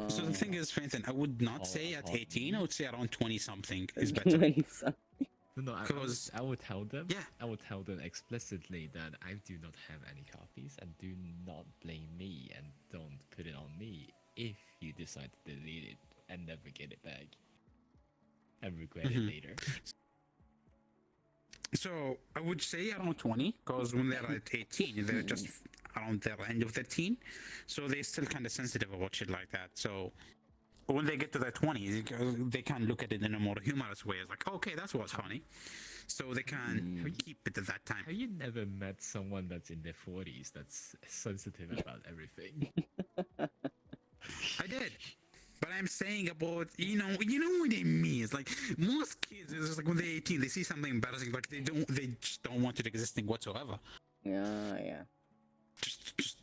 So the thing is, Fenton, I would not All say at about 18. I me. would say around 20 something is better. No, Because- I would tell them. Yeah. I would tell them explicitly that I do not have any copies, and do not blame me, and don't put it on me if you decide to delete it and never get it back, and regret it later. So I would say around 20, because when they're at 18, they're just around their end of their teen, so they're still kind of sensitive about shit like that. So when they get to their 20s, they can look at it in a more humorous way. It's like, okay, that's what's funny. So they can keep it at that time. Have you never met someone that's in their 40s that's sensitive about everything? I did. But I'm saying about, you know what I mean. It's like most kids, it's just like when they're 18, they see something embarrassing, like they just don't want it existing whatsoever. Yeah. Just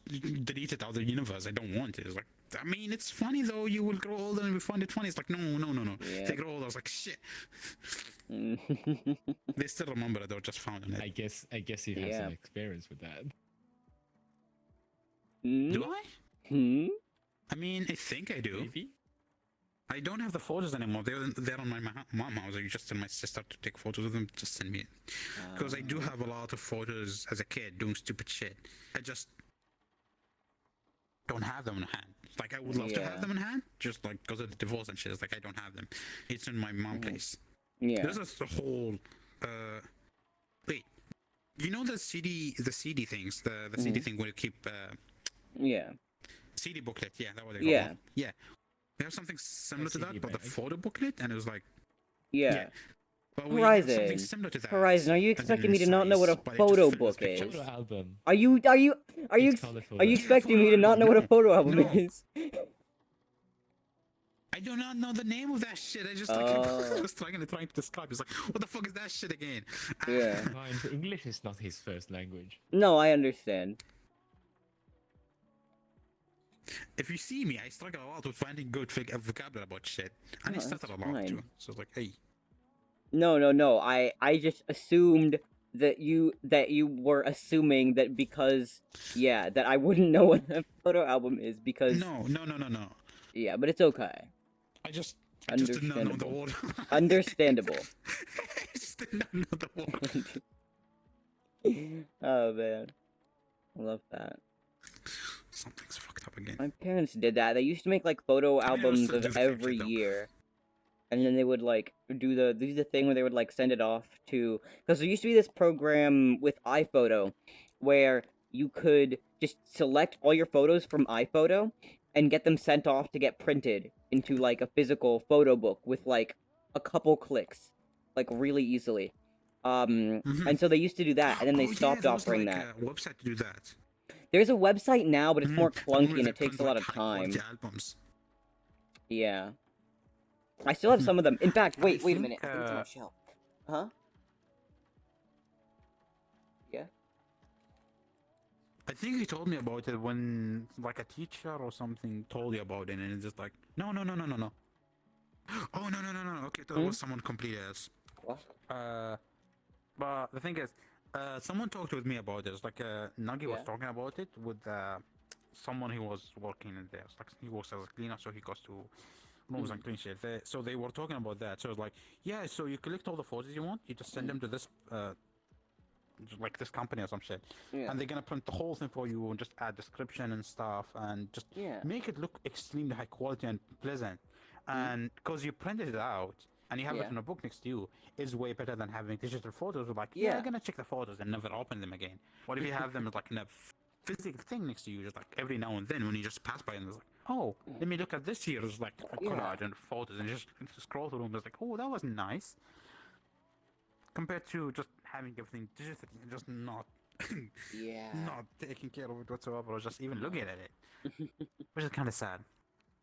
delete it out of the universe. I don't want it. It's like, I mean, it's funny though. You will grow older and we find it funny. It's like, no. Yeah. They grow older. I was like, shit. They still remember it. They were just found on it. I guess you have Yeah. some experience with that. Do I? Hmm? I mean, I think I do. Maybe. I don't have the photos anymore. They're on my mom house. I just tell my sister to take photos of them. Just send me it. Because I do have a lot of photos as a kid doing stupid shit. I just don't have them in hand. Like, I would love to Yeah. have them in hand, just like because of the divorce and shit. It's like I don't have them. It's in my mom's place. Yeah. This is the whole. Wait, you know the CD things, the CD thing where you keep Yeah. CD booklet. Yeah, that what they Yeah. call it. Yeah. We have something similar to CD that, but the bag. photo booklet, and it was like, Yeah. but we have something Horizon. similar to that. Horizon, are you as in expecting me to not know what a size, but it just photo fits book pictures. is? Photo album. Are you It's colorful. are you Yeah, expecting me photo to not know what a album. photo album No. is? I do not know the name of that shit. I just like Oh. was trying to describe. It's like, what the fuck is that shit again? Yeah. Fine, English is not his first language. No, I understand. If you see me, I struggle a lot with finding good vocabulary about shit, and No, I stutter a that's lot fine. too. So it's like, hey, No. I just assumed that you were assuming that because that I wouldn't know what a photo album is because no. yeah, but it's okay. I just did not know the Understandable. word. Understandable. I just did not know the word. Oh man. I love that. Something's fucked up again. My parents did that. They used to make like photo I mean, albums still do of the same every shit, though. year. And then they would like do the thing where they would like send it off to, because there used to be this program with iPhoto where you could just select all your photos from iPhoto and get them sent off to get printed into like a physical photo book with like a couple clicks, like really easily. Mhm. And so they used to do that, and then they Oh, stopped there was, offering like, that. a website to do that. There's a website now, but it's more The one clunky where and they it takes print, a lot like, of time. high-quality albums. Yeah. I still have some of them. In fact, wait a think, minute. I think it's on my shelf. Huh? Yeah? I think you told me about it when, like, a teacher or something told you about it, and it's just like, no. Oh, no. Okay, that was someone completely else. What? But the thing is, someone talked with me about this. Like, Nagi was Yeah. talking about it with someone who was working in there. Like, he works as a cleaner, so he goes to rooms and clean shit. So they were talking about that. So it's like, yeah, so you collect all the photos you want, you just send them to this, like this company or some shit, Yeah. and they're gonna print the whole thing for you and just add description and stuff and just Yeah. make it look extremely high quality and pleasant. And because you printed it out and you have Yeah. it in a book next to you, is way better than having digital photos. Like, Yeah. I'm gonna check the photos and never open them again. What if you have them like in a physical thing next to you, just like every now and then when you just pass by and it's like, oh, let me look at this here. It's like a Yeah. collage and photos and just scroll through them. It's like, oh, that was nice. Compared to just having everything digital and just not Yeah. not taking care of it whatsoever or just even looking at it. Which is kind of sad.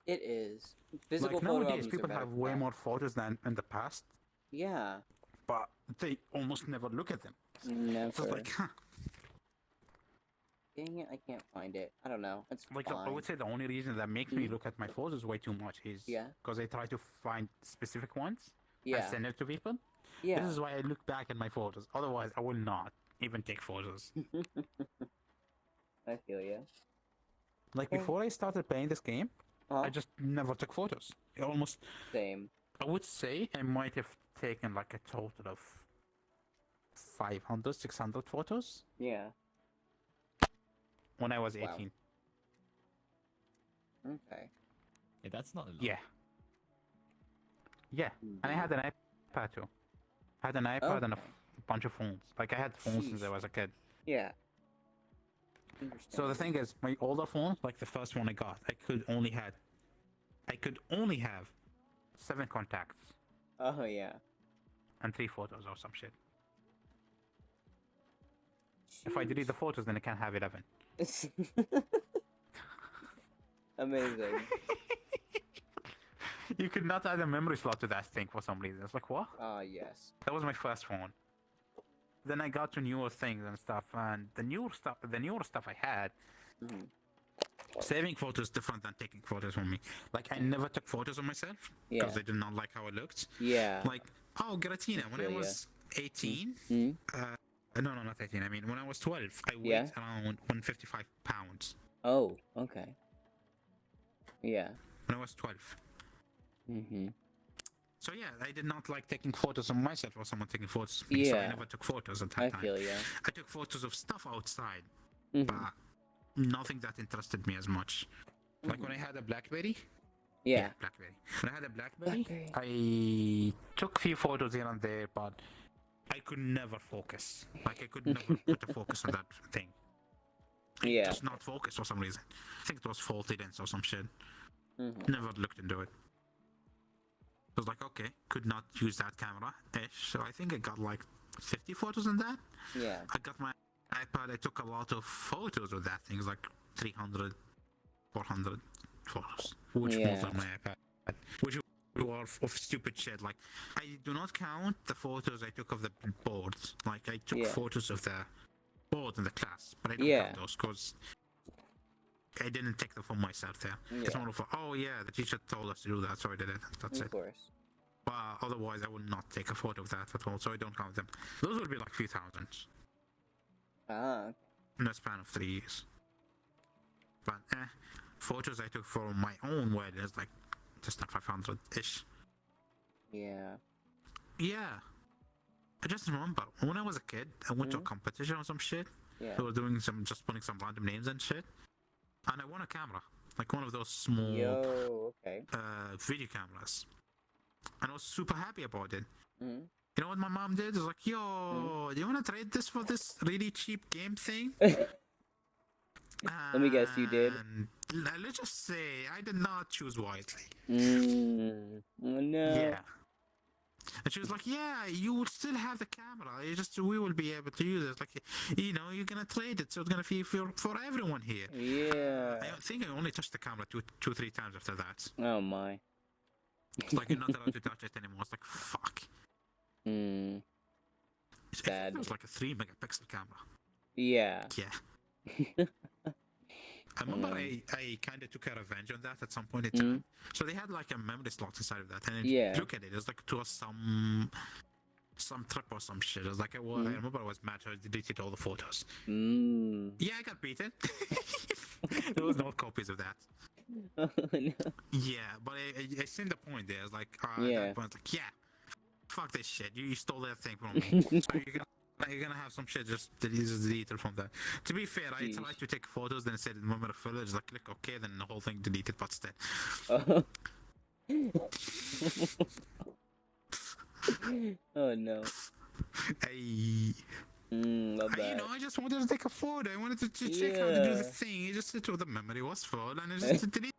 It is. Physical Like photo nowadays, albums are people better have for way that. more photos than in the past, Yeah. but they almost never look at them. So Never. it's like, huh. Dang it, I can't find it. I don't know. It's Like I fine. would say the only reason that makes me look at my photos way too much is Yeah. because I try to find specific ones and Yeah. send it to people. Yeah. This is why I look back at my photos. Otherwise, I will not even take photos. I feel you. Like Okay. before I started playing this game, Huh? I just never took photos. Almost, Same. I would say I might have taken like a total of 500, 600 photos Yeah. when I was Wow. 18. Okay. Yeah, that's not a lot. Yeah. Yeah. And I had an iPad too. I had an iPad and a Okay. bunch of phones. Like I had phones since I Sheesh. was a kid. Yeah. So the thing is, my older phone, like the first one I got, I could only have 7 contacts Oh yeah. and 3 photos or some shit. If I delete the photos, then I can have 11. Amazing. You could not add a memory slot to that thing for some reason. It's like, what? Ah yes. That was my first phone. Then I got to newer things and stuff, and the newer stuff I had, Mhm. saving photos different than taking photos from me. Like I never took photos of myself Yeah. because I did not like how I looked. Yeah. Like, oh, Gratina, when I feel ya. was 18, Mhm. no, not 18. I mean, when I was 12, I weighed Yeah. around 155 pounds. Oh. Okay. Yeah. When I was 12. Mhm. So yeah, I did not like taking photos of myself or someone taking photos of me. So I Yeah. never took photos at that I time. feel ya. I took photos of stuff outside, Mhm. but nothing that interested me as much. Like when I had a BlackBerry. Yeah. BlackBerry. When I had a BlackBerry, Blackberry. I took a few photos here and there, but I could never focus. Like I could never put a focus on that thing. I Yeah. just not focus for some reason. I think it was faulty lens or some shit. Mhm. Never looked into it. I was like, okay, could not use that camera ish. So I think I got like 50 photos in that. Yeah. I got my iPad, I took a lot of photos with that thing. It's like 300, 400 photos. Which Yeah. most on my iPad. Which were of stupid shit. Like, I do not count the photos I took of the boards. Like, I took Yeah. photos of the board in the class, but I don't Yeah. count those because I didn't take them for myself there. It's Yeah. more of a, oh yeah, the teacher told us to do that, so I did it. That's Of it. course. But otherwise, I would not take a photo of that at all, so I don't count them. Those would be like few thousand Ah. in a span of 3 years. But photos I took for my own wedding is like just like 500 ish. Yeah. Yeah. I just remember when I was a kid, I went to a Mhm. competition or some shit. Yeah. They were doing just putting some random names and shit. And I won a camera, like one of those small Yo. Okay. video cameras. And I was super happy about it. Mhm. You know what my mom did? It was like, yo, do you want to trade this for this really cheap game thing? Let me guess, you did. And let's just say I did not choose wisely. Oh no. Yeah. And she was like, yeah, you will still have the camera. We will be able to use it. Like, you know, you're going to trade it. So it's going to be for everyone here. Yeah. I think I only touched the camera two, 3 times after that. Oh my. It's like you're not allowed to touch it anymore. It's like, fuck. Hmm. I think Sad. it was like a 3 megapixel camera. Yeah. Yeah. I remember I kind of took a revenge on that at some point in time. So they had like a memory slot inside of that, and if Yeah. you look at it, it's like it was some trip or some shit. It was like I remember I was mad, so I deleted all the photos. Yeah, I got beaten. There was no copies of that. Oh no. Yeah, but I seen the point there. It's like at Yeah. that point, it's like fuck this shit. You stole that thing from me. So you're gonna have some shit just deleted from that. To be fair, I tried to take photos, then it said memory full. It's like click OK, then the whole thing deleted, but still. Oh. Oh no. My bad. I just wanted to take a photo. I wanted to check how to do the thing. It just said the memory was full, and it just deleted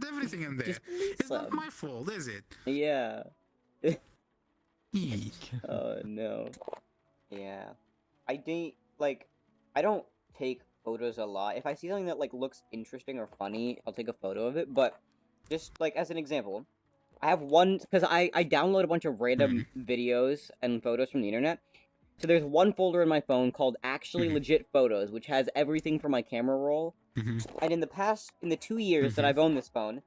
everything in there. Just delete It's not some. my fault, is it? Yeah. Eee. Oh no. Yeah. I don't take photos a lot. If I see something that like looks interesting or funny, I'll take a photo of it. But just like as an example, I have one because I download a bunch of random videos and photos from the internet. So there's one folder in my phone called Actually Mhm. Legit Photos, which has everything from my camera roll. And in the 2 years that Mhm. I've owned this phone,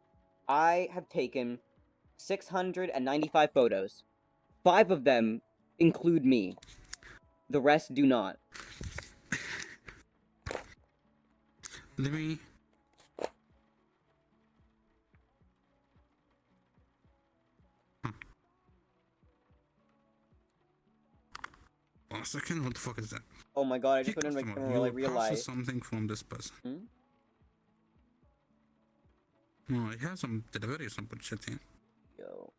I have taken 695 photos. 5 of them include me. The rest do not. Let me. Huh. 1 second. What the fuck is that? Oh my god, I Hey just went into my customer, camera roll, I you process realized. something from this person. Hmm? No, I have some delivery or some bullshit here. Yo.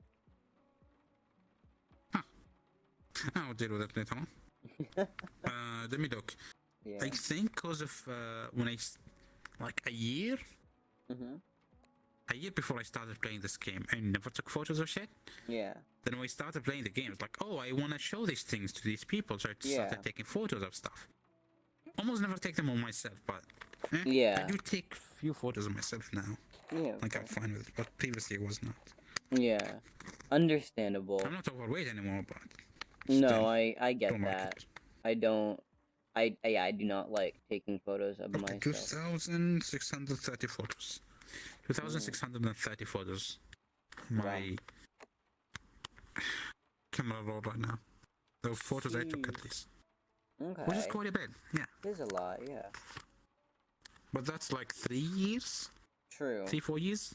I'll deal with it later on. Let me look. Yeah. I think because of when like a year before I started playing this game, I never took photos of shit. Yeah. Then when I started playing the game, it's like, oh, I want to show these things to these people, so I started Yeah. taking photos of stuff. Almost never take them on myself, but Yeah. I do take few photos of myself now. Yeah. Like I'm fine with it, but previously it was not. Yeah. Understandable. I'm not overweight anymore, but No, still, I get don't like that. it. I don't. I do not like taking photos of Okay, myself. 2,630 photos. 2,630 photos. My camera roll right now. The photos I took at least. Okay. Which is quite a bit, yeah. There's a lot, yeah. But that's like 3 years? True. 3-4 years?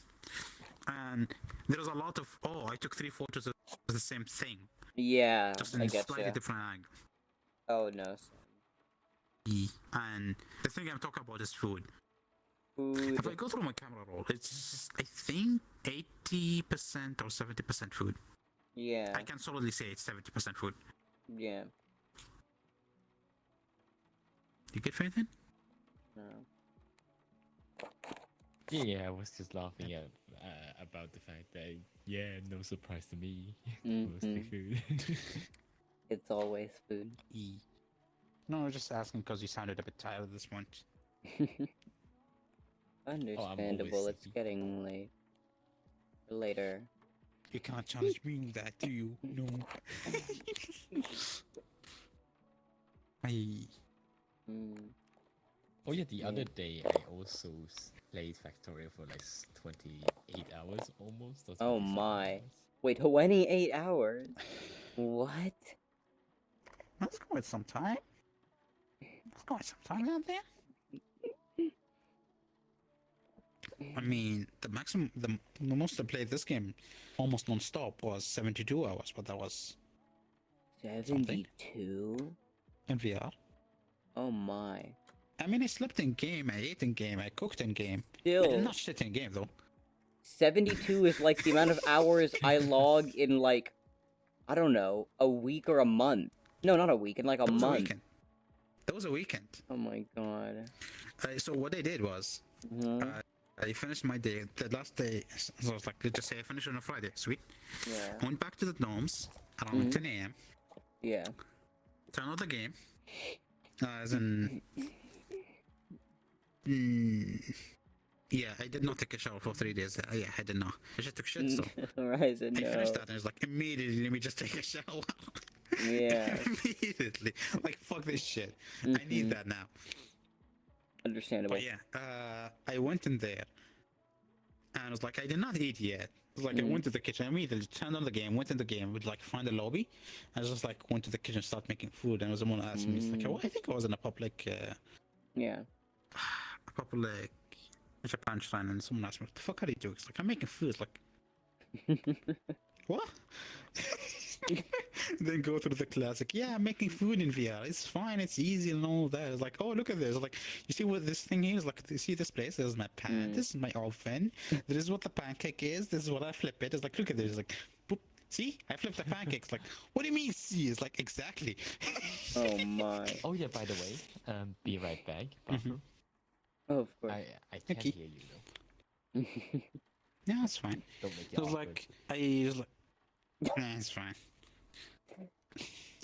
And there's a lot of, oh, I took 3 photos of the same thing. Yeah, Just I in a get slightly ya. different angle. Oh no. And the thing I'm talking about is food. Food. If I go through my camera roll, it's, I think, 80% or 70% food. Yeah. I can solidly say it's 70% food. Yeah. You get anything? No. Yeah, I was just laughing at about the fact that no surprise to me. Mostly food. It's always food. No, I was just asking because you sounded a bit tired at this point. Understandable. It's sleepy. getting late. Later. You can't challenge me in that, do you? No. Oh yeah, the other Yeah. day I also played Factorio for like 28 hours almost. Or Oh 27 my. hours. Wait, 28 hours? What? That's quite some time. That's quite some time out there. I mean, the maximum, the most I played this game almost non-stop was 72 hours, but that was 72? in VR. Oh my. I mean, I slept in game, I ate in game, I cooked in game. I Still, did not shit in game though. 72 is like the amount of hours I log in, like, I don't know, a week or a month. No, not a week, in like a That was a month. weekend. That was a weekend. Oh my god. So what I did was, I finished my day. The last day, so I was like, let's just say I finished on a Friday. Sweet. Yeah. I went back to the dorms around 10 a.m. Yeah. Turned on the game. As in, yeah, I did not take a shower for 3 days. Yeah, I did not. I just took shit. So Horizon, I no. finished that and I was like, immediately, let me just take a shower. Yeah. Immediately, like fuck this shit. I need that now. Understandable. But yeah, I went in there and I was like, I did not eat yet. It was like I went to the kitchen, I immediately turned on the game, went in the game, would like find a lobby. I was just like went to the kitchen, start making food, and someone asked me, it's like, oh, I think I was in a public, Yeah. a public Japan shrine, and someone asked me, what the fuck are you doing? It's like, I'm making food. It's like, what? Then go through the classic. Yeah, I'm making food in VR. It's fine. It's easy and all that. It's like, oh, look at this. Like, you see what this thing is? Like, you see this place? There's my pan. This is my oven. This is what the pancake is. This is what I flip it. It's like, look at this. It's like, boop. See? I flipped the pancakes. Like, what do you mean? See? It's like, exactly. Oh my. Oh yeah, by the way, be right back. Buffer. Oh, of course. I can't Okay. hear you though. Yeah, that's fine. Don't make it It was awkward. like, I was like, nah, it's fine.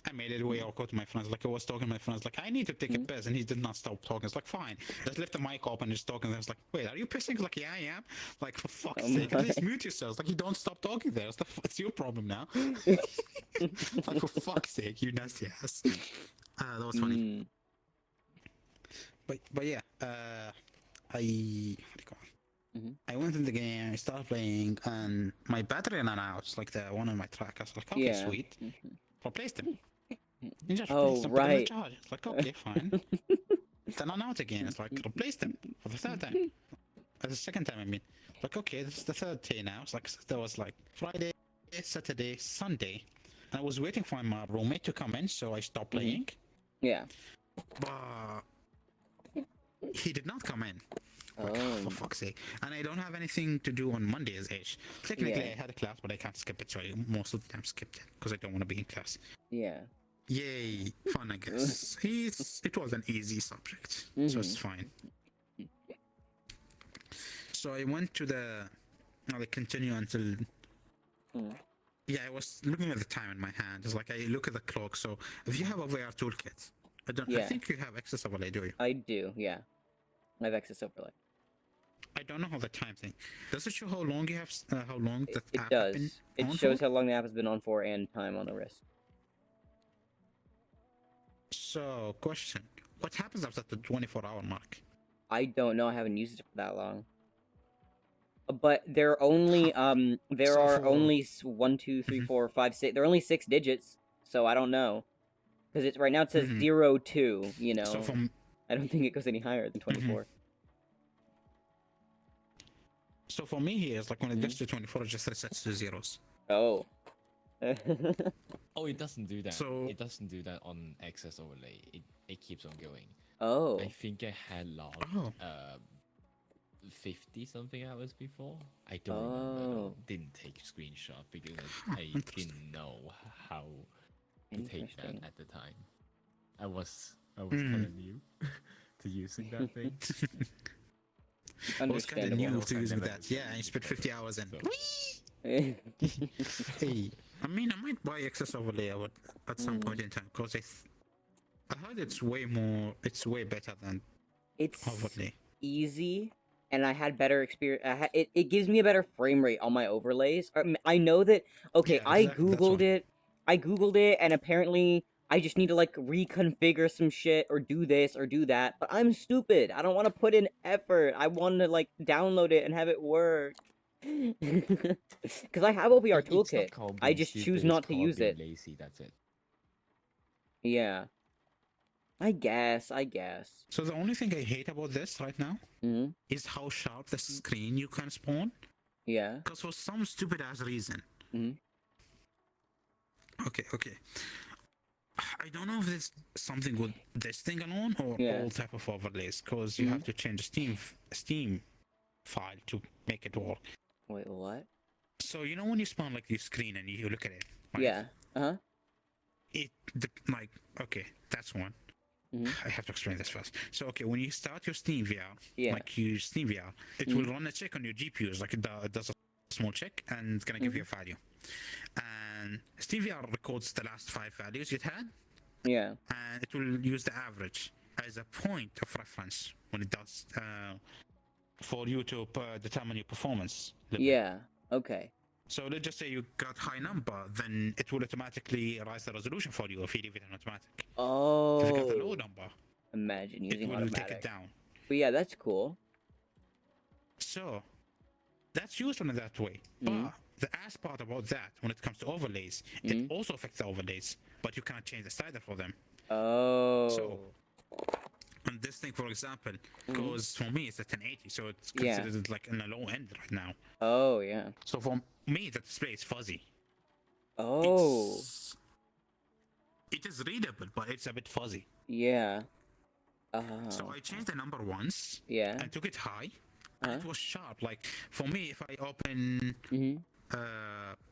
I made it way awkward to my friends. Like I was talking to my friends, like I need to take a piss, and he did not stop talking. It's like fine, just lift the mic up and just talking. I was like, wait, are you pissing? Like yeah, I am. Like for fuck's Oh sake, at least my. mute yourselves. Like you don't stop talking there. It's your problem now. Like for fuck's sake, you nasty ass. That was funny. Mm. But yeah, I what do you call it? Mhm. I went in the game, I started playing, and my battery ran out. It's like the one on my track. I was like, okay, Yeah. sweet. Mhm. Replaced them. You just Oh, replaced them, put them in right. charge. It's like, okay, fine. Then ran out again. It's like, replace them for the third time. The second time, I mean. Like, okay, this is the third day now. It's like, there was like Friday, Saturday, Sunday. And I was waiting for my roommate to come in, so I stopped playing. Yeah. But he did not come in. Like, Oh. for fuck's sake. And I don't have anything to do on Mondays-ish. Technically, Yeah. I had a class, but I can't skip it, so I most of the time skipped it, because I don't want to be in class. Yeah. Yay, fun, I guess. It was an easy subject, so it's fine. So I went to I continue until... Yeah, I was looking at the time in my hand. It's like I look at the clock, so if you have a VR toolkit, I Yeah. think you have access overlay, do you? I do, yeah. I have access overlay. I don't know how the time thing. Does it show how long you have, how long the It app has been does. It on shows for? how long the app has been on for and time on the wrist. So, question. What happens after the 24-hour mark? I don't know. I haven't used it for that long. But there are only there So are for- only 1, 2, 3, 4, 5, 6. There are only 6 digits, so I don't know. Because it's right now it says 0, 2. You know, So from I don't think it goes any higher than 24. So for me here, it's like when it gets to 24, it just resets to zeros. Oh. Oh, it doesn't do that. So- It doesn't do that on access overlay. It keeps on going. Oh. I think I had logged Oh. 50 something hours before. I don't remember. Though. Oh. Didn't take screenshot because I didn't know how to take that Interesting. at the time. I was kind of new to using that thing. I was kind of Understandable. new to I using never that. used Yeah, it I spent 50 hours in. So- Hey, I mean, I might buy access overlay at some point in time because I heard it's way better than It's overlay. easy, and I had better experience. It gives me a better frame rate on my overlays. I know that. Okay, Yeah, I exactly, that's googled why. it. I googled it, and apparently I just need to like reconfigure some shit or do this or do that. But I'm stupid. I don't want to put in effort. I want to like download it and have it work. Because I have OVR It's not toolkit. called I being just stupid, choose it's not to called use being it. Lazy. That's it. Yeah. I guess. So the only thing I hate about this right now Hmm. is how sharp the screen you can spawn. Yeah. Because for some stupid ass reason. Mhm. Okay. I don't know if there's something with this thing alone or Yeah. all type of overlays, because you have to change the Steam file to make it work. Wait, what? So you know when you spawn like your screen and you look at it, right? Yeah. Uh-huh. Okay, that's one. Mhm. I have to explain this first. So okay, when you start your Steam VR, Yeah. like you use Steam VR, it will run a check on your GPUs, like it does a small check and it's gonna give you a value. And Steam VR records the last 5 values it had, Yeah. and it will use the average as a point of reference when it does for you to determine your performance level. Yeah. Okay. So let's just say you got high number, then it will automatically raise the resolution for you if you leave it on automatic. Oh. If you got a low number, Imagine it using will automatic. take it down. But yeah, that's cool. So that's useful in that way. But the ass part about that, when it comes to overlays, it also affects the overlays, but you cannot change the slider for them. Oh. So, and this thing, for example, goes for me, it's a 1080, so it's Yeah. considered like in the low end right now. Oh, yeah. So for me, the display is fuzzy. Oh. It is readable, but it's a bit fuzzy. Yeah. Oh. So I changed the number once Yeah. and took it high. Uh-huh. And it was sharp. Like for me, if I open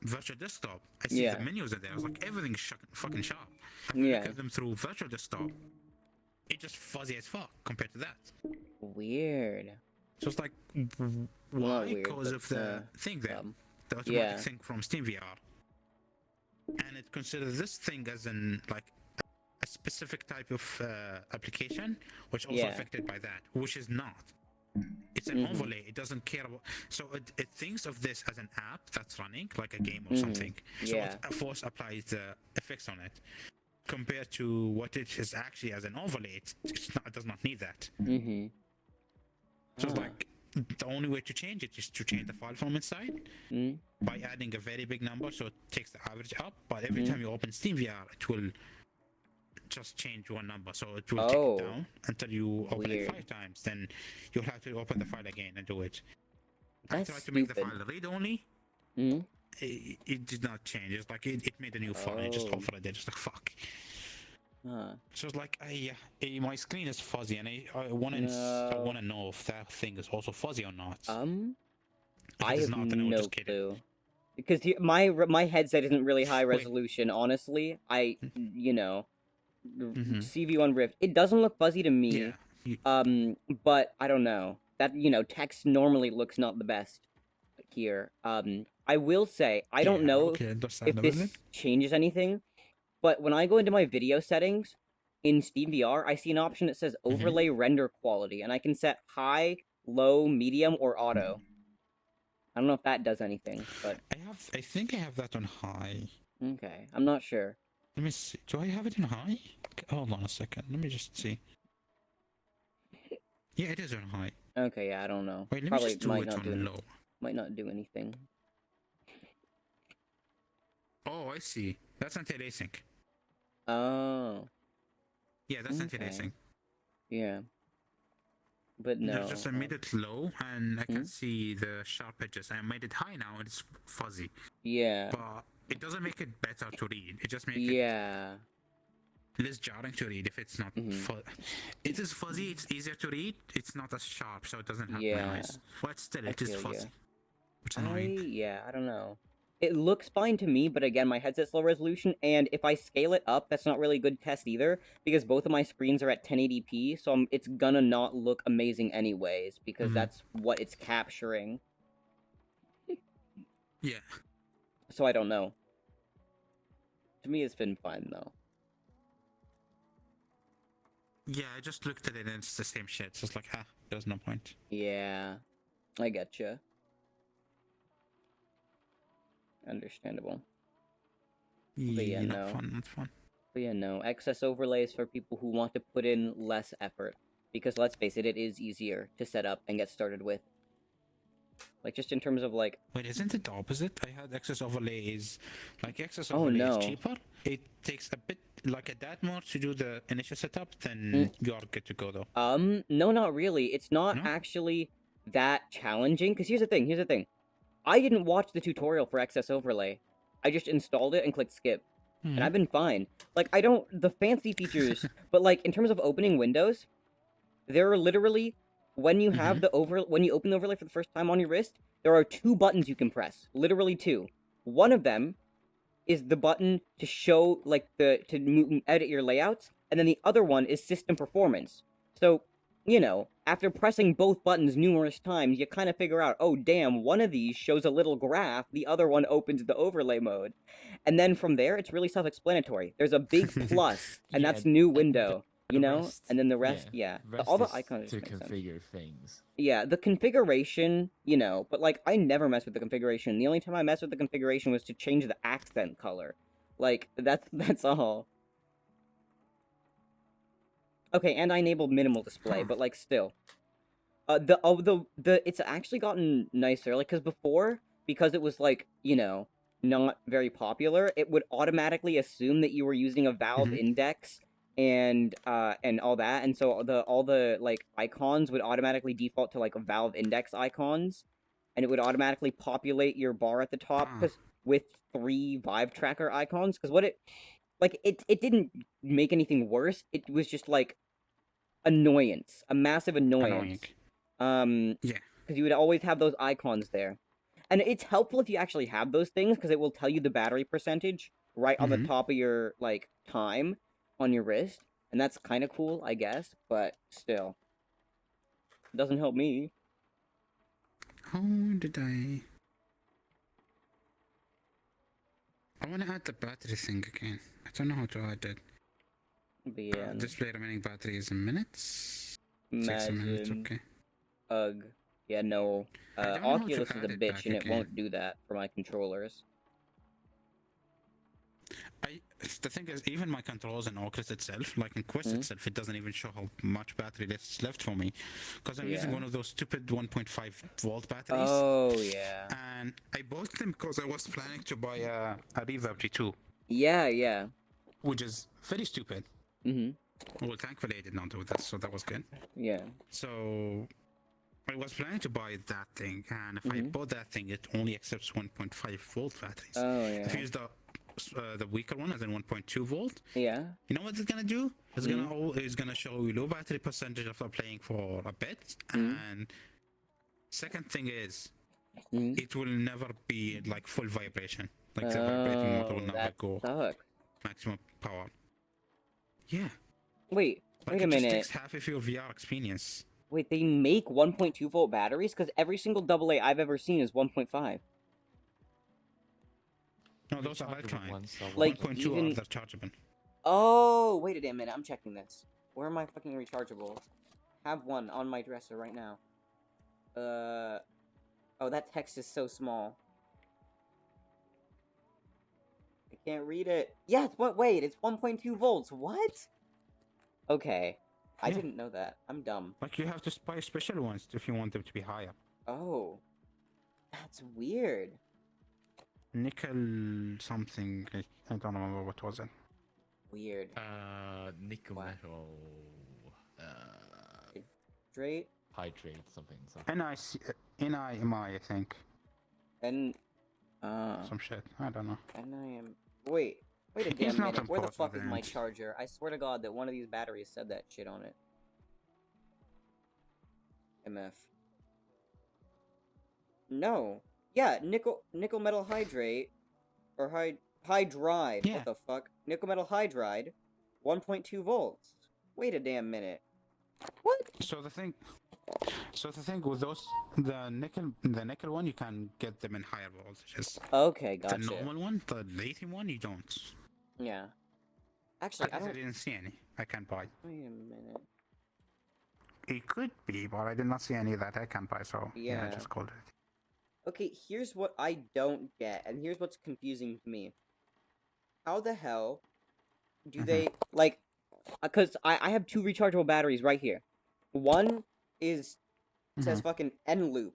virtual desktop, I see Yeah. the menus in there. It's like everything's fucking sharp. If I Yeah. look at them through virtual desktop, it's just fuzzy as fuck compared to that. Weird. So it's like, Not why? weird, Because but, of the thing there, dumb. the automatic Yeah. thing from Steam VR. and it considers this thing as an like a specific type of application, which also Yeah. affected by that, which is not. It's an overlay. It doesn't care about. So it thinks of this as an app that's running, like a game or something. So Yeah. it force applies the effects on it, compared to what it is actually as an overlay. It's not. It does not need that. So it's like the only way to change it is to change the file from inside by adding a very big number, so it takes the average up. But every time you open SteamVR, it will just change one number, so it will take it down until you open it 5 times. Then you'll have to open the file again and do it. That's I tried to make the stupid. file read only. It did not change. It's like it made a new file and just offered it. Just like fuck. So it's like my screen is fuzzy, and I wanna know if that thing is also fuzzy or not. I have not, then I would no just get it. clue. Because my headset isn't really high resolution, honestly. CV1 Rift. It doesn't look fuzzy to me. Yeah. But I don't know. That, text normally looks not the best here. I will say, I don't know if this changes anything, but when I go into my video settings in SteamVR, I see an option that says overlay render quality, and I can set high, low, medium, or auto. I don't know if that does anything, but I think I have that on high. okay, I'm not sure. Let me see. Do I have it in high? Okay, hold on a second. Let me just see. Yeah, it is on high. Okay, yeah, I don't know. Wait, let Probably me just do might it not on low. Might not do anything. Oh, I see. That's anti-aliasing. Oh. Yeah, that's anti-aliasing. Yeah. But no. Just I made it low, and I can see the sharp edges. I made it high now, and it's fuzzy. Yeah. But it doesn't make it better to read. It just makes it less jarring to read if it's not it is fuzzy. It's easier to read. It's not as sharp, so it doesn't hurt my eyes. But still, it is fuzzy. Which is annoying. I don't know. It looks fine to me, but again, my headset's low resolution, and if I scale it up, that's not really a good test either, because both of my screens are at 1080p, so it's gonna not look amazing anyways, because that's what it's capturing. Yeah. So I don't know. To me, it's been fine, though. Yeah, I just looked at it and it's the same shit. So it's like, there's no point. Yeah. I getcha. Understandable. But yeah, not fun. But yeah, no. Excess overlays for people who want to put in less effort. Because let's face it, it is easier to set up and get started with. Like, just in terms of, like... Wait, isn't it the opposite? I had excess overlay is... Like, excess overlay is cheaper. It takes a bit, like, a tad more to do the initial setup, then you're good to go, though. No, not really. It's not actually that challenging. Because here's the thing. I didn't watch the tutorial for excess overlay. I just installed it and clicked skip. And I've been fine. Like, I don't... The fancy features... but, like, in terms of opening windows, there are literally... When you have when you open the overlay for the first time on your wrist, there are 2 buttons you can press. Literally 2. One of them is the button to show, like, to edit your layouts, and then the other one is system performance. So, after pressing both buttons numerous times, you kind of figure out, oh, damn, one of these shows a little graph, the other one opens the overlay mode. And then from there, it's really self-explanatory. There's a big plus, and that's new window. And then the rest, all the icons to configure things. Yeah, the configuration, but, like, I never mess with the configuration. The only time I messed with the configuration was to change the accent color. Like, that's all. Okay, and I enabled minimal display, but, like, still. It's actually gotten nicer, like, because it was, like, not very popular, it would automatically assume that you were using a Valve index, and all that, and so all the like icons would automatically default to like Valve index icons, and it would automatically populate your bar at the top with 3 Vive tracker icons. Because it didn't make anything worse. It was just like annoyance, a massive annoyance. Yeah. Because you would always have those icons there, and it's helpful if you actually have those things because it will tell you the battery percentage right on the top of your like time on your wrist, and that's kind of cool, I guess, but still. It doesn't help me. How did I... I want to add the battery thing again. I don't know how to add it. But yeah, Display remaining battery is in minutes. 6 minutes, imagine. okay. Ugh. Yeah, no. I don't know how to Oculus is a add it bitch back and it again. won't do that for my controllers. The thing is, even my controls in Oculus itself, like in Quest itself, it doesn't even show how much battery is left for me, because I'm using Yeah. one of those stupid 1.5 volt batteries. Oh, yeah. And I bought them because I was planning to buy a Reverb G2, Yeah. which is very stupid. Mm-hmm. Well, thankfully I did not do that, so that was good. Yeah. So I was planning to buy that thing, and if I bought that thing, it only accepts 1.5 volt batteries. Oh, If you yeah. use the weaker one, as in 1.2 volt, Yeah. you know what it's gonna do? It's gonna show you low battery percentage after playing for a bit, and second thing is, it will never be like full vibration. Like the vibrating mode will never that go sucks. maximum power. Yeah. Wait Like a it just minute. takes half of your VR experience. Wait, they make 1.2 volt batteries? Because every single AA I've ever seen is 1.5. No, those are Rechargeable alkaline. ones are Like, 1.2 even- are the chargeable. Oh, wait a damn minute. I'm checking this. Where are my fucking rechargeables? Have one on my dresser right now. Oh, that text is so small. I can't read it. Yes, what? Wait, it's 1.2 volts. What? Okay. I Yeah. didn't know that. I'm dumb. Like you have to buy special ones if you want them to be higher. Oh. That's weird. Nickel something. I don't remember what was it. Weird. Nickel Wow. metal. Straight Hydrate something. NIMI, I think. and Some shit. I don't know. and I am wait a It's damn not minute. Where the important fuck is my then. charger? I swear to God that one of these batteries said that shit on it. MF. No. Yeah, nickel metal hydrate or hydride. Yeah. What the fuck? Nickel metal hydride, 1.2 volts. Wait a damn minute. What? So the thing with those, the nickel one, you can get them in higher voltages. Okay, The gotcha. normal one, the lithium one, you don't. Yeah. Actually, At I least I don't. didn't see any. I can buy. Wait a minute. It could be, but I did not see any that I can buy. So yeah, I Yeah. just called it. Okay, here's what I don't get, and here's what's confusing to me. How the hell do they, like, because I have two rechargeable batteries right here. One is, says fucking Eneloop,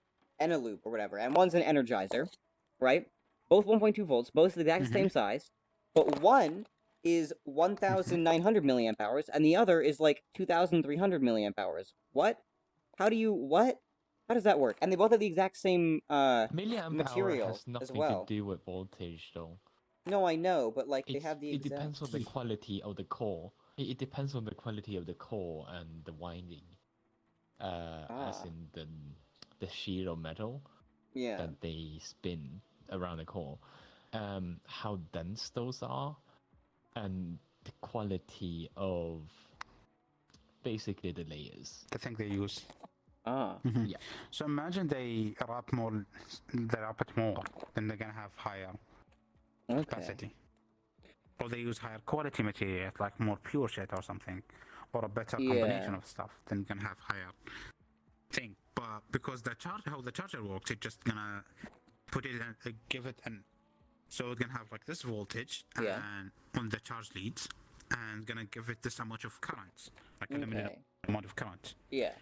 or whatever, and one's an Energizer, right? Both 1.2 volts, both the exact same size, but one is 1,900 milliamp hours, and the other is like 2,300 milliamp hours. What? How does that work? And they both have the exact same, Milliamp material hour has as nothing well. to do with voltage, though. No, I know, but like they It's, have the it exact. depends on the quality of the core. It depends on the quality of the core and the winding. As in the sheet of metal Yeah. that they spin around the core. How dense those are, and the quality of basically the layers. The thing they use. Ah. Yeah. So imagine they wrap it more, then they're gonna have higher Okay. capacity. Or they use higher quality material, like more pure shit or something, or a better combination Yeah. of stuff, then you can have higher thing. But because how the charger works, it's just gonna put it in, give it an, so it's gonna have like this voltage Yeah. and on the charge leads, and gonna give it this amount of current, like a limited Okay. amount of current. Yeah.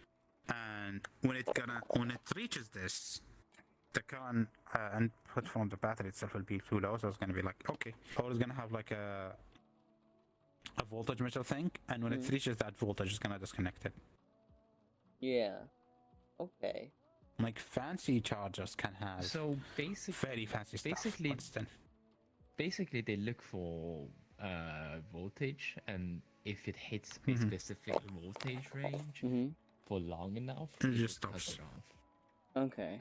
And when it reaches this, the current input from the battery itself will be too low, so it's gonna be like okay, or it's gonna have like a voltage measure thing, and when it reaches that voltage, it's gonna disconnect it. Yeah. Okay. Like fancy chargers can have So basically, very fancy stuff. basically- but still. basically they look for voltage, and if it hits a specific voltage range for long enough, It it just cuts stops. it off. Okay.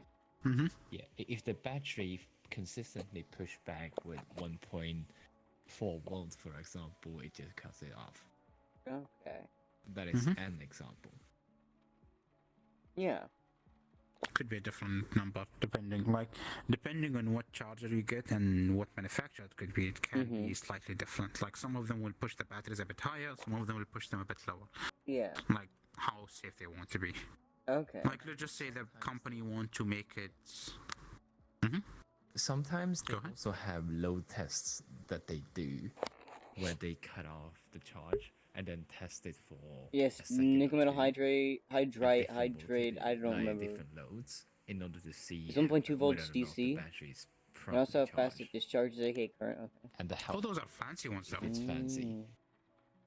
Yeah, if the battery consistently push back with 1.4 volts, for example, it just cuts it off. Okay. That is an example. Yeah. Could be a different number depending on what charger you get and what manufacturer it could be. It can be slightly different. Like some of them will push the batteries a bit higher, some of them will push them a bit lower. Yeah. Like how safe they want to be. Okay. Like let's just say the company want to make it. Sometimes they Go ahead. also have load tests that they do where they cut off the charge and then test it for Yes, a second or nickel metal two hydrate, at different hydrate. I don't like remember. different loads in order to see It's 1.2 volts whether or not the DC. battery is You properly also have fast charged. discharges, aka current. Okay. And the Oh, health. those are fancy ones though. It's fancy. Mm.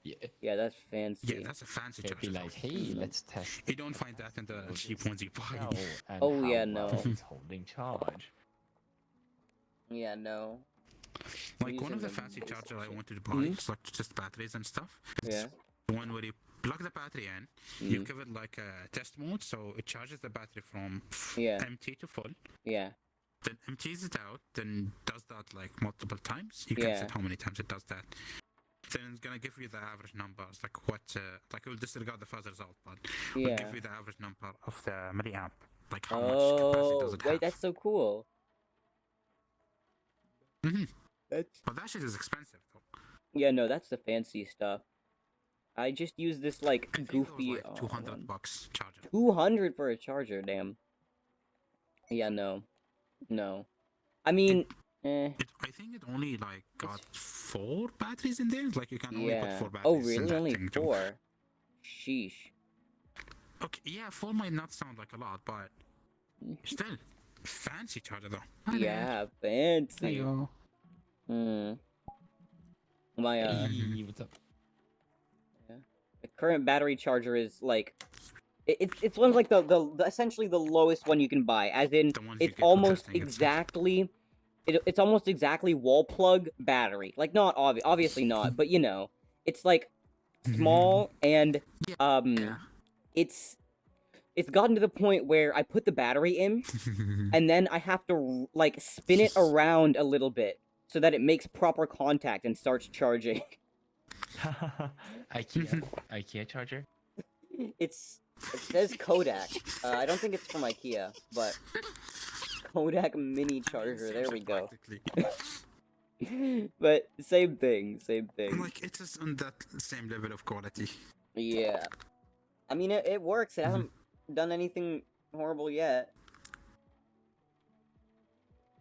Yeah. Yeah, that's fancy. Yeah, that's a fancy It'd be charger. like, though. hey, let's test. You don't find that in the cheap ones you buy. cell and Oh, how yeah, well no. it's holding charge. Yeah, no. Like one using of the the fancy basic charger I shit. wanted to buy, it's like just batteries and stuff. It's Yeah. the one where you plug the battery in, you give it like a test mode, so it charges the battery from Yeah. empty to full, Yeah. then empties it out, then does that like multiple times. You Yeah. can set how many times it does that. Then it's gonna give you the average numbers, like what, like it will disregard the first result, but will Yeah. give you the average number of the milliamp, like how much capacity does Oh, it wait, have. that's so cool. Mhm. That's But that shit is expensive though. yeah, no, that's the fancy stuff. I just use this like I think it was goofy. like 200 bucks charger. 200 for a charger, damn. Yeah, no, no. I mean, I think it only like got 4 batteries in there. Like you can only put yeah. 4 batteries Oh, in really? that Only thing. Joe. 4. Sheesh. Okay, yeah, 4 might not sound like a lot, but still fancy charger though. Yeah, There fancy. you go. Hmm. My Hey, what's up? the current battery charger is like it's one of like the essentially the lowest one you can buy, as in The ones you it's get for almost testing and stuff. exactly it's almost exactly wall plug battery. Like not obviously not, but you know, it's like small and Yeah. it's gotten to the point where I put the battery in and then I have to like spin it around a little bit so that it makes proper contact and starts charging. IKEA charger. It says Kodak. I don't think it's from IKEA, but Kodak mini charger. There we go. Practically. But same thing, same thing. Like it is on that same level of quality. Yeah. I mean, it works. It hasn't done anything horrible yet.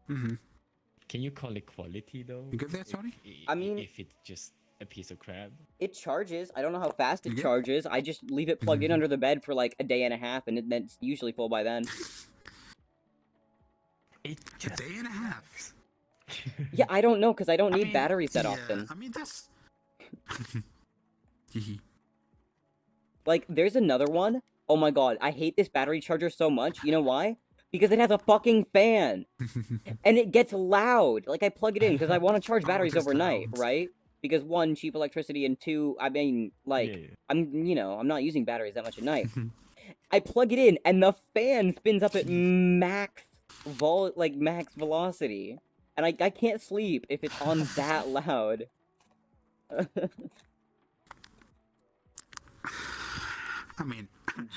Mm-hmm. Can you call it quality though? You get that, sorry? I mean- if it's just a piece of crap. It charges. I don't know how fast it Yeah. charges. I just leave it plugged in Mhm. under the bed for like a day and a half, and then it's usually full by then. It A just day and a half. Yeah, I don't know, because I don't I need mean, batteries that yeah, often. I mean that's. Hehe. Like, there's another one. Oh my god, I hate this battery charger so much. You know why? Because it has a fucking fan. And it gets loud. Like, I plug it in because I want to charge Oh, batteries it is overnight, loud. right? Because 1, cheap electricity, and 2, I mean, like, Yeah. I'm not using batteries that much at night. I plug it in, and the fan spins up at max velocity. And I can't sleep if it's on that loud. I mean,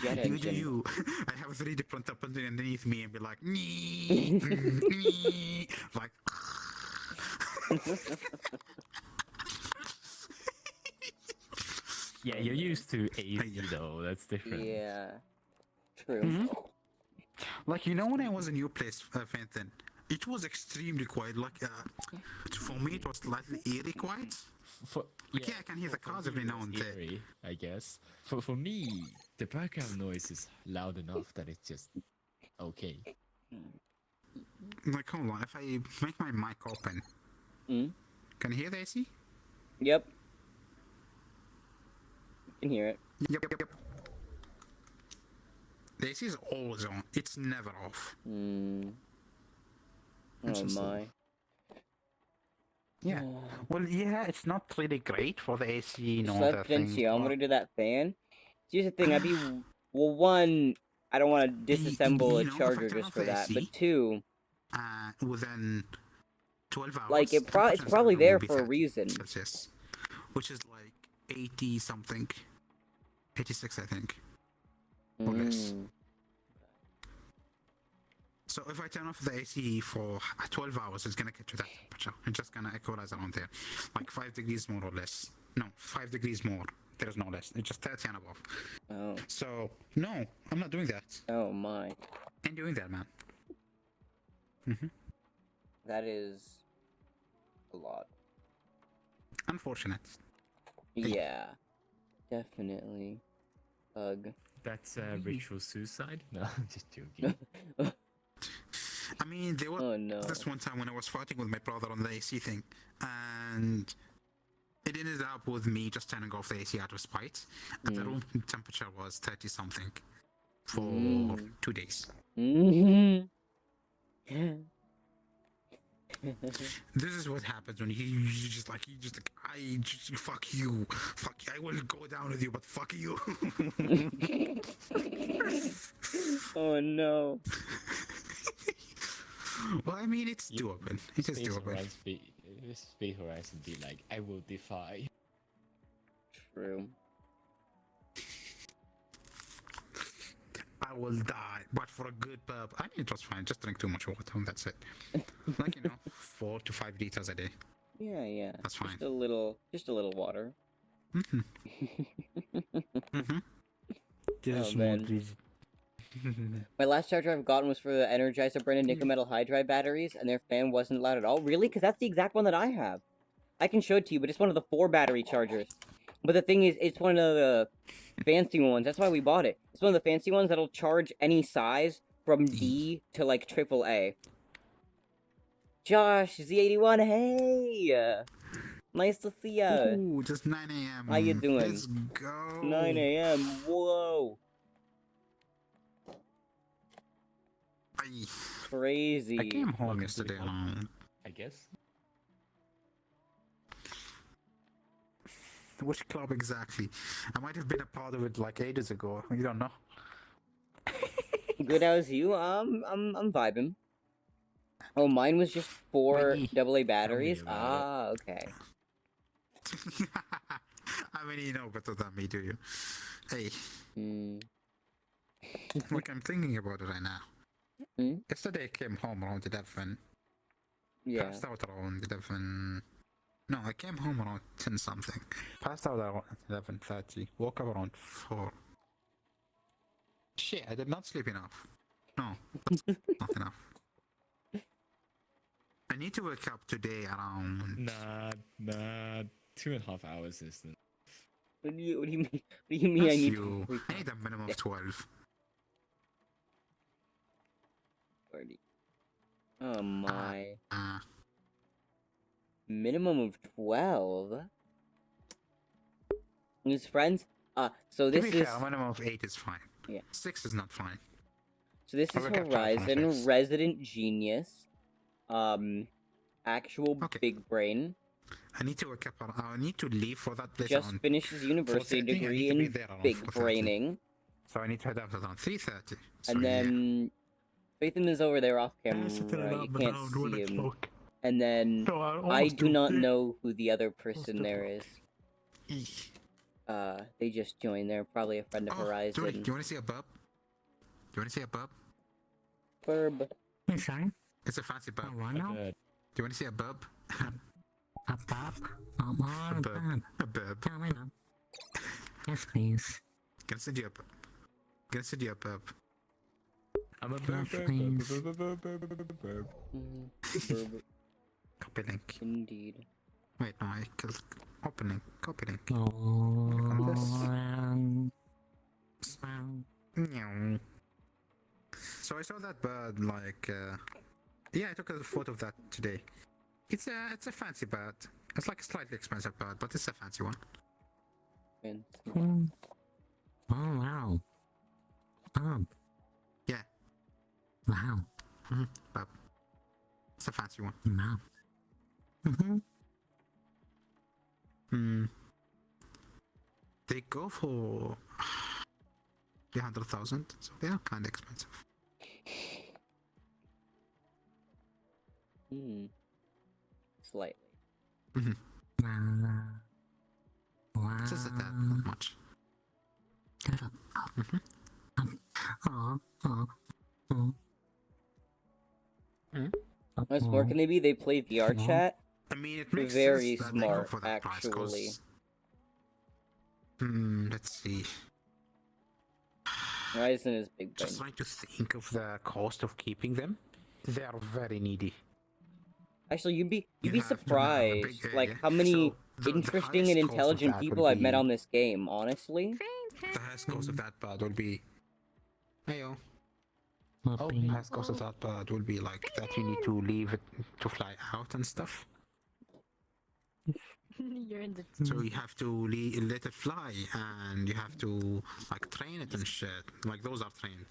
Jet you do engine. you. I have a 3D printer printing underneath me and be like, nee, nee, like. Yeah, you're used to AC Yeah. though. That's different. Yeah. True. Mhm. Like, you know, when I was in your place, Fenton, it was extremely quiet. Like, for me, it was slightly eerie quiet. Like, yeah, I can hear the for cars you every now it's and then. eerie, I guess. For me, the background noise is loud enough that it's just okay. Like, hold on, if I make my mic open, Mm? can you hear the AC? Yep. You can hear it. Yep. The AC is always on. It's never off. Mm. Oh Interesting. my. Yeah. Well, yeah, it's not really great for the AC and all Sled that things. potentiometer to that fan. Here's the thing, well, 1, I don't want to disassemble you a know, if I charger turn just off for the that. But AC, 2, within 12 hours. like it's temperature probably will there be for a 30 reason. Celsius, which is like 80 something, 86 I think. Or less. Mm. So if I turn off the AC for 12 hours, it's gonna get to that temperature. It's just gonna equalize around there, like 5 degrees more or less. No, 5 degrees more. There's no less. It's just 30 and above. Oh. So no, I'm not doing that. Oh my. Ain't doing that, man. That is a lot. Unfortunate. Yeah. Definitely. Ugh. That's ritual suicide? No, I'm just joking. I mean, there was Oh no. this one time when I was fighting with my brother on the AC thing, and it ended up with me just turning off the AC out of spite, and the room temperature was 30 something for 2 days. This is what happens when you just like fuck you, I will go down with you, but fuck you. Oh no. Well, I mean, it's doable. It is doable. Space Horizon be like, I will defy. True. I will die, but for a good burp. I mean, it was fine. Just drink too much water, and that's it. Like, 4 to 5 liters a day. Yeah. That's fine. Just a little water. Just man. My last charger I've gotten was for the Energizer brand of nickel metal hydride batteries, and their fan wasn't loud at all. Really? Because that's the exact one that I have. I can show it to you, but it's one of the 4 battery chargers. But the thing is, it's one of the fancy ones. That's why we bought it. It's one of the fancy ones that'll charge any size from D to like AAA. Josh, Z81, hey! Nice to see ya. Ooh, just 9 a.m. How you doing? Let's go. 9 a.m. Whoa. Crazy. I came home yesterday alone. I guess. Which club exactly? I might have been a part of it like ages ago. You don't know. Good as you. I'm vibing. Oh, mine was just 4 AA batteries. about Okay. I mean, you know better than me, do you? Hey, look, I'm thinking about it right now. Yesterday I came home around 11. Yeah. Passed out around 11. No, I came home around 10 something. Passed out around 11:30. Woke up around 4. Shit, I did not sleep enough. No, that's not enough. I need to wake up today around. Nah. 2.5 hours is the. What do you mean? What do you mean? I That's need you. to wake I need a minimum of 12. party. Oh my. Uh, Minimum of 12. His friends. So to this be is. fair, a minimum of 8 is fine. Yeah. 6 is not fine. So this is I'll look at that for my Horizon, face. Resident Genius, actual Okay. big brain. I need to wake up. I need to leave for that place Just around. finished his university 4:30, I need degree to be in there around big 4:30. braining, So I need to head out around 3:30. So and then Fathom is over there off camera. You can't see him. And then I do not know who the other person there is. They just joined. They're probably a friend of Horizon. Do you want to see a bub? Do you want to see a bub? Burb. Sorry? It's a fancy bub. What now? Do you want to see a bub? A pop? Oh, A a bub. pop. A bub. Oh, I know. Yes, please. Gonna send you a bub. Gonna send you a bub. I'm a Yes, please. Burb. Copy link. Indeed. Wait, no, I killed. Open link. Copy link. Meow. So I saw that bird like yeah, I took a photo of that today. It's a fancy bird. It's like a slightly expensive bird, but it's a fancy one. Oh, wow. Yeah. Wow. But it's a fancy one. Wow. They go for 300,000, so they are kind of expensive. Slightly. Wow. Just a tad, not much. How smart can they be? They play VR Well, chat. I mean, it makes Very sense that they go smart, for that price, actually. 'cause- let's see. Why isn't his big brain? Just trying to think of the cost of keeping them. They are very needy. Actually, you'd be You have to have a surprised, big like area. how many So the interesting highest and cost of intelligent that people will I've met be- on this game. Honestly, The highest cost of that bird will be. Heyo. Oh, The highest cost of that bird will be like that you need to leave it to fly out and stuff. You're in the So you have to let it fly, and you have to like train it and shit. Like those are trained.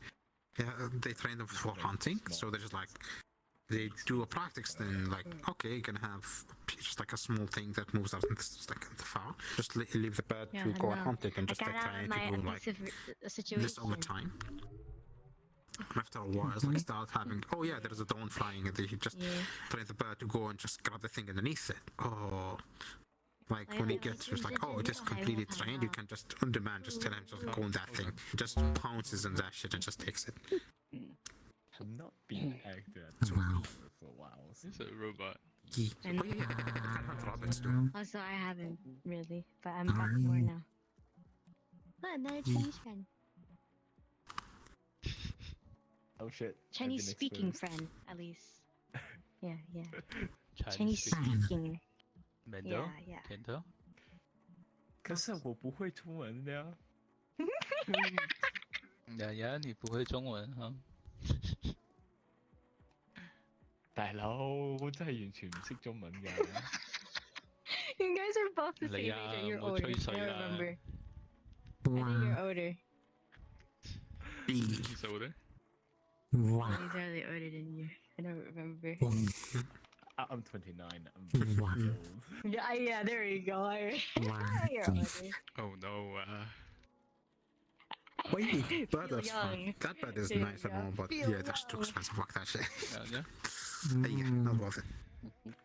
Yeah, they train them for hunting. So they're just like they do a practice. Then like okay, you can have just like a small thing that moves out in like the far. Just leave the bird Yeah, to go and no. hunt it, and I just like got out train of it my to do like abusive situation. this all the time. And after a while, it's like start having. Oh yeah, there's a drone flying, and they just Yeah. train the bird to go and just grab the thing underneath it. Oh. Like when it gets just like, oh, it is completely trained, you can just on demand just tell him just go on that thing. Just pounces on that shit and just takes it. I've not been active at Wow. for a while. It's a robot. Yeah. And- Oh yeah, it can hunt rabbits too. Also, I haven't really, but I'm back more now. Oh, another Chinese friend. Oh shit. I've Chinese been speaking exposed. friend, at least. Yeah, yeah. Chinese Chinese speaking. speaking. Mendo? Yeah, yeah. Kendo? 可是我不会中文的呀。呀呀，你不会中文哈？大佬，我真係完全唔識中文㗎。You guys are both the same Like, age and you're more older. I choice, don't like, remember. I think Wow. you're older. He's older. Wow. He's really older than you. I don't remember. I'm 29. I'm Wow. old. Yeah, yeah, there you go. Wow. You're older. Oh no. Wait, but Feel that's fine. young. That bird is There nice you and all, go. but Feel yeah, that's too young. expensive. Fuck that shit. Yeah. Yeah, not worth it.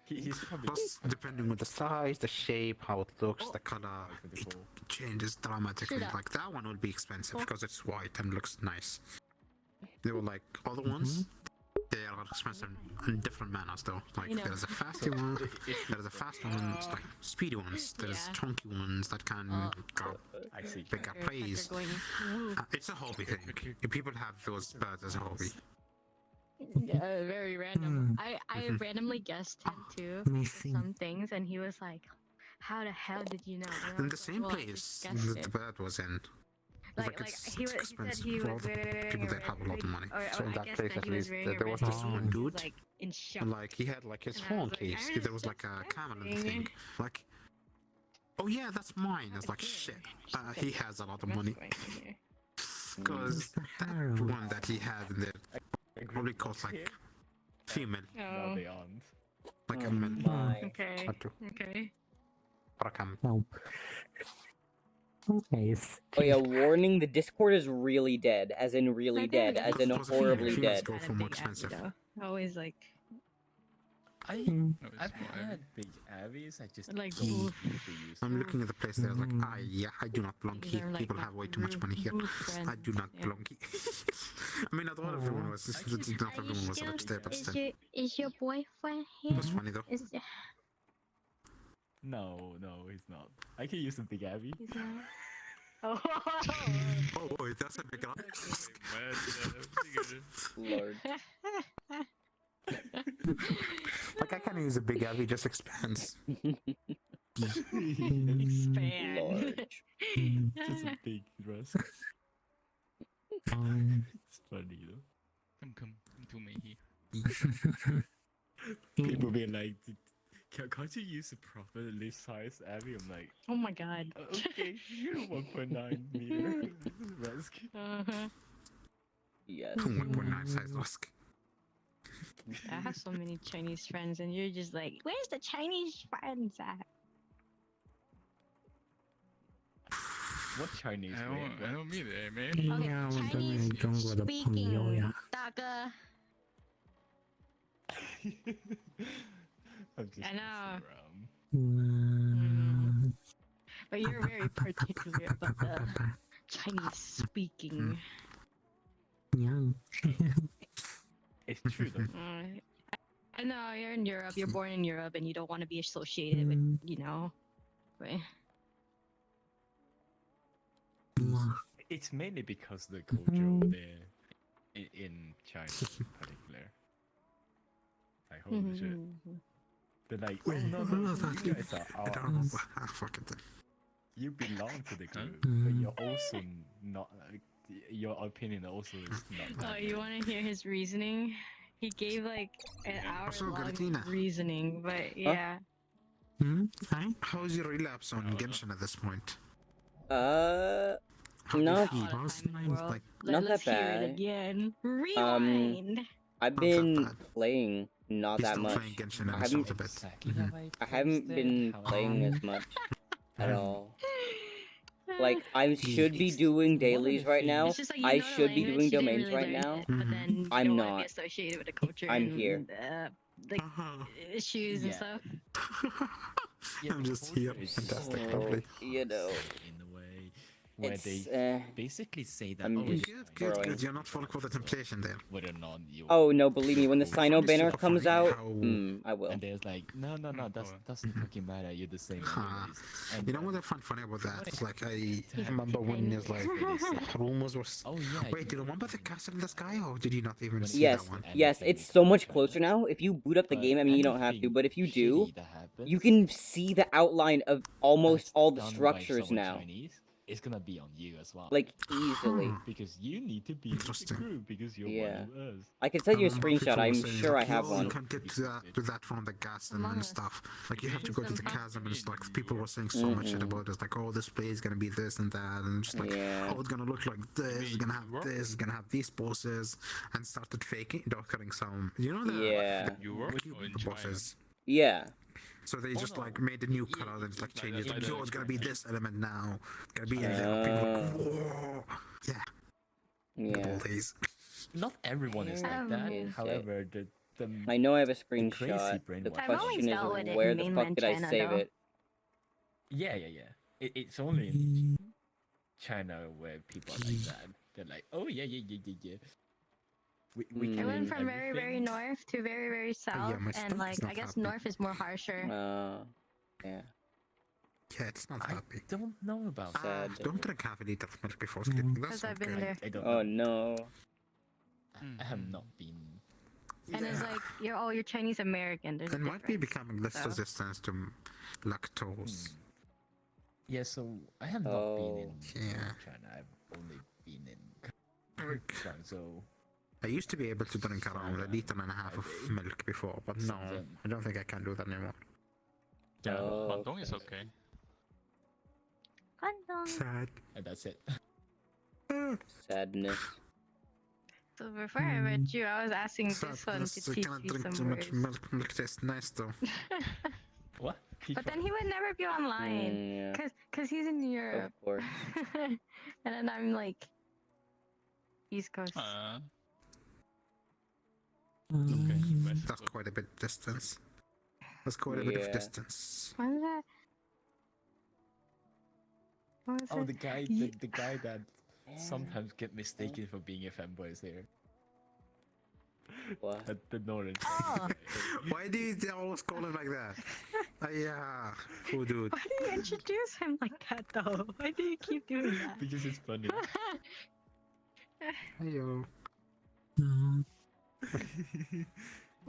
He's probably Plus, depending on the size, the shape, how it looks, Oh. the color, it 24. changes dramatically. Shut up. Like that one will be expensive Oh. because it's white and looks nice. They were like other ones. They are expensive in different manners though. Like You know. there's a fasty one, there's a fast one, like speedy ones. There's Yeah. chunky ones that can go I see. bigger You're praise. going, woo. It's a hobby thing. People have those birds as a hobby. Yeah, very random. I Mhm. randomly guessed him too Let me for see. some things, and he was like, "How the hell did you know?" And I In was the like, same "Well, I place just that guessed the it." bird was in. Like it's he said expensive he for all was the wearing people a that have a red lot of hoodie, money. or So in I that guess place, that at he was least, wearing a there was red this hoodie, one and he was, dude. like in shock. Like he had like his And I phone was like, case. "That There is was like a camera in the disgusting." thing. Like, oh yeah, that's mine. I was like, shit. He has a lot of money. Because the that hell? one that he had in there probably cost like female, No, Oh, they aren't. like a Oh mil. my. okay, Or two. okay. Rakam. Nope. Okay. Oh yeah, warning, the Discord is really dead. As in really I dead. think As in Because horribly females dead. go Had a for more big Abby, expensive. though. Always like I Mm. no, it's I've more had big Abbies. I just Like, don't oof. usually use I'm them. looking at the place there, like, Mm. yeah, I do not belong These here. are, like, People my have way too much money here. booth I do friends, not yeah. belong here. I mean, not all everyone was. Not everyone was upstairs, but still. Is your boyfriend It here? was funny though. Is No, he's not. I can use a big Abby. he's not? Oh, Oh boy, that's a big ask. Lord. Like I can use a big Abby, just expands. expand. Large. Just a big dress. It's funny though. Come to me here. People be like, can't you use a properly sized Abby? I'm like, Oh my god. okay, 1.9 meter. Rescue. Uh-huh. Yes. 1.9 size Lusk. I have so many Chinese friends, and you're just like, where's the Chinese friends at? What Chinese I name? don't mean it, man. Okay, 呀，我真 Chinese 係中國的朋友呀。 大哥. I'm just I know. messing around. But you're very particular about the Chinese speaking. Young. It's true though. I I know you're in Europe. You're born in Europe, and you don't want to be associated with, you know. But It's mainly because the culture over there in China in particular. Like holy shit. They're like, oh Wait, no, what no, was that? you guys are I don't ours. remember. Ah, fuck it. You belong to the Huh? group, but you're also not. Your opinion also is not. oh, valid. you want to hear his reasoning? He gave like an Also, hour-long Galatina. reasoning, but yeah. Hi? How's your relapse on Oh, no. Genshin at this point? Uh, How do you No. All feel? the How's time in the mine? world. Like, Not Let's that hear it bad. again. Rewind. I've Not that been bad. playing not He's that still much. playing Genshin and I it haven't- sounds a bit. Exactly Mhm. how I I haven't placed been it, how I- playing as much at all. Like I He- should be It's doing one of the dailies right now. It's just like you I know the should be language, doing you didn't domains really right learn now. it, but Mhm. then you I'm don't want to be not. associated with the culture I'm and here. like Uh-huh. issues and Yeah. stuff. Yeah, I'm the just here. culture is Fantastic, so lovely. You know, toxic in a way where it's they basically say that I'm oh, just you're Good, Chinese, good, growing. good. You're not falling for the temptation there. whether or not you. Oh no, believe me, when the Cool. Sino Funny, banner super comes funny out, how- I will. And there's like, no, Oh, doesn't boy. fucking matter. You're the same Huh. anyways. And You know then what I find funny about from what that? I Like, I heard, remember when it's like where they say, rumors was. oh yeah. Wait, do you remember the castle in the sky, or did you not even When see Yes, that one? yes, it's so much closer now. If you boot up the game, I mean you don't have to, anything but if you do, shitty that happens, you can see the outline of almost that's all the done by structures someone now. Chinese, it's gonna be on you as well. Like easily. Huh. because you need to be in the Interesting. group because you're Yeah. one of us. I can send you a remember screenshot. people were I'm saying, sure I like, have "Yo, one. You can't get to that from the chasm Among and Us. stuff. Like you have to It's go to the impossible. chasm, and it's like people were saying so much shit about it. Like, oh, this play is gonna be this and that, and just like, Yeah. oh, it's gonna look like this. It's gonna have You work? this. It's gonna have these bosses, and started faking, dockering some. You know the Yeah. You work or in China? bosses. Yeah. So they Oh, just no. like made a new Yeah, color and just like like changed it. that, Like, like yo, that. it's gonna be this element now. It's gonna be in there. People are like, whoa. Yeah, good Yeah. old days. Not everyone is like Um, that. Is it? However, the I know I have a crazy screenshot. The brainwash. I've always question is, dealt with it where in the fuck mainland did I China, save though. it? Yeah. It's only in China where people are like that. They're like, oh yeah. We Mm. I can went do from very, very everything. north to very, very south, my and stomach like is I not guess happy. north is more harsher. Yeah. Yeah, it's not I happy. don't know about Sad. that. Don't drink half a liter of milk before sleeping. That's Because I've not been good. there. I don't Oh know. no. I have not been. And it's like you're Chinese American. There's a It might be difference. becoming less so. resistant to lactose. Yeah, so I have not been in Yeah. China. I've only been in Like, Guangzhou. I used to be able to drink around a liter and a half of Okay. milk before, but no, Shenzhen. I don't think I can do that anymore. Yeah, Oh, Guangdong is okay. Guangdong. Sad. And that's it. Sadness. So before I met you, I was asking this one to Sadness, I teach cannot me drink some too much words. milk. Milk tastes nice though. What? But then he would never be online, Yeah. cause he's in Europe. Of course. And then I'm like East Coast. Okay, West That's Coast. quite a bit distance. That's quite a bit of Yeah. distance. What was that? What was Oh, it? the guy, Ye- the guy that sometimes get mistaken for being a fanboy is here. What? The Northern. Oh. Why do you always call him like that? Yeah, poor dude. Why do you introduce him like that though? Why do you keep doing that? Because it's funny. Heyo. No.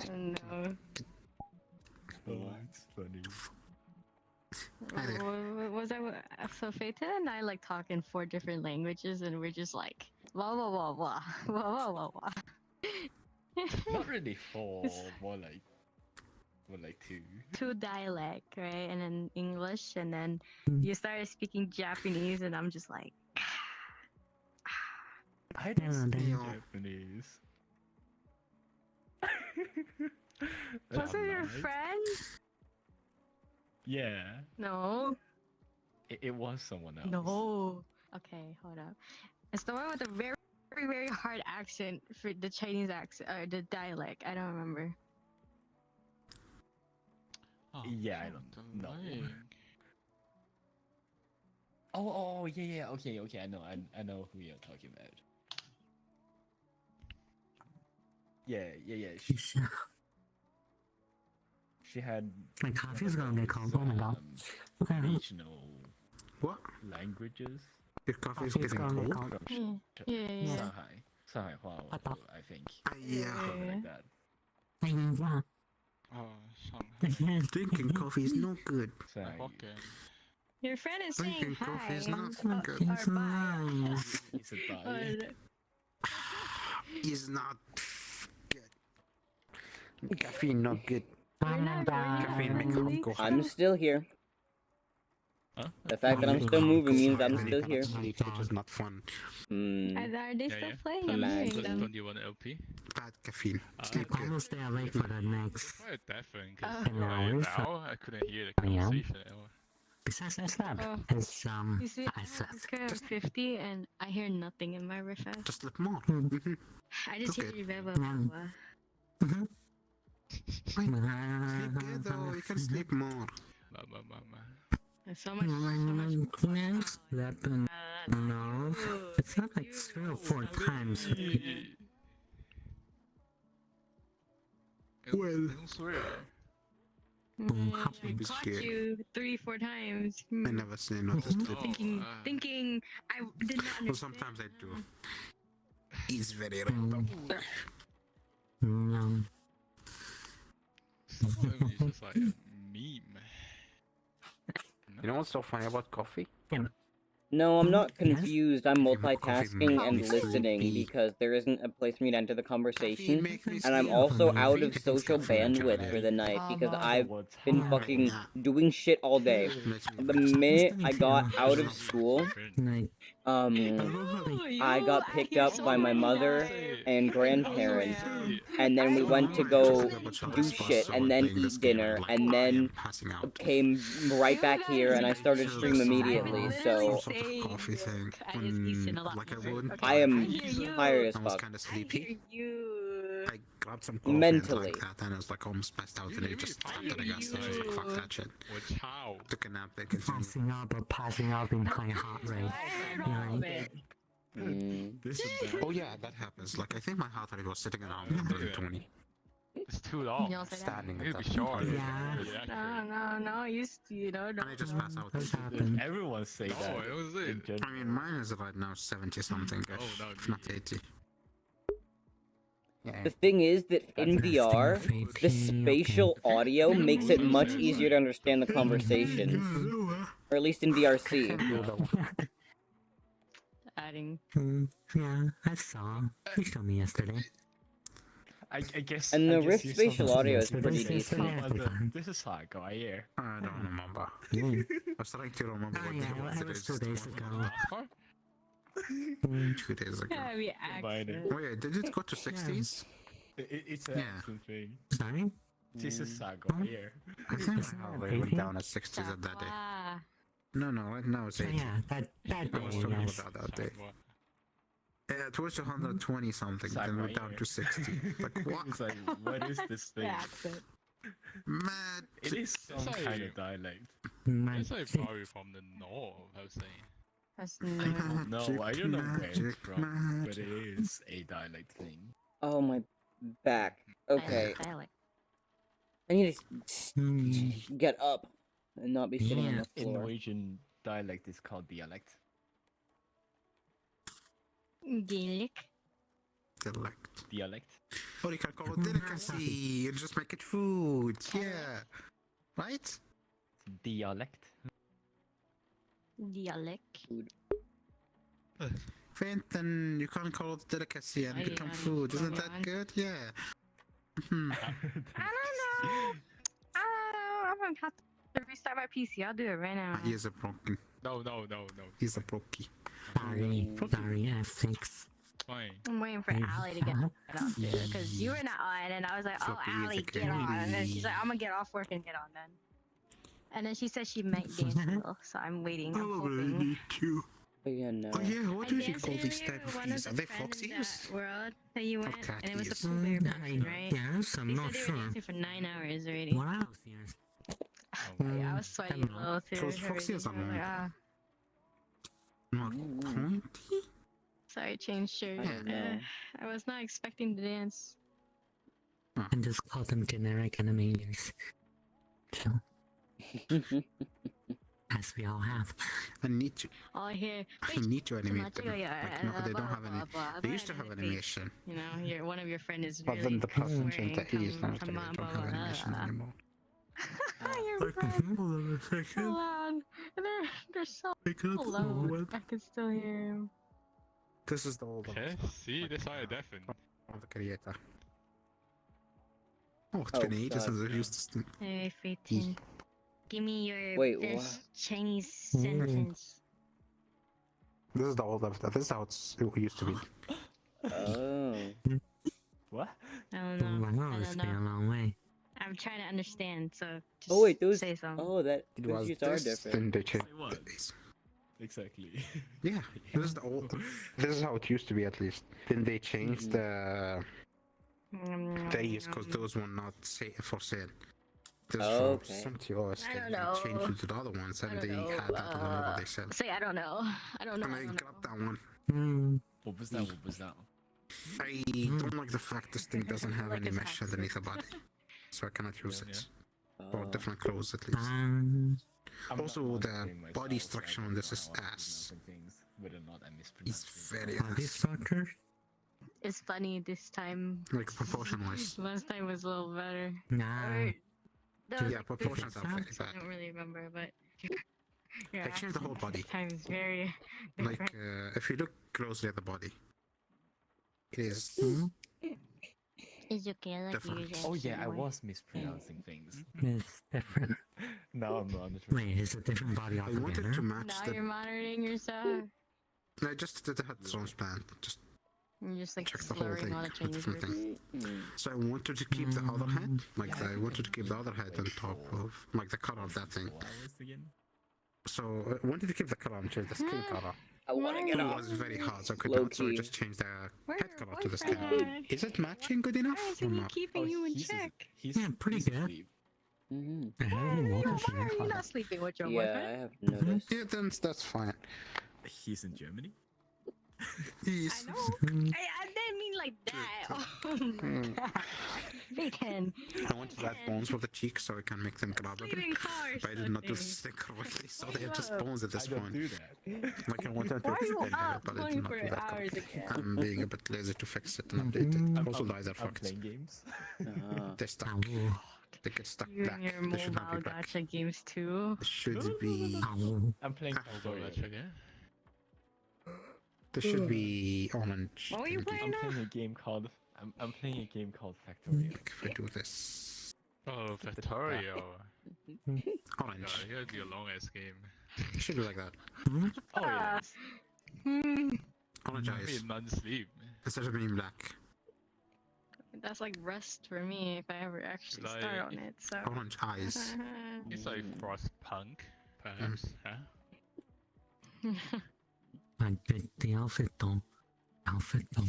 Oh, no. Oh, it's funny. Hi there. Was I so Faita and I like talk in 4 different languages and we're just like wah wah wah wah wah wah wah wah. Not really 4, more like 2. 2 dialect, right? And then English, and then you started speaking Japanese, and I'm just like, I didn't Yeah, speak damn. Japanese. was it your Alright. friend? Yeah, No, it was someone else. no. Okay, hold up. It's the one with a very, very, very hard accent for the Chinese accent or the dialect. I don't remember. Oh, Yeah, I what don't the know. leg? Oh, yeah. Okay. I know who you're talking about. Yeah. You should. she had My coffee's gonna get cold. Oh my god. regional What? languages. Your coffee is Coffee's getting gonna get cold? cold. Yeah. Shanghai Hua, What the- I think. Yeah. Something like that. Yeah. Oh, Shanghai. Drinking coffee is no good. Shanghai. Hokkien. Your friend is saying Drinking coffee hi. is not Oh, good. It's or bye. nice. It's a Oh, diet. Is not good. Caffeine not good. We're not Caffeine make really up go high. I'm still here. Huh? The fact that I'm still moving means I'm still here. Sleep, which is not fun. Hmm. Are they Yeah, still yeah. playing? I'm hearing Imagine. them. Don't you want LP? Bad caffeine. Uh, Sleep I'm good. gonna stay awake for the next. Quite a bad thing, Oh. because now I couldn't hear the Yeah. conversation at all. Besides, I slept. Oh. It's You see, I I'm slept. at 50 and I hear nothing in my refresh. Just sleep more. Hmm. Mhm. I just hear okay. you rev Mm. Sleep good though. You can sleep more. Mama. There's so much. So much Slept in. No, it's not like 3 or 4 times. Well. Don't swear. I Be caught scared. you 3-4 times. I never say no to sleep. Thinking, Oh, thinking I did not understand. Well, sometimes I do. It's very random. No. Some of it is just like a meme. You know what's so funny about coffee? No, I'm not Yes? confused. I'm Coffee multitasking makes and me listening sleepy. because there isn't a place for me to enter the conversation. Make me And I'm sleep. also out of Caffeine social caffeine bandwidth actually. for the night because I've What's been happening? fucking doing shit all day. Makes me The rest. minute I got out of school, Like, um, I got picked up by my mother and grandparents, and then we went to go do shit and then eat dinner, and then came right back here and I started stream immediately. So Coffee thing. I just listen a lot Like I more. would. Okay, I am hear you. tired as I was fuck. kind of I hear sleepy. you. I grabbed some coffee Mentally. and like that, and I was like almost passed out, and I just tapped at the gas station. I was like, fuck that shit. What's how? Took a nap, they continued. passing out or passing out in high heart rate. Right? Mm. This is bad. Oh yeah, that happens. Like I think my heart rate was sitting around 120. It's too long. You don't say that. Standing Maybe at be that. short. Yeah. No, you know, And I just pass out. That's happened. Everyone say No, that. it was in it. general. I mean, mine is right now 70 something, Oh, no, if not 80. Yeah. The thing is that in That's VR, the spatial audio makes it much easier to understand the conversations, or at least in VRC. adding. Yeah, I saw. You showed me yesterday. I guess. And I the guess Rift you spatial saw audio is this pretty yesterday. decent. This is how I go here. I don't remember. Mm. I was trying to remember Oh what yeah, day well, was that it. was It's 2 just days one ago. month. Huh? 2 days ago. Yeah, we Mine is- accent. Wait, did it go to 60s? It's an Yeah. actual thing. Sorry? This is how I go Huh? here. I think It's my not heart rate went 80? down at 60s at that day. Ah, No, right now it's Oh 80. yeah, that I was day, talking yes. about that day. It was 120 something, then went down to 60. Like, what? It's like, what is this thing? accent. Mad. It is some It's like- kind of dialect. My It's like probably from the north, I was saying. That's I no. don't know. I don't know where it's Magic, from, but it magic. is a dialect thing. Oh, my back. Okay, Dialect. I need to Mm. get up and not be sitting on Yeah. the In floor. Norwegian dialect is called dialect. Gaelic. Select. Dialect. Or you can call it delicacy and just make it food. Yeah. Right? Dialect. Dialect. Fenton, you can't call it delicacy and Oh, become yeah, food. Isn't that yeah. good? Yeah. Mhm. I don't know. I'm gonna have to restart my PC. I'll do it right now. He is a broken. No. He's a brokey. Sorry, F6. Fine. I'm waiting for Allie to get on too, because you were not on, and I was like, "Oh, Floppy is Allie, a get on." And then she's like, candy. "I'm gonna get off work and get on then." And then she said she might dance a little, so I'm waiting. I'm hoping. to. But yeah, no. Oh yeah, what I do you danced call these earlier type with of one keys? Are the they friends fox in ears? that world that you went, cat and it was the ears? Pooh Bear version, right? Yes, I'm They not said they were sure. dancing for 9 hours already. What else? Yes. I was sweating a little through Those it foxy already. ears I are was like, long. ah, Not pointy? sorry, change shirt. I don't know. I was not expecting to dance. And just call them generic anime ears. kill, as we all have. I need to. Oh, here. I Wait, need to animate them. Tomato, Like, no, they don't have any. They used to have animation, You know, one of your friend is but really then the person swearing, changed the ease. Now come they on, don't blah, have blah, animation blah. anymore. Your friend. Hold on. They're so I can't low. I can still hear him. This is the old one. Okay, see, this I deafened. Of the creator. Oh, it's Oh, been ages God. since I used this thing. Hey, Feitin. Give me your Wait, best what? Chinese Mm. sentence. This is the old of that. This is how it used to be. Oh. What? I don't know. Wow, I it's don't been a know. long way. I'm trying to understand, so just Oh wait, those. say something. Oh, that. It Those was used are this, different. then they changed Say what? the days. Exactly. Yeah, this is the old. This is how it used to be, at least. Then they changed the days because those were not for sale. This Oh, for okay. some TOS. I They don't know. changed it to the other ones, I and don't they know. had that on the mobile they sell. Say I don't know. I don't know. And I I don't grabbed know. that one. Hmm. What was that? What was that? I don't like the fact this thing doesn't have Like any his mesh accent. underneath the body, so I cannot use Yeah, it. Or Oh. different clothes, at least. Um, I'm Also, not the monitoring body myself, so I structure don't on this know is how I ass. pronounce things, whether or not I mispronounce It's it. very body ass. structure? It's funny this time. Like proportion-wise. Last time was a little better. Nah. Or, that was Yeah, like proportions are very so I bad. don't really remember, but your I changed the whole accent body. this time is very Like, different. if you look closely at the body, it is. Hmm? It's okay, I like Different. your Oh yeah, I accent more. was mispronouncing things. It's different. Now I'm not. Wait, it's a different body I wanted altogether? to match Now the. you're monitoring yourself. I just did the head transplant. Just You're just like check the whole slurring thing. all the with Chinese different words. thing. So I wanted to keep the other head. Like, Yeah, I wanted to keep the other head on top of. Like, the color of that thing. 4 hours again? So I wanted to keep the color until the skin color. I want to get It off. was very hard, so I could Low not. So I key. just changed the Where's head your color to the skin. boyfriend? Is it matching good enough Why or isn't he not? keeping you in he's check? He's, Yeah, pretty he's good. asleep. Mm-hmm. I haven't Why woken are from you your not sleeping with your Yeah, I boyfriend? have noticed. Yeah, then that's fine. He's in Germany? Yes. I know. I didn't mean like that. Oh my god. Bacon. I wanted to add bones for the cheeks so I can make them grab a bit. Sleeping car But I did not do something. this thing correctly, so Why they are just not? bones at this I don't point. do that. Like I wanted to Why are you extend it, up but I did not 24 do that hours correctly. again? I'm being a bit lazy to fix it and update it. Also, the eyes are I'm fucked. playing games. They're stuck. Ow. They get stuck You black. and your They should not be mobile black. gacha games too. They should be. Ow. I'm playing Ah, So Factorio. that's okay. They should be orange. What were you They'll be- playing? I'm playing a game called I'm playing a game called Factorio. Like if I do this. Oh, Factorio. Orange. God, here's your long ass game. It should be like that. Hmm? Oh yeah. Hmm. Orange I eyes. mean, non-sleep. Instead of being black. That's like Rust for me if I ever actually Like- start on it. So. Orange eyes. It's like Frostpunk, perhaps. Huh? I picked the outfit though. Outfit though.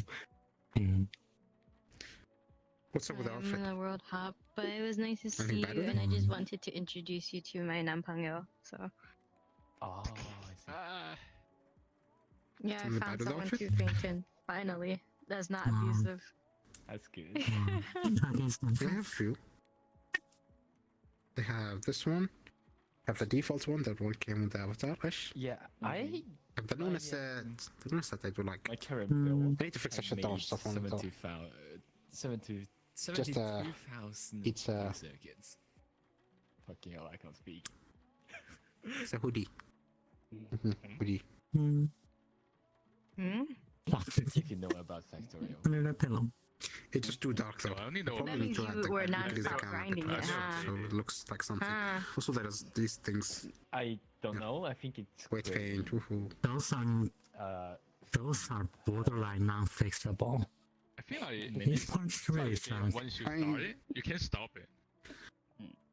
Hmm. What's up with the I'm outfit? in the World Hub, but it was nice to see Anything you, better? and I just wanted to introduce you to my Nampangyo. So Oh, I see. Ah, yeah, I Something found better, the someone outfit? too, Fainton. Finally, that's not Wow. abusive. That's good. That is not They have a few. They have this one. Have the default one. That one came with the avatar-ish. Yeah, I Have the lunar set. The lunar set I do like. my current Hmm. build. I need to fix that I shit down made stuff on it though. 72,000 it's a- circuits. Fucking hell, I can't speak. It's a hoodie. Hoodie. Hmm. Hmm? Fuck. If you know about Factorio. Under the pillow. It's just too dark so though. I only know. Probably That need means to add you the were increase the non-stop camera grinding it, capacity huh? so it looks like something. Ah. Also, there's these things. I don't Yeah. know. I think it's Weight great. paint. Woohoo. Uh, Those are borderline non-fixable. I feel like These ones it's like really a game, sound. once you I- start it, you can't stop it.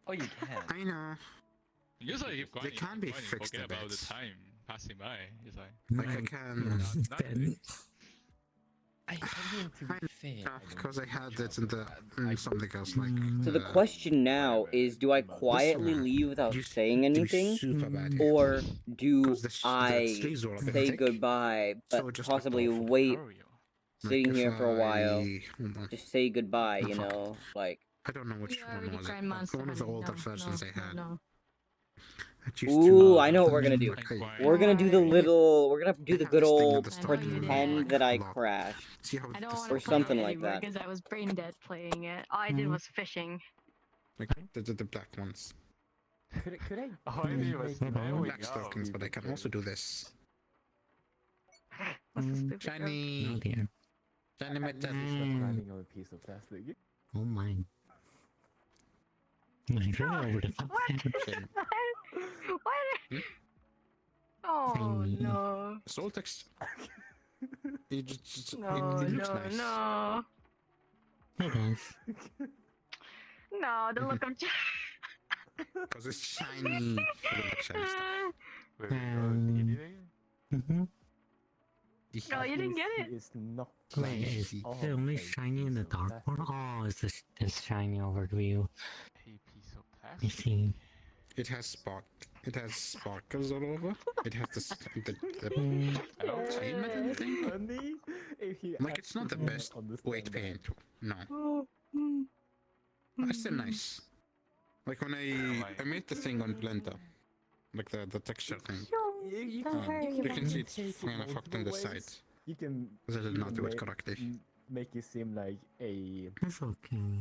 oh, you can. I know. You just like keep grinding, can keep be grinding, fixed forget a about the bit. time passing by. It's like Like I can. Not- Then- I mean, to be fair, I don't Because I think had the it in the job is bad. something else like. So the question now is, do I quietly one, leave without you saying do anything? super bad here. Or do 'Cause the I sleeves are a bit say thick, goodbye, but so just like possibly awful. wait Factorio. Like sitting if here for a while? Hold on. Just say goodbye, Oh, you fuck. know? Like, I don't know which You one already was it. grind Monster One of the Honey. older No, versions no, I had. no. It used Ooh, to I know what we're gonna do. like, hey, We're gonna do the Why? little. We're gonna do I the have good this thing at old the I know start you and did. pretend like that I a lot. crashed. See how I don't this want Or to stuff play it something goes? like anymore that. because I was brain dead playing it. All I did was fishing. Like the black ones. Could I Oh, I think it was make going Black stockings, but I can also do this. What's the stupid joke? Oh Shiny! dear. Shiny metal! stop grinding on a piece of plastic? Oh my. I really over the fuck What? Shiny. What? Hmm? Oh Shiny. no. Soul text. It just No, it looks no, nice. no. It does. No, the look of Because it's shiny. I don't like shiny stuff. Wait, anything? Mm-hmm. No, you didn't get it. He is not Wait, grinding is Easy. it only a shiny in the piece of dark one? plastic. Oh, it's shiny overview. A piece of I plastic. see. It has sparkles all over. It has the Mm, payment, I think. Funny if he Like it's not the actually best understand weight that. paint. No, Oh, but it's still nice. Like when I made the thing on Blender, like the texture thing. You Don't worry You about can it. see it's take it kind of fucked on the multiple side. ways. You can Because I did you not can do it make- correctly. make it seem like a it's okay.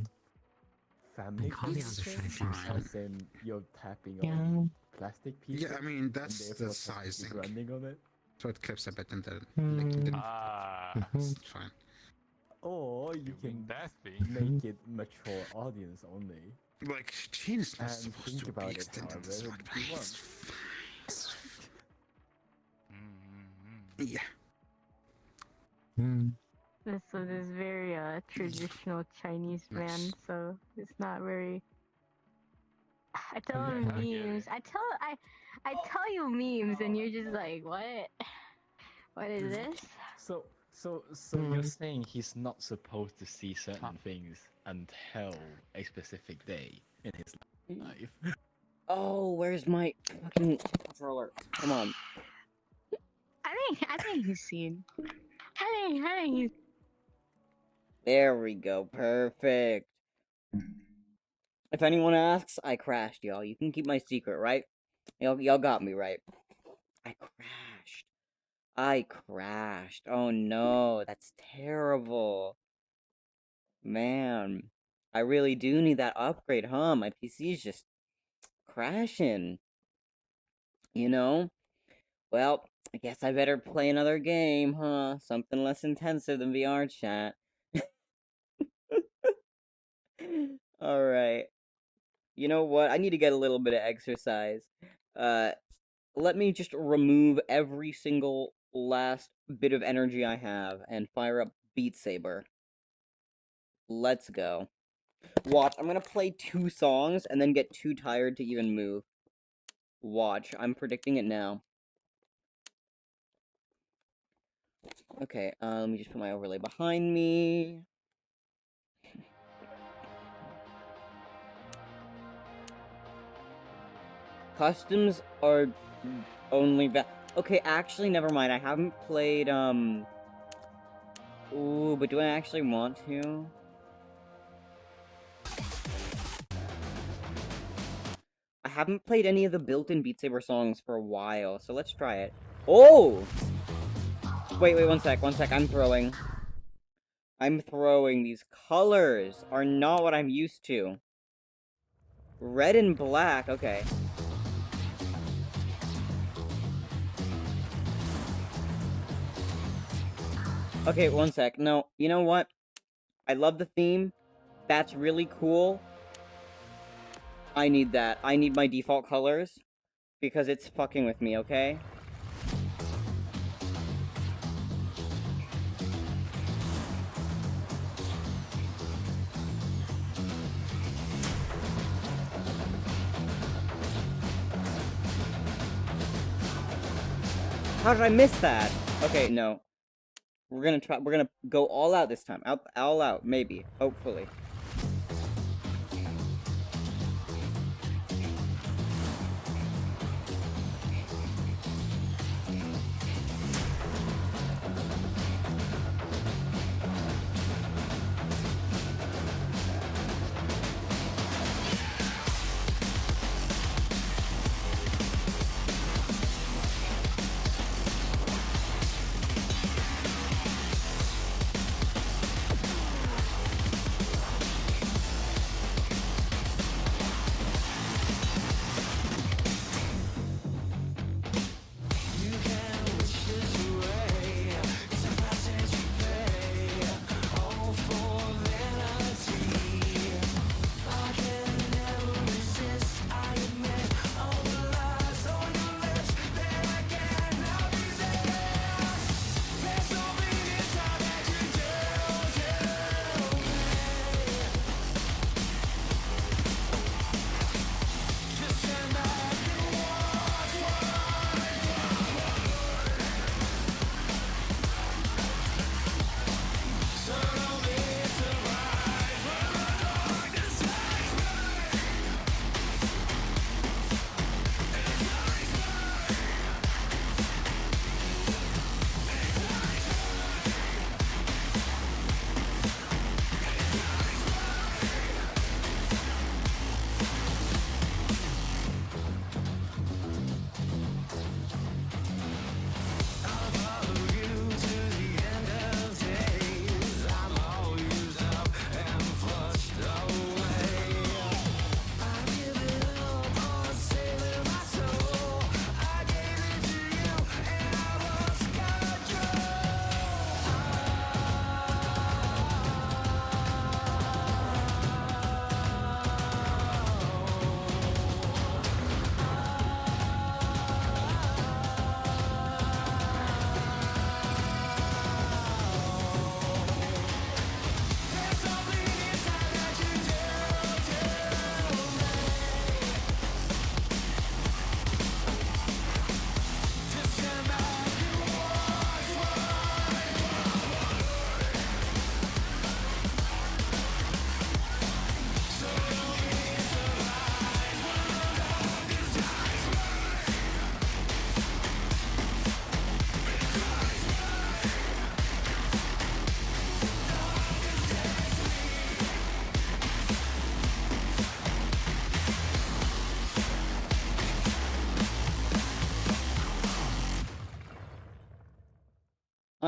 family Like, all the other picture, side seems fine. as in you're tapping Yeah. on plastic pieces. Yeah, I mean and that's therefore the technically sizing, grinding on it. so it clips a bit and then Mm. Ah, Mhm. it's fine. Or you doing can that thing. make it mature audience only. Like Gene is not And supposed think to about be it extended however this one, but you he's want. fine. He's Mm-hmm. Yeah. Mm. This is very traditional Chinese man, Nice. so it's not very. I tell Yeah, him I get memes. it. I tell you memes, and you're just like, what? What is this? So you're Mm. saying he's not supposed to see certain things until a specific day in his life. Oh, where's my fucking controller? Come on. I think he's seen. I think he's. There we go. Perfect. If anyone asks, I crashed, y'all. You can keep my secret, right? Y'all got me, right? I crashed. Oh no, that's terrible. Man, I really do need that upgrade, huh? My PC's just crashing. You know? Well, I guess I better play another game, huh? Something less intensive than VR chat. Alright. You know what? I need to get a little bit of exercise. Let me just remove every single last bit of energy I have and fire up Beat Saber. Let's go. Watch, I'm gonna play 2 songs and then get too tired to even move. Watch, I'm predicting it now. Okay, let me just put my overlay behind me. Customs are only okay, actually, never mind. I haven't played, Ooh, but do I actually want to? I haven't played any of the built-in Beat Saber songs for a while, so let's try it. Oh! Wait, one sec, I'm throwing. These colors are not what I'm used to. Red and black, okay. Okay, one sec. No, you know what? I love the theme. That's really cool. I need that. I need my default colors. Because it's fucking with me, okay? How did I miss that? Okay, no. We're gonna go all out this time. All out, maybe. Hopefully.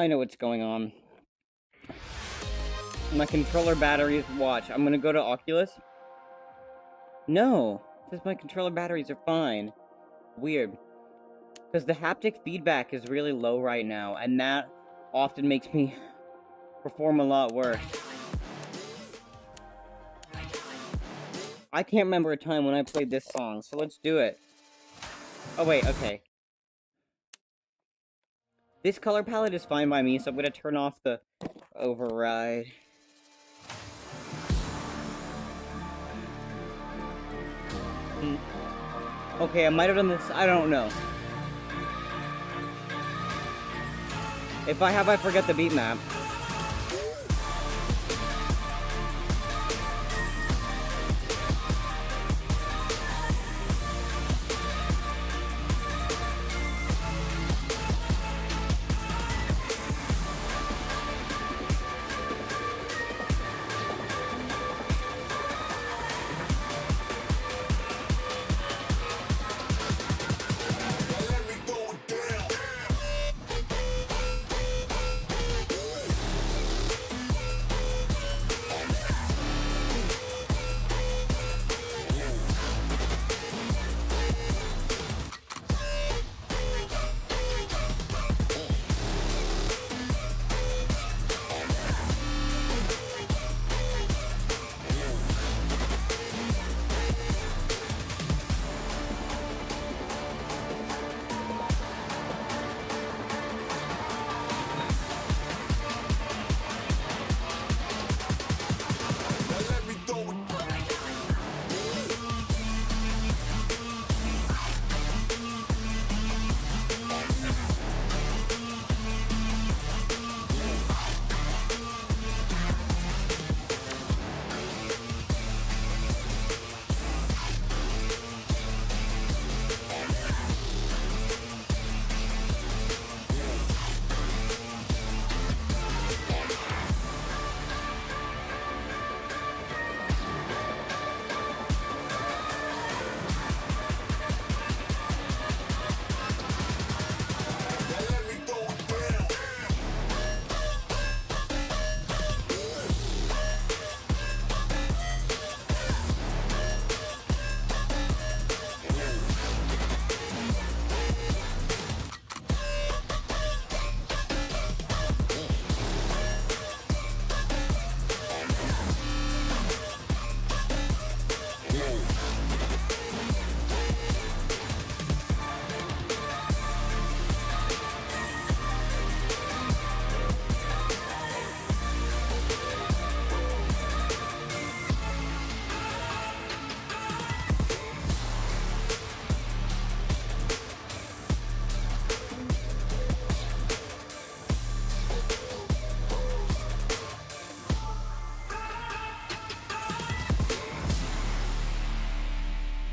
I know what's going on. My controller batteries, watch. I'm gonna go to Oculus. No, it says my controller batteries are fine. Weird. Because the haptic feedback is really low right now, and that often makes me perform a lot worse. I can't remember a time when I played this song, so let's do it. Oh wait, okay. This color palette is fine by me, so I'm gonna turn off the override. Okay, I might have done this, I don't know. If I have, I forget the beat map.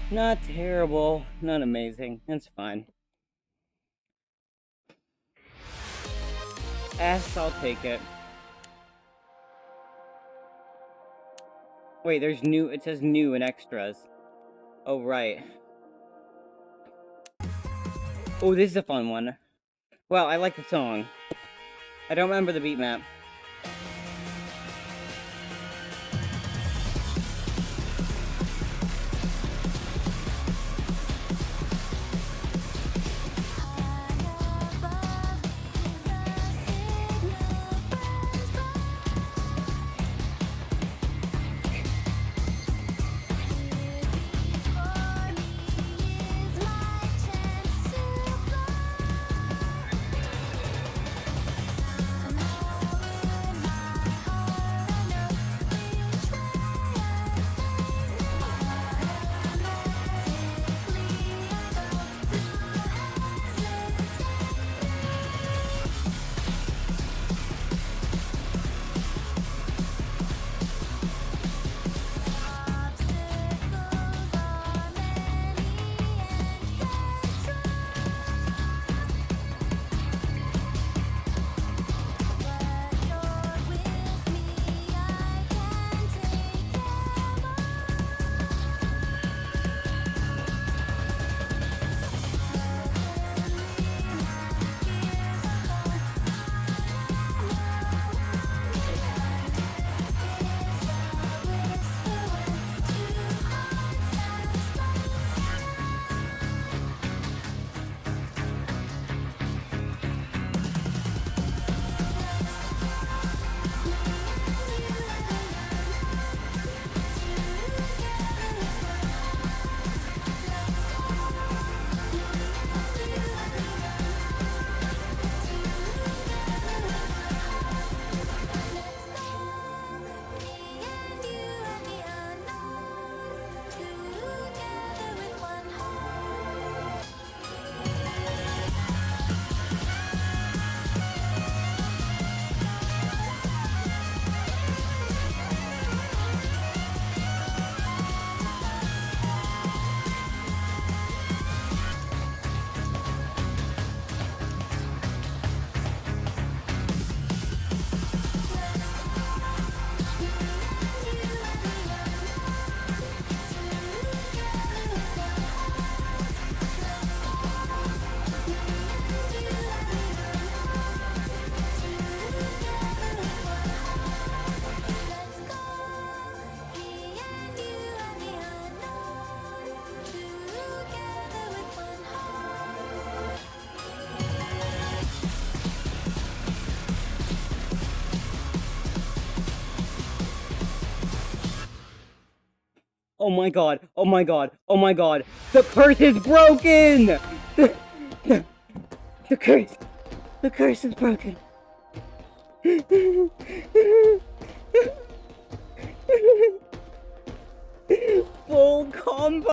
Not terrible, not amazing, that's fine. S, I'll take it. Wait, there's new, it says new in extras. Oh, right. Oh, this is a fun one. Well, I like the song. I don't remember the beat map. Oh my god, oh my god, oh my god. The curse is broken! The, the curse is broken. Full combo.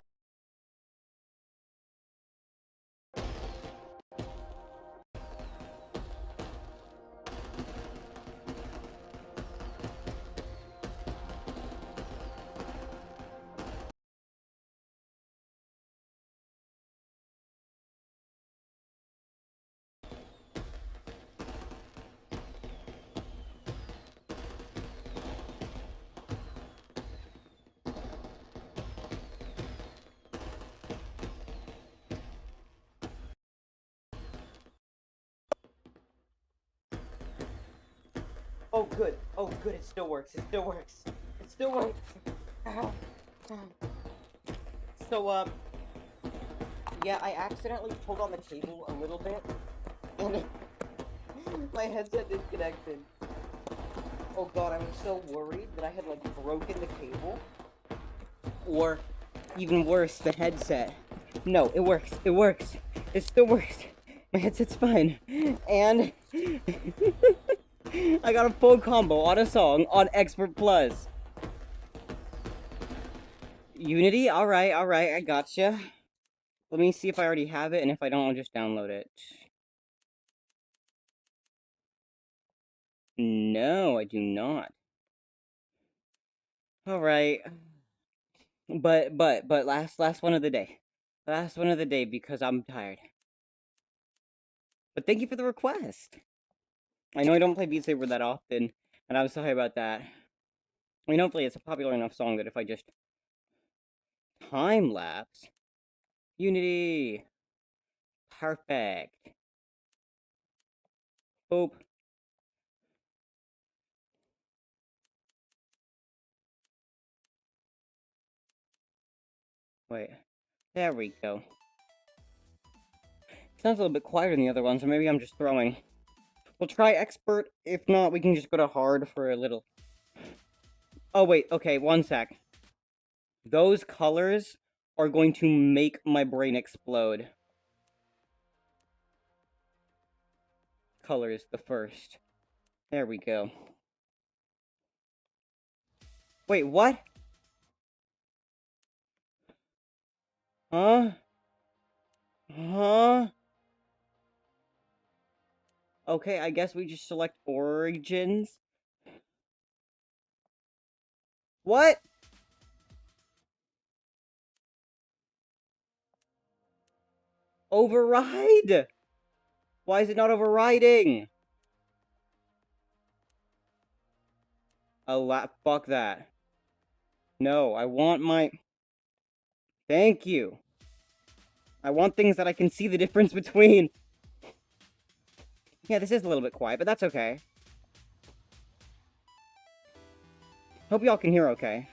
Oh good, oh good, it still works, it still works. It still works. Ow. Ow. So, yeah, I accidentally pulled on the cable a little bit, and my headset disconnected. Oh god, I was so worried that I had, like, broken the cable. Or, even worse, the headset. No, it works, it works. It still works. My headset's fine. And I got a full combo on a song on Expert Plus. Unity? Alright, I gotcha. Let me see if I already have it, and if I don't, I'll just download it. No, I do not. Alright. But, last one of the day. Last one of the day, because I'm tired. But thank you for the request. I know I don't play Beat Saber that often, and I'm sorry about that. I mean, hopefully it's a popular enough song that if I just time-lapse... Unity! Perfect. Boop. Wait. There we go. Sounds a little bit quieter than the other one, so maybe I'm just throwing. We'll try expert. If not, we can just go to hard for a little. Oh, wait. Okay, one sec. Those colors are going to make my brain explode. Colors, the first. There we go. Wait, what? Huh? Huh? Okay, I guess we just select origins. What? Override? Why is it not overriding? Fuck that. No, I want my... Thank you. I want things that I can see the difference between. Yeah, this is a little bit quiet, but that's okay. Hope y'all can hear okay.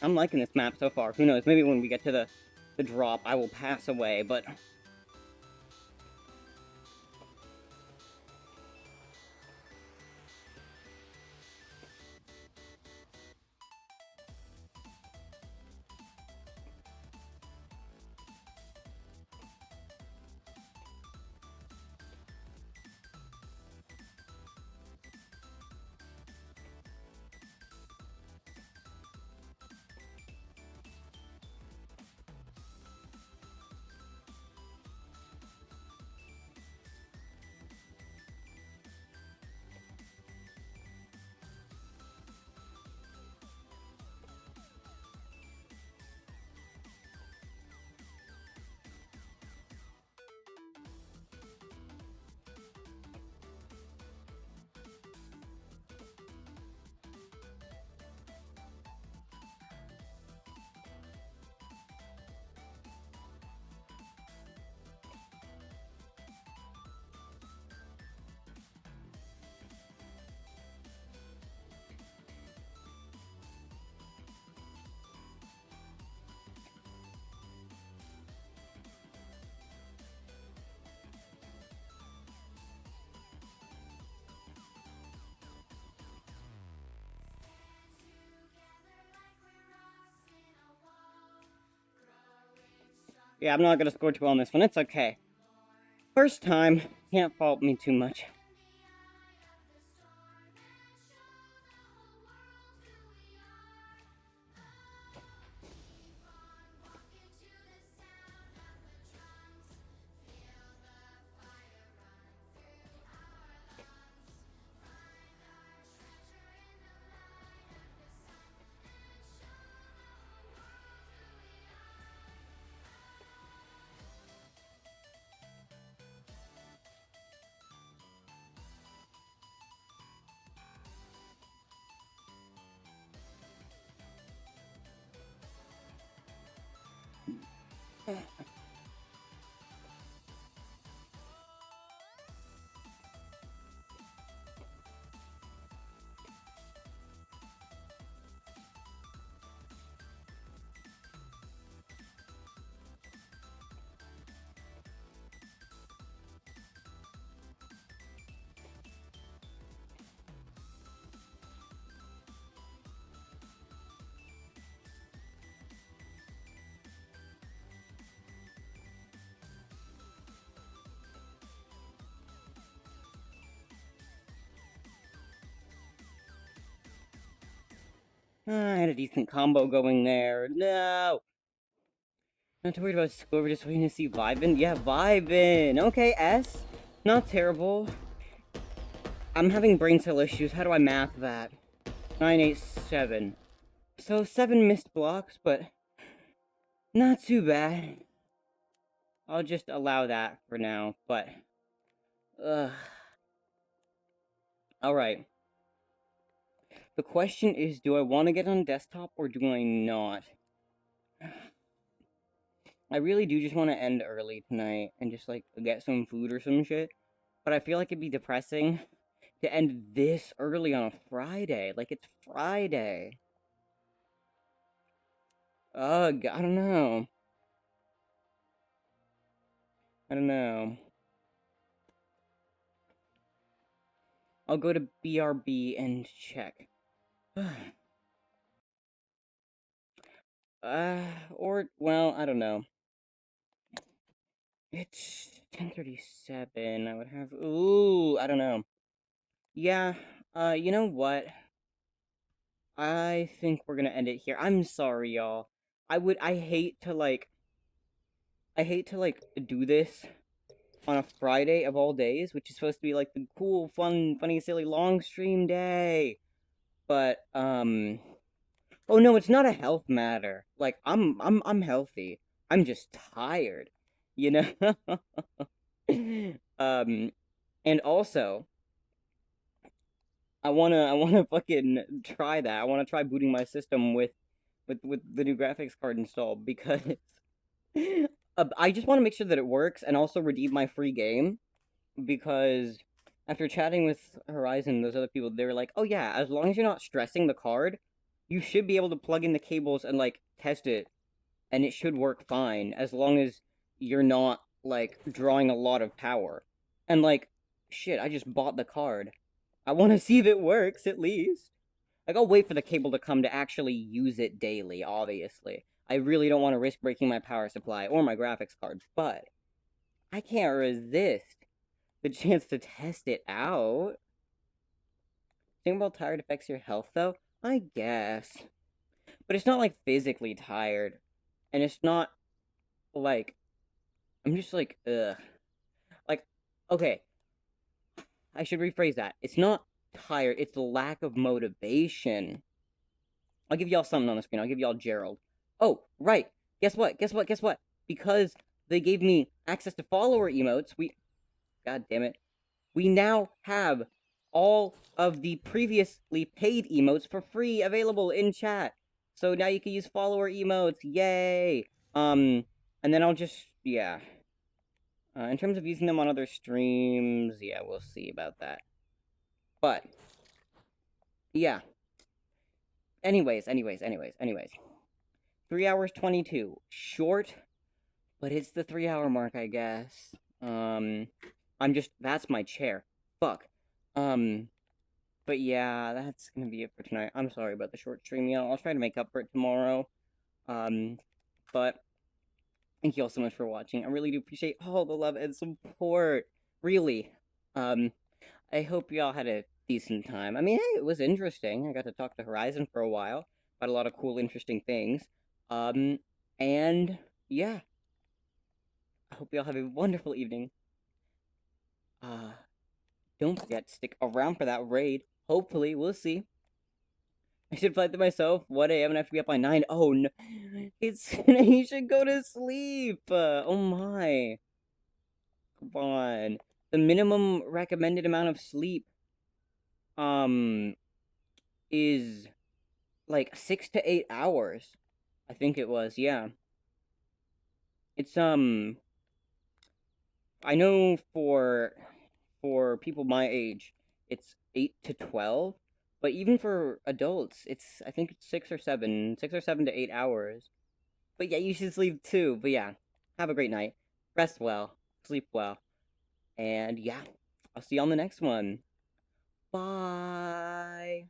I'm liking this map so far. Who knows, maybe when we get to the drop, I will pass away, but... Yeah, I'm not gonna score too well on this one. It's okay. First time, can't fault me too much. I had a decent combo going there. No! Not too worried about score, we're just waiting to see Vibin. Yeah, Vibin! Okay, S. Not terrible. I'm having brain cell issues. How do I math that? 987. So 7 missed blocks, but not too bad. I'll just allow that for now, but... Ugh. Alright. The question is, do I want to get on desktop or do I not? I really do just want to end early tonight and just, like, get some food or some shit. But I feel like it'd be depressing to end this early on a Friday. Like, it's Friday. Ugh, I don't know. I don't know. I'll go to BRB and check. Or, well, I don't know. It's 10:37. I would have, ooh, I don't know. Yeah, you know what? I think we're gonna end it here. I'm sorry, y'all. I hate to, like, do this on a Friday of all days, which is supposed to be, like, the cool, fun, funny, silly, long stream day. But, oh no, it's not a health matter. Like, I'm healthy. I'm just tired. You know? And also, I wanna fucking try that. I wanna try booting my system with the new graphics card installed because I just want to make sure that it works and also redeem my free game because after chatting with Horizon and those other people, they were like, "Oh yeah, as long as you're not stressing the card, you should be able to plug in the cables and like test it, and it should work fine as long as you're not like drawing a lot of power." And like, shit, I just bought the card. I want to see if it works at least. Like, I'll wait for the cable to come to actually use it daily, obviously. I really don't want to risk breaking my power supply or my graphics card, but I can't resist the chance to test it out. Think about tired affects your health, though? I guess. But it's not, like, physically tired. And it's not, like... I'm just, like, ugh. Like, okay. I should rephrase that. It's not tired, it's the lack of motivation. I'll give y'all something on the screen. I'll give y'all Gerald. Oh, right. Guess what? Guess what? Guess what? Because they gave me access to follower emotes, God damn it. We now have all of the previously paid emotes for free available in chat. So now you can use follower emotes. Yay! And then I'll just, yeah. In terms of using them on other streams, yeah, we'll see about that. But, yeah. Anyways. 3 hours 22. Short, but it's the 3 hour mark, I guess. That's my chair. Fuck. But yeah, that's gonna be it for tonight. I'm sorry about the short stream, y'all. I'll try to make up for it tomorrow. But Thank you all so much for watching. I really do appreciate all the love and support. Really. I hope y'all had a decent time. I mean, hey, it was interesting. I got to talk to Horizon for a while about a lot of cool, interesting things. And yeah. I hope y'all have a wonderful evening. Don't forget to stick around for that raid. Hopefully, we'll see. I should play to myself. 1 a.m. and I have to be up by 9. Oh no. It's you should go to sleep. Oh my. Come on. The minimum recommended amount of sleep is like 6 to 8 hours. I think it was, yeah. It's I know for people my age, it's 8 to 12, but even for adults, I think it's 6 or 7 to 8 hours. But yeah, you should sleep too. But yeah, have a great night. Rest well, sleep well. And yeah, I'll see you on the next one. Bye.